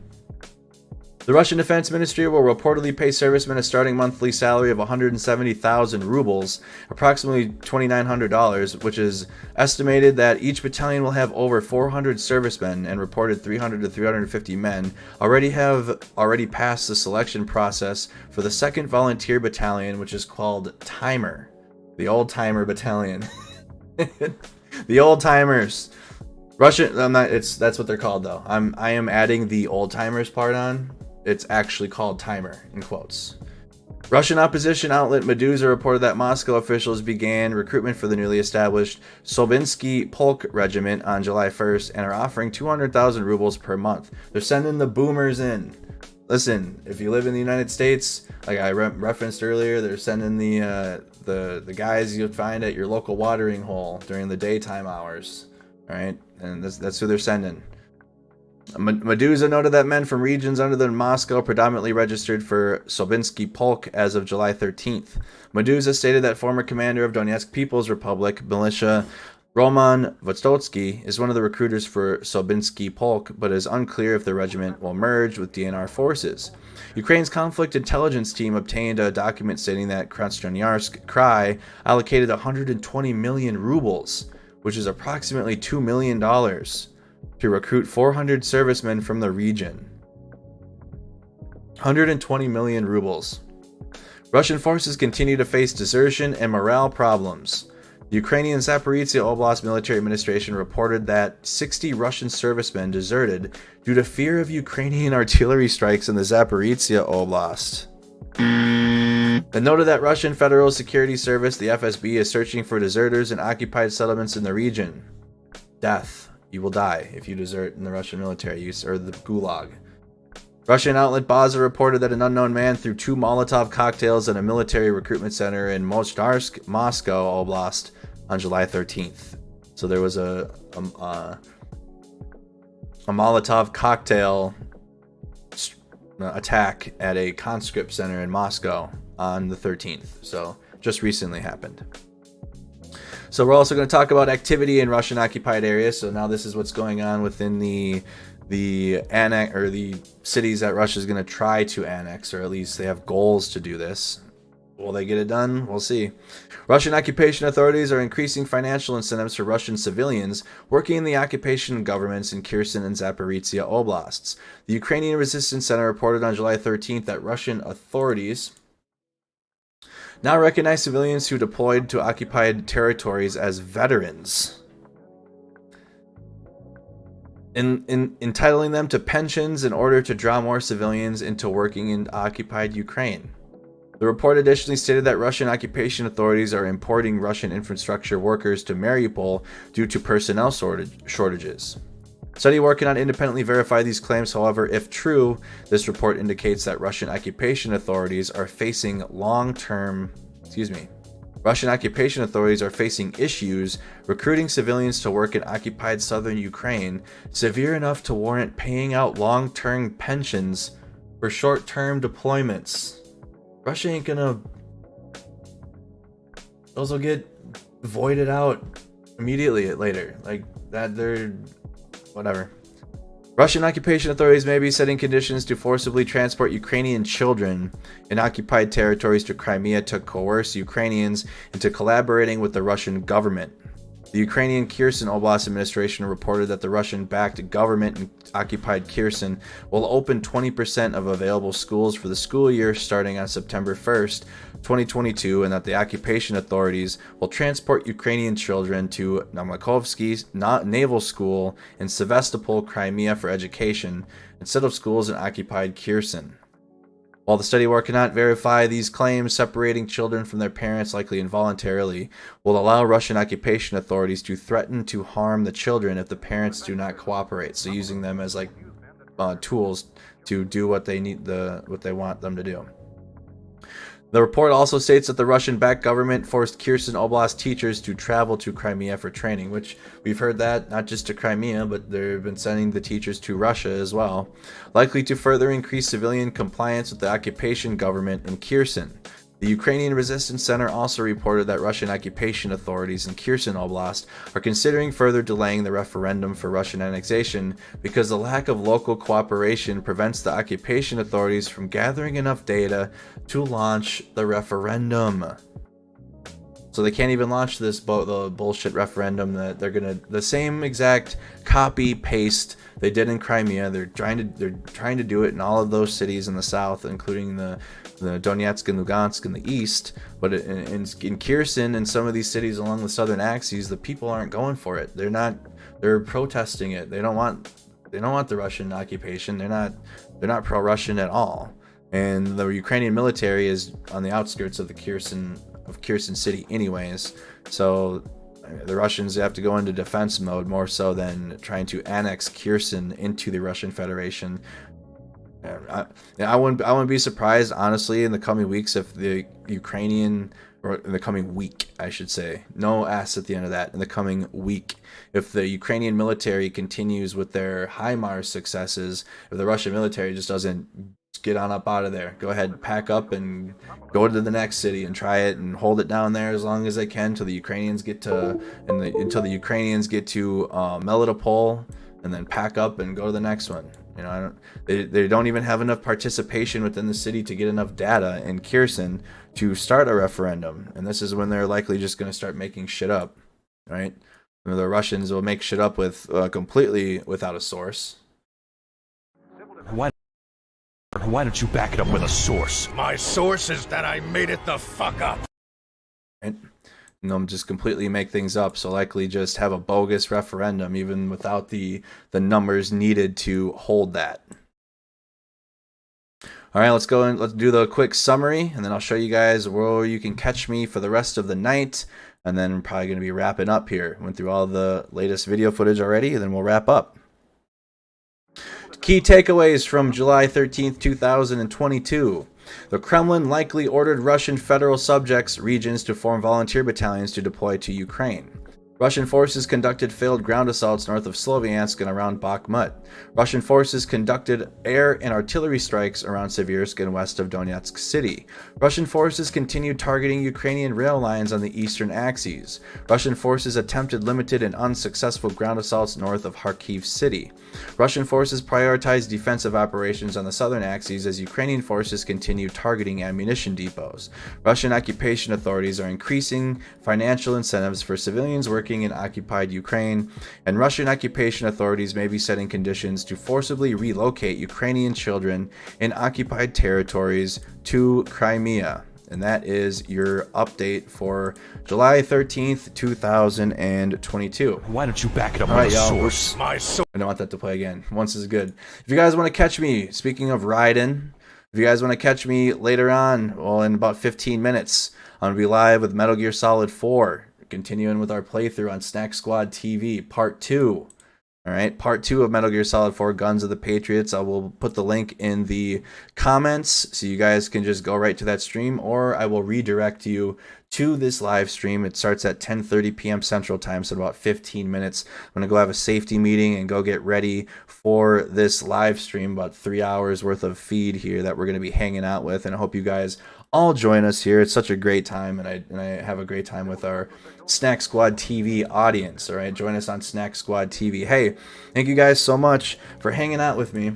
The Russian Defense Ministry will reportedly pay servicemen a starting monthly salary of 170,000 rubles, approximately $2,900, which is estimated that each battalion will have over 400 servicemen, and reported 300 to 350 men already passed the selection process for the 2nd Volunteer Battalion, which is called Timer. The Old Timer Battalion. The Old Timers. Russian, that's what they're called though. I am adding the old timers part on. It's actually called Timer, in quotes. Russian opposition outlet Meduza reported that Moscow officials began recruitment for the newly established Sobinsky Polk Regiment on July 1st and are offering 200,000 rubles per month. They're sending the boomers in. Listen, if you live in the United States, like I referenced earlier, they're sending the guys you'll find at your local watering hole during the daytime hours. All right, and that's who they're sending. Meduza noted that men from regions other than Moscow predominantly registered for Sobinsky Polk as of July 13th. Meduza stated that former commander of Donetsk People's Republic militia Roman Vostotsky is one of the recruiters for Sobinsky Polk, but it is unclear if the regiment will merge with DNR forces. Ukraine's conflict intelligence team obtained a document stating that Krasnoyarsk Krai allocated 120 million rubles, which is approximately $2 million, to recruit 400 servicemen from the region. 120 million rubles. Russian forces continue to face desertion and morale problems. The Ukrainian Zaporizhia Oblast Military Administration reported that 60 Russian servicemen deserted due to fear of Ukrainian artillery strikes in the Zaporizhia Oblast. It noted that Russian Federal Security Service, the FSB, is searching for deserters in occupied settlements in the region. Death. You will die if you desert in the Russian military, or the Gulag. Russian outlet Baza reported that an unknown man threw 2 Molotov cocktails at a military recruitment center in Mostarsk, Moscow Oblast on July 13th. So there was a Molotov cocktail attack at a conscript center in Moscow on the 13th. So just recently happened. So we're also going to talk about activity in Russian occupied areas. So now this is what's going on within the annex, or the cities that Russia is going to try to annex, or at least they have goals to do this. Will they get it done? We'll see. Russian occupation authorities are increasing financial incentives for Russian civilians working in the occupation governments in Kherson and Zaporizhia Oblasts. The Ukrainian Resistance Center reported on July 13th that Russian authorities now recognize civilians who deployed to occupied territories as veterans, entitling them to pensions in order to draw more civilians into working in occupied Ukraine. The report additionally stated that Russian occupation authorities are importing Russian infrastructure workers to Mariupol due to personnel shortages. Study work cannot independently verify these claims. However, if true, this report indicates that Russian occupation authorities are facing issues recruiting civilians to work in occupied southern Ukraine severe enough to warrant paying out long-term pensions for short-term deployments. Russia ain't gonna... Those will get voided out immediately later. Like that, they're... whatever. Russian occupation authorities may be setting conditions to forcibly transport Ukrainian children in occupied territories to Crimea to coerce Ukrainians into collaborating with the Russian government. The Ukrainian Kherson Oblast administration reported that the Russian-backed government in occupied Kherson will open 20% of available schools for the school year starting on September 1st, 2022, and that the occupation authorities will transport Ukrainian children to Namakovsky Naval School in Sevastopol, Crimea for education, instead of schools in occupied Kherson. While the study work cannot verify these claims, separating children from their parents, likely involuntarily, will allow Russian occupation authorities to threaten to harm the children if the parents do not cooperate. So using them as like tools to do what they need, what they want them to do. The report also states that the Russian-backed government forced Kherson Oblast teachers to travel to Crimea for training, which we've heard that not just to Crimea, but they've been sending the teachers to Russia as well, likely to further increase civilian compliance with the occupation government in Kherson. The Ukrainian Resistance Center also reported that Russian occupation authorities in Kherson Oblast are considering further delaying the referendum for Russian annexation because the lack of local cooperation prevents the occupation authorities from gathering enough data to launch the referendum. So they can't even launch this the bullshit referendum that they're gonna, the same exact copy paste they did in Crimea. They're trying to do it in all of those cities in the south, including the Donetsk and Lugansk in the east. But in Kherson and some of these cities along the southern axes, the people aren't going for it. They're protesting it. They don't want the Russian occupation. They're not pro-Russian at all. And the Ukrainian military is on the outskirts of Kherson City anyways, so the Russians have to go into defense mode more so than trying to annex Kherson into the Russian Federation. I wouldn't be surprised, honestly, in the coming weeks if the Ukrainian, or in the coming week, I should say, no S at the end of that, in the coming week, if the Ukrainian military continues with their HIMARS successes, if the Russian military just doesn't get on up out of there, go ahead, pack up and go to the next city and try it and hold it down there as long as they can until the Ukrainians get to Melitopol, and then pack up and go to the next one. You know, they don't even have enough participation within the city to get enough data in Kherson to start a referendum, and this is when they're likely just going to start making shit up, right? The Russians will make shit up with completely without a source. Why don't you back it up with a source? My source is that I made it the fuck up. Right? And they'll just completely make things up, so likely just have a bogus referendum even without the numbers needed to hold that. All right, let's go and let's do the quick summary, and then I'll show you guys where you can catch me for the rest of the night, and then I'm probably going to be wrapping up here. Went through all the latest video footage already, and then we'll wrap up. Key takeaways from July 13th, 2022. The Kremlin likely ordered Russian federal subjects regions to form volunteer battalions to deploy to Ukraine. Russian forces conducted failed ground assaults north of Sloviansk and around Bakhmut. Russian forces conducted air and artillery strikes around Seversk and west of Donetsk City. Russian forces continued targeting Ukrainian rail lines on the eastern axes. Russian forces attempted limited and unsuccessful ground assaults north of Kharkiv City. Russian forces prioritized defensive operations on the southern axes as Ukrainian forces continued targeting ammunition depots. Russian occupation authorities are increasing financial incentives for civilians working in occupied Ukraine, and Russian occupation authorities may be setting conditions to forcibly relocate Ukrainian children in occupied territories to Crimea. And that is your update for July 13th, 2022. Why don't you back it up with a source? I don't want that to play again. Once is good. If you guys want to catch me, speaking of riding, if you guys want to catch me later on, well, in about 15 minutes, I'm going to be live with Metal Gear Solid 4. Continuing with our playthrough on Snack Squad TV, Part 2. Alright, Part 2 of Metal Gear Solid 4, Guns of the Patriots. I will put the link in the comments so you guys can just go right to that stream, or I will redirect you to this live stream. It starts at 10:30 p.m. Central Time, so in about 15 minutes. I'm going to go have a safety meeting and go get ready for this live stream, about 3 hours worth of feed here that we're going to be hanging out with, and I hope you guys all join us here. It's such a great time, and I have a great time with our Snack Squad TV audience. All right, join us on Snack Squad TV. Hey, thank you guys so much for hanging out with me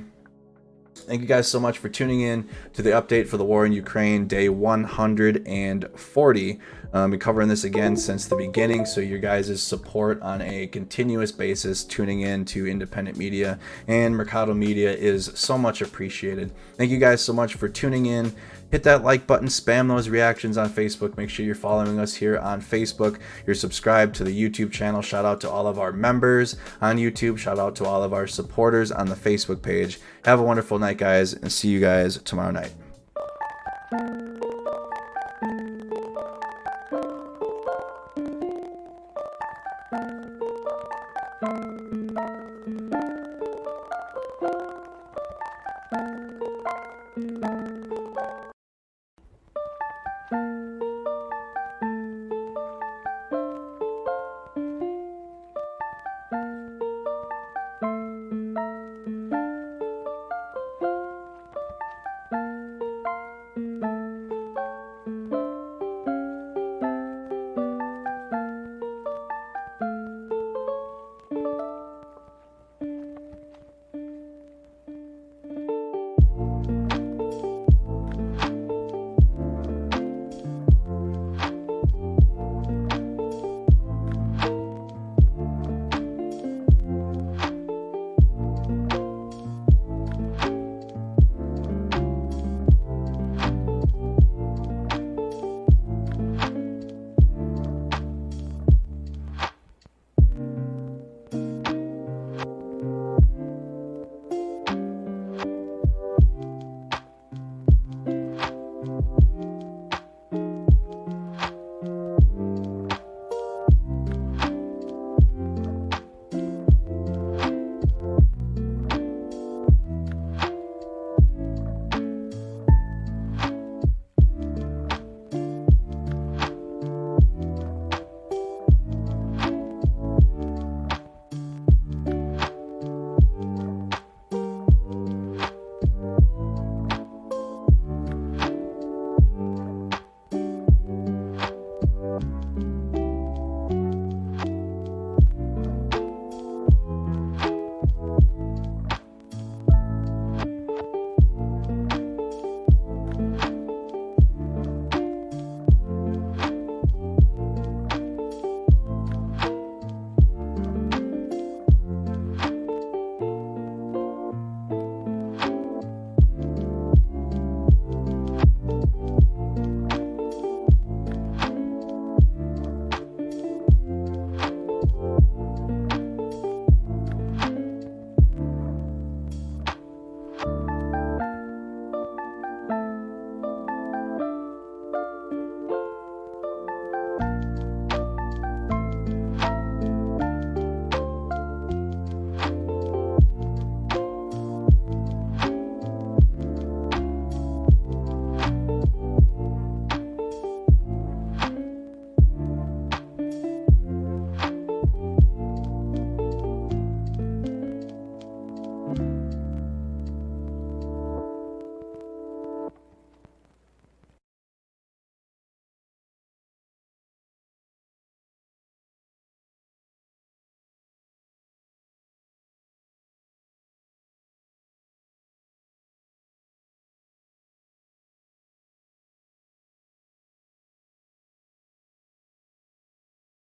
Thank you guys so much for tuning in to the update for the war in Ukraine, day 140. Been covering this again since the beginning, so your guys' support on a continuous basis, tuning in to independent media and Mercado media is so much appreciated. Thank you guys so much for tuning in. Hit that like button, spam those reactions on Facebook. Make sure you're following us here on Facebook. You're subscribed to the YouTube channel. Shout out to all of our members on YouTube. Shout out to all of our supporters on the Facebook page. Have a wonderful night, guys, and see you guys tomorrow night.